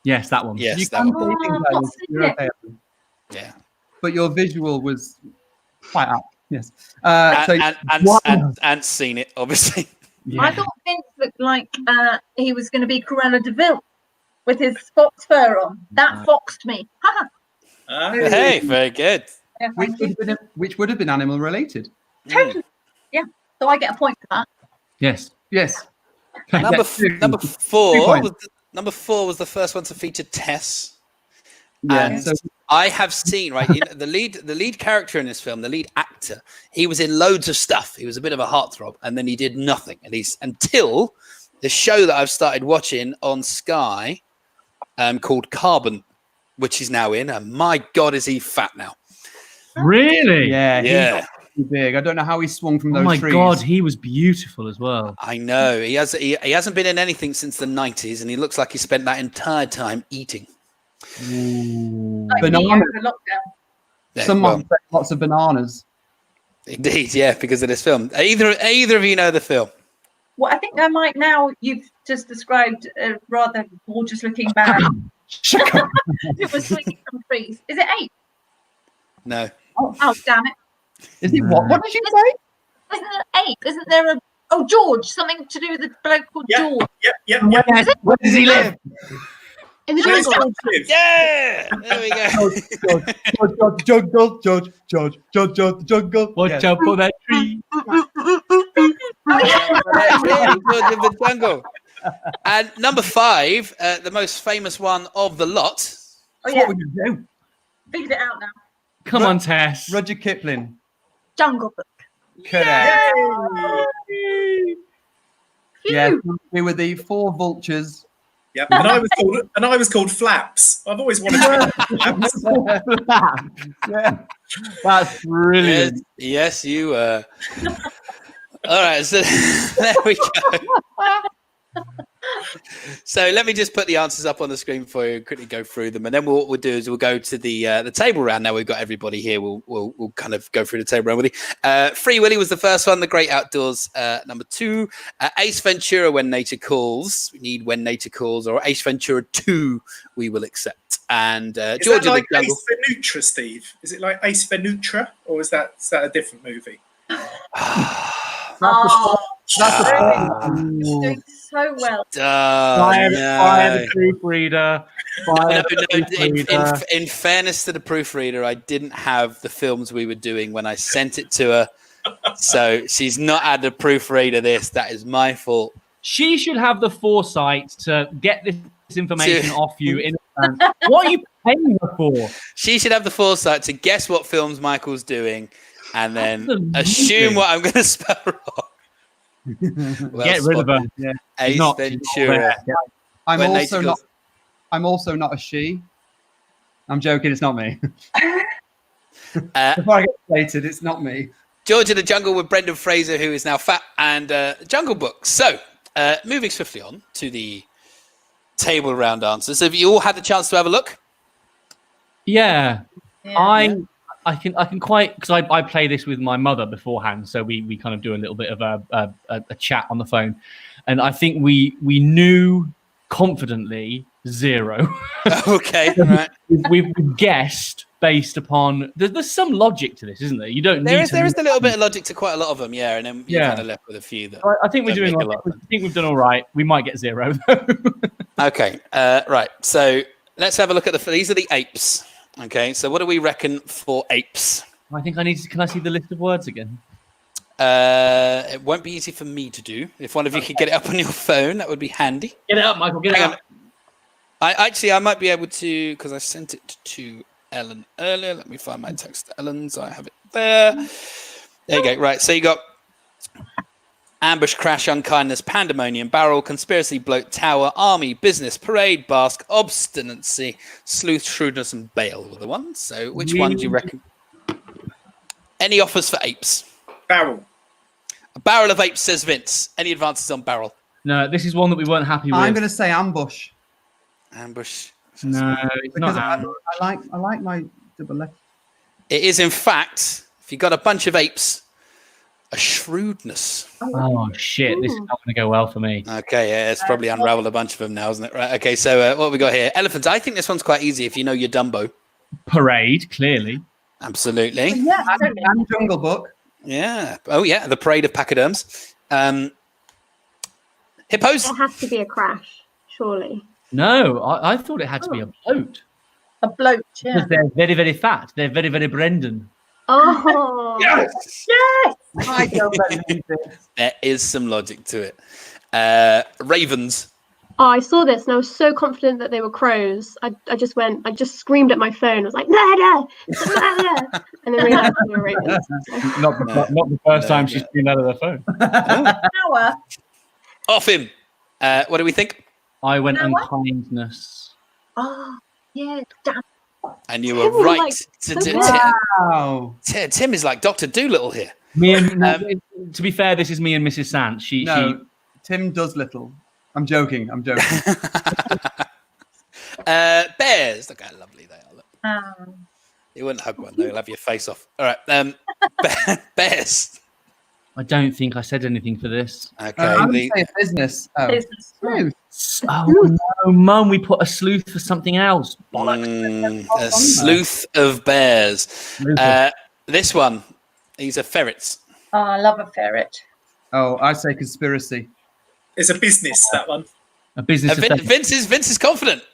Yes, that one. Yes, You that can one. say things like this. You're okay. Yeah. But your visual was quite up. Yes. And seen it, obviously. Yeah. I thought Vince looked like he was going to be Cruella de Vil with his fox fur on. That foxed me. Hey, very good. Yeah, thank you. Which would have been animal related. Totally. Yeah. So I get a point for that. Yes. Yes. Number Yeah, 4. Number 4 was the first one to feature Tess. Yeah. And So I have seen the lead character in this film, the lead actor. He was in loads of stuff. He was a bit of a heartthrob, and then he did nothing. And until the show that I've started watching on Sky, called Carbon, which he's now in. And my God, is he fat now? Really? yeah. Yeah. He's too big. I don't know how he swung from Oh those my trees. God, he was beautiful as well. I know he hasn't been in anything since the 90s, and he looks like he spent that entire time eating. Like me Banana. over lockdown. Yeah, Some well, months lots of bananas. indeed, yeah, because of this film. Either of you know the film? Well, I think I might now. You've just described a rather gorgeous-looking man. It was swinging from trees. Is it 8? No. Oh, damn it! Is it what? What did you say? Isn't it 8? Isn't there a George? Something to do with a bloke called George. Yep. Where does he live? In the jungle. Yeah, there we go. Jungle. Watch out for that tree. Good in the jungle. And number 5, the most famous one of the lot. Oh What yeah, would you do? figured it out now. Come on, Tess. Rudyard Kipling. Jungle Book. Correct. Phew. Yeah, we were the 4 vultures. Yep. And I was called Flaps. I've always wanted to be Flaps. Yeah, that's brilliant. Yes, you were. All right, so there we go. So let me just put the answers up on the screen for you and quickly go through them. And then what we'll do is we'll go to the table round. Now we've got everybody here. We'll kind of go through the table round with you. Free Willy was the first one. The Great Outdoors, number 2. Ace Ventura, When Nature Calls. We need When Nature Calls, or Ace Ventura 2, we will accept. And Is George that like of the Jungle. Ace Ventura, Steve? Is it like Ace Ventura, or is that a different movie? You're doing so well. Fire the proofreader. In fairness to the proofreader, I didn't have the films we were doing when I sent it to her. So she's not had the proofreader this. That is my fault. She should have the foresight to get this information off you in advance. What are you paying her for? She should have the foresight to guess what films Michael's doing and then assume what I'm going to spell wrong. Get rid of her. Yeah. Ace Ventura. I'm also not a she. I'm joking. It's not me. Before I get stated, it's not me. George of the Jungle with Brendan Fraser, who is now fat, and Jungle Book. So, moving swiftly on to the table round answers. Have you all had the chance to have a look? Yeah. I can quite, because I play this with my mother beforehand, so we kind of do a little bit of a chat on the phone, and I think we knew confidently 0. Okay, right. We've guessed based upon there's some logic to this, isn't there? You don't. There is a little bit of logic to quite a lot of them, yeah, and then you're kind of left with a few that. I think we're doing. I think we've done all right. We might get 0 though. Okay, right. So let's have a look at these are the apes. Okay, so what do we reckon for apes? I think can I see the list of words again? It won't be easy for me to do. If one of you could get it up on your phone, that would be handy. Get it up, Michael. Get it up. I might be able to, because I sent it to Ellen earlier. Let me find my text to Ellen, so I have it there. There you go. Right, so you got ambush, crash, unkindness, pandemonium, barrel, conspiracy, bloat, tower, army, business, parade, bask, obstinacy, sleuth, shrewdness, and bail were the ones. So which one do you reckon? Any offers for apes? Barrel. A barrel of apes, says Vince. Any advances on barrel? No, this is one that we weren't happy with. I'm going to say ambush. Ambush. No, it's Because not. I like my double left. It is, in fact, if you got a bunch of apes, a shrewdness. Oh shit! This is not going to go well for me. Okay, yeah, it's probably unraveled a bunch of them now, isn't it? Right. Okay, so what have we got here? Elephants. I think this one's quite easy if you know your Dumbo. Parade, clearly. Absolutely. Yeah, And Jungle Book. Yeah. Oh, yeah. The parade of pachyderms. Hippos. It has to be a crash, surely. No, I thought it had to be a bloat. a bloat. Yeah. Because they're very, very fat. They're very, very Brendan. Oh. Yes. Yes. I don't believe it. There is some logic to it. Ravens. Oh, I saw this and I was so confident that they were crows. I just screamed at my phone. I was like, murder! Murder! And then realized they were ravens. Not the first time she's been out of her phone. Power. Off him. What do we think? I went No, what? unkindness. Oh, yeah. Damn. And you were Tim was right. like, to so do good. Wow. Tim is like Dr. Dolittle here. Me and to be fair, this is me and Mrs. Sant. No, Tim does little. I'm joking. Bears. Look how lovely they are. Look. Um, You wouldn't hug one, though. You'll have your face off. All right. Bears. I don't think I said anything for this. Okay. I'm going to say business. Oh. business. Smooth. Oh no, Mum, we put a sleuth for something else. Bollocks. A sleuth of bears. This one. These are ferrets. Oh, I love a ferret. Oh, I say conspiracy. It's a business, that one. A business. of Vince is confident.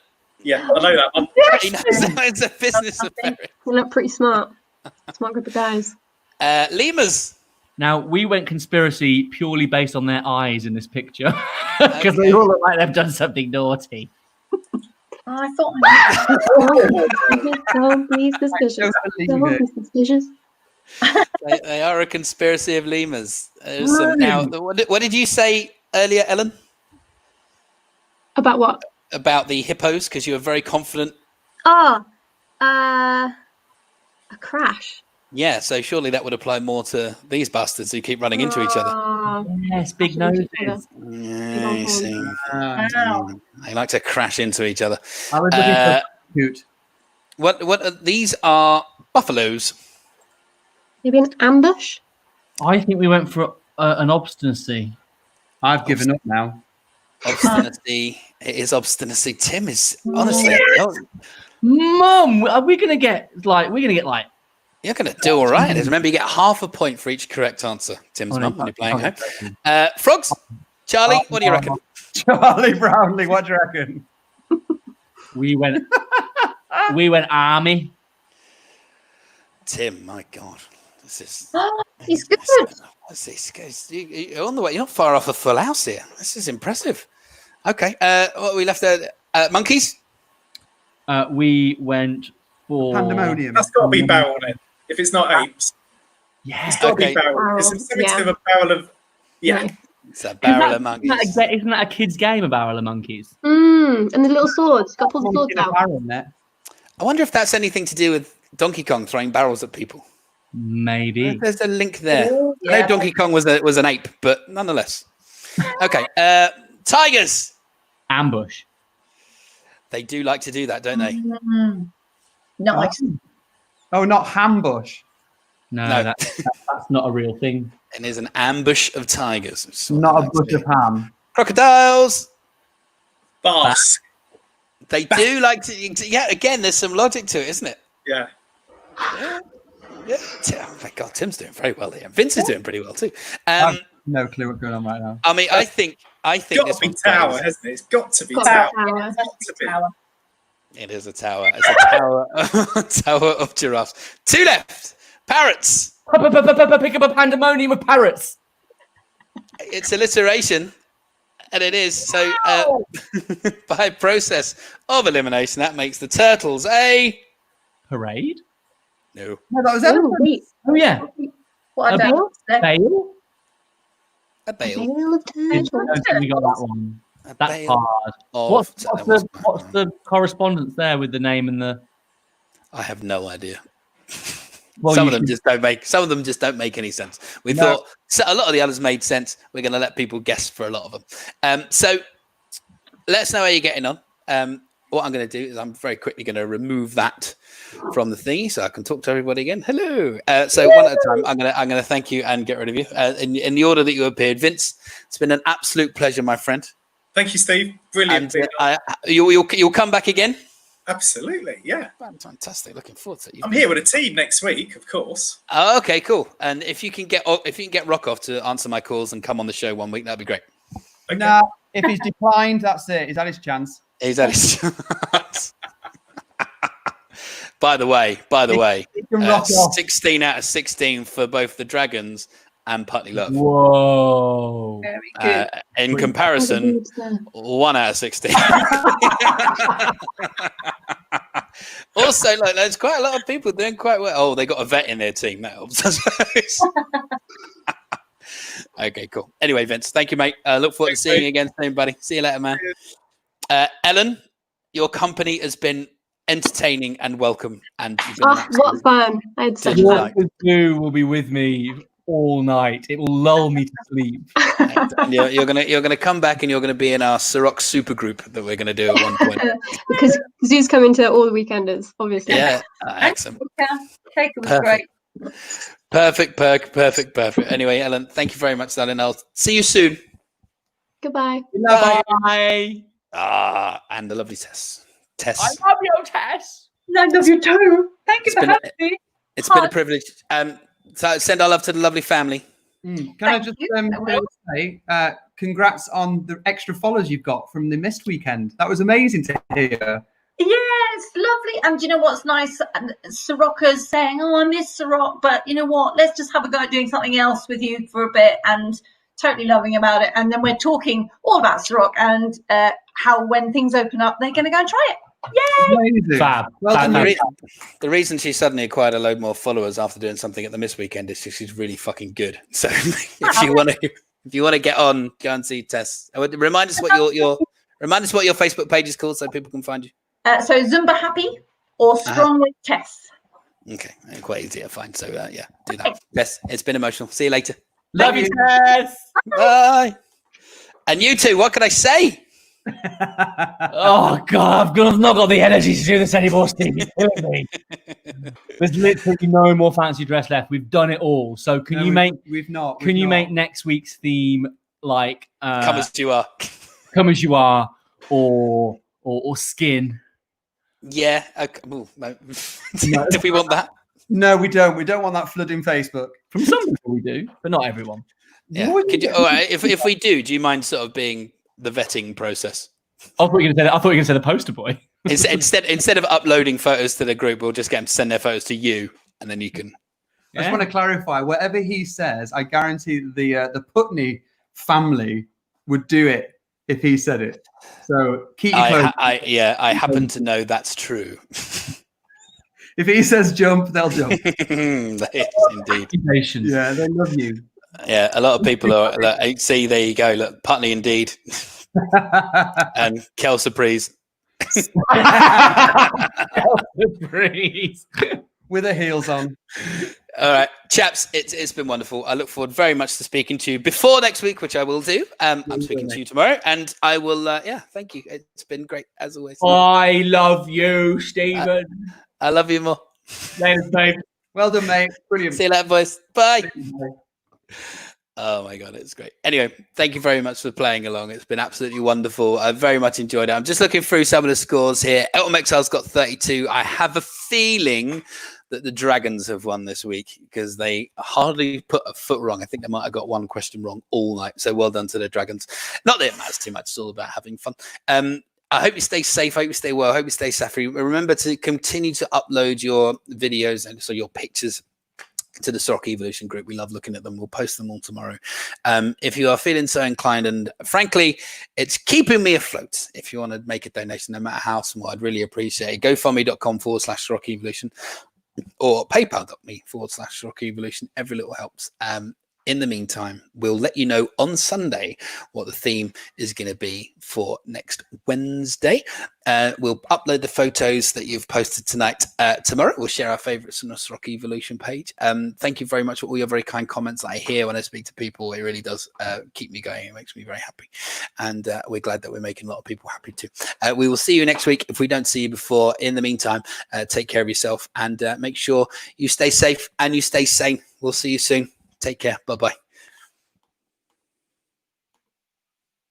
Yeah, I know that one. He knows it's a business of ferrets. You look pretty smart. Smart group of guys. Lemurs. Now, we went conspiracy purely based on their eyes in this picture because they all look like they've done something naughty. Oh, I thought. Don't be suspicious. Don't be suspicious. They are a conspiracy of lemurs. Now, what did you say earlier, Ellen? About what? About the hippos, because you were very confident. Oh, a crash. Yeah, so surely that would apply more to these bastards who keep running into each other. Wow. Yes, big Crashing into each noses. Yeah, you see. Wow. They like to crash into each other. I was looking for cute. What are, these are buffaloes. Maybe an ambush? I think we went for an obstinacy. I've given up now. Obstinacy. It is obstinacy. Tim is honestly, Mum, are we gonna get like? you're going to do all right. Remember, you get half a point for each correct answer. Tim's Oh, no, mum when you're playing home. okay. Frogs. Charlie, what do you reckon? Charlie Brownlee, what do you reckon? We went army. Tim, my God, this is. He's good. What's this? You're on the way. You're not far off a full house here. This is impressive. Okay. What we left there? Monkeys. We went for Pandemonium. That's got to be barrel then. If it's not apes, Yeah. it's got to Okay. be barrel. Barrel, It's something to yeah. do with a barrel of. Yeah. Nice. It's a barrel of monkeys. Isn't that a kid's game, a barrel of monkeys? And the little swords. Got to pull the swords out. I wonder if that's anything to do with Donkey Kong throwing barrels at people. Maybe. There's a link there. Oh, I know yeah. Donkey Kong was an ape, but nonetheless. Okay. Tigers. Ambush. They do like to do that, don't they? Nice. Oh, not Hambush. No, No. that's not a real thing. And there's an ambush of tigers. Which is what Not they a like to bush do. of ham. Crocodiles. Basque. They do like to. Yeah, again, there's some logic to it, isn't it? Yeah. Yeah. Oh my God, Tim's doing very well here. Vince is doing pretty well too. No clue what's going on right now. I mean, I think It's got this to be one's tower, great. hasn't it? It's got to be Got tower. that tower. It's got to be. Tower. It is a tower. It's a tower. Tower of giraffes. Two left. Parrots. Pick up a pandemonium of parrots. It's alliteration, and it is so. By process of elimination, that makes the turtles a Parade. no. No, that was Oh, elephant. wait. Oh yeah. What I A don't know. Bale. A bale. Veil of I don't turtles. think we got that one. A That's bale hard. of- What's the correspondence there with the name and the? I have no idea. Well, some you of them should- just don't make. Some of them just don't make any sense. We No. thought a lot of the others made sense. We're going to let people guess for a lot of them. So let us know how you're getting on. What I'm going to do is I'm very quickly going to remove that from the thingy so I can talk to everybody again. Hello. So one at a time, I'm going to thank you and get rid of you in the order that you appeared. Vince, it's been an absolute pleasure, my friend. Thank you, Steve. Brilliant. And you'll come back again. Absolutely. Yeah. Fantastic. Looking forward to it. I'm here with a team next week, of course. Oh, okay, cool. And if you can get Rock off to answer my calls and come on the show one week, that'd be great. Okay. Nah, if he's declined, that's it. He's had his chance. He's at his By the way, He can rock off. 16 out of 16 for both the Dragons and Putney Love. Whoa. Very good. In comparison, 1 out of 16. Also, like, there's quite a lot of people doing quite well. Oh, they got a vet in their team. That helps, I suppose. Okay, cool. Anyway, Vince, thank you, mate. Look forward to seeing you again soon, buddy. See you later, man. Ellen, your company has been entertaining and welcome. And you've been an Oh, absolute- what fun. I had such Delight. fun. What you do will be with me all night. It will lull me to sleep. And you're gonna come back and you're gonna be in our Ceroc super group that we're gonna do at one point. Because Zoo's coming to all the weekenders, obviously. Yeah, excellent. Cake was Perfect. great. Perfect. Anyway, Ellen, thank you very much, darling. I'll see you soon. Goodbye. Bye. And the lovely Tess. Tess, I love you, Tess. I love you too. Thank you It's for been- having me. it's been a privilege. So send our love to the lovely family. Can I Thank just you. say, congrats on the extra followers you've got from the missed weekend. That was amazing to hear. Yeah, it's lovely. And you know what's nice? Ceroca's saying, oh, I miss Ceroc, but you know what? Let's just have a go at doing something else with you for a bit, and totally loving about it. And then we're talking all about Ceroc and how when things open up, they're going to go and try it. Yay! Amazing. Fab. Well Fab, done. fab. The reason she suddenly acquired a load more followers after doing something at the Miss Weekend is she's really fucking good. So if you want to get on, go and see Tess. Remind us what your Facebook page is called so people can find you. So Zumba Happy or Strong with Tess. Okay, quite easy to find. So yeah, do that. Tess, it's been emotional. See you later. Love you, Tess. Bye. And you two, what can I say? Oh God, I've not got the energy to do this anymore, Steve. You're killing me. There's literally no more fancy dress left. We've done it all. So can you make? We've not. Can you make next week's theme like Come as you are. Come as you are, or skin? Yeah. Okay. Ooh, no. Do we want that? No, we don't. We don't want that flooding Facebook. From some people we do, but not everyone. Yeah. Could you, all right, if we do you mind sort of being the vetting process? I thought you were going to say the poster boy. Instead of uploading photos to the group, we'll just get them to send their photos to you, and then you can. I just want to clarify. Whatever he says, I guarantee the Putney family would do it if he said it. So keep your clothes. I happen to know that's true. If he says jump, they'll jump. Indeed. Yeah, they love you. Yeah, a lot of people are. See, there you go. Look, Putney indeed, and Kel Surprise. With her heels on. All right, chaps, it's been wonderful. I look forward very much to speaking to you before next week, which I will do. I'm speaking to you tomorrow, and I will. Thank you. It's been great as always. I love you, Stephen. I love you more. Later, mate. Well done, mate. Brilliant. See you later, boys. Bye. Oh my God, it's great. Anyway, thank you very much for playing along. It's been absolutely wonderful. I very much enjoyed it. I'm just looking through some of the scores here. Elton Exile's got 32. I have a feeling that the Dragons have won this week because they hardly put a foot wrong. I think they might have got one question wrong all night. So well done to the Dragons. Not that it matters too much. It's all about having fun. I hope you stay safe. I hope you stay well. I hope you stay safe. Remember to continue to upload your videos and so your pictures to the Ceroc Evolution group. We love looking at them. We'll post them all tomorrow. If you are feeling so inclined, and frankly, it's keeping me afloat. If you want to make a donation, no matter how small, I'd really appreciate it. GoFundMe.com/Ceroc Evolution or PayPal.me/Ceroc Evolution. Every little helps. In the meantime, we'll let you know on Sunday what the theme is going to be for next Wednesday. We'll upload the photos that you've posted tonight. Tomorrow, we'll share our favourites on the Ceroc Evolution page. Thank you very much for all your very kind comments that I hear when I speak to people. It really does keep me going. It makes me very happy. And we're glad that we're making a lot of people happy too. We will see you next week if we don't see you before. In the meantime, take care of yourself and make sure you stay safe and you stay sane. We'll see you soon. Take care. Bye-bye.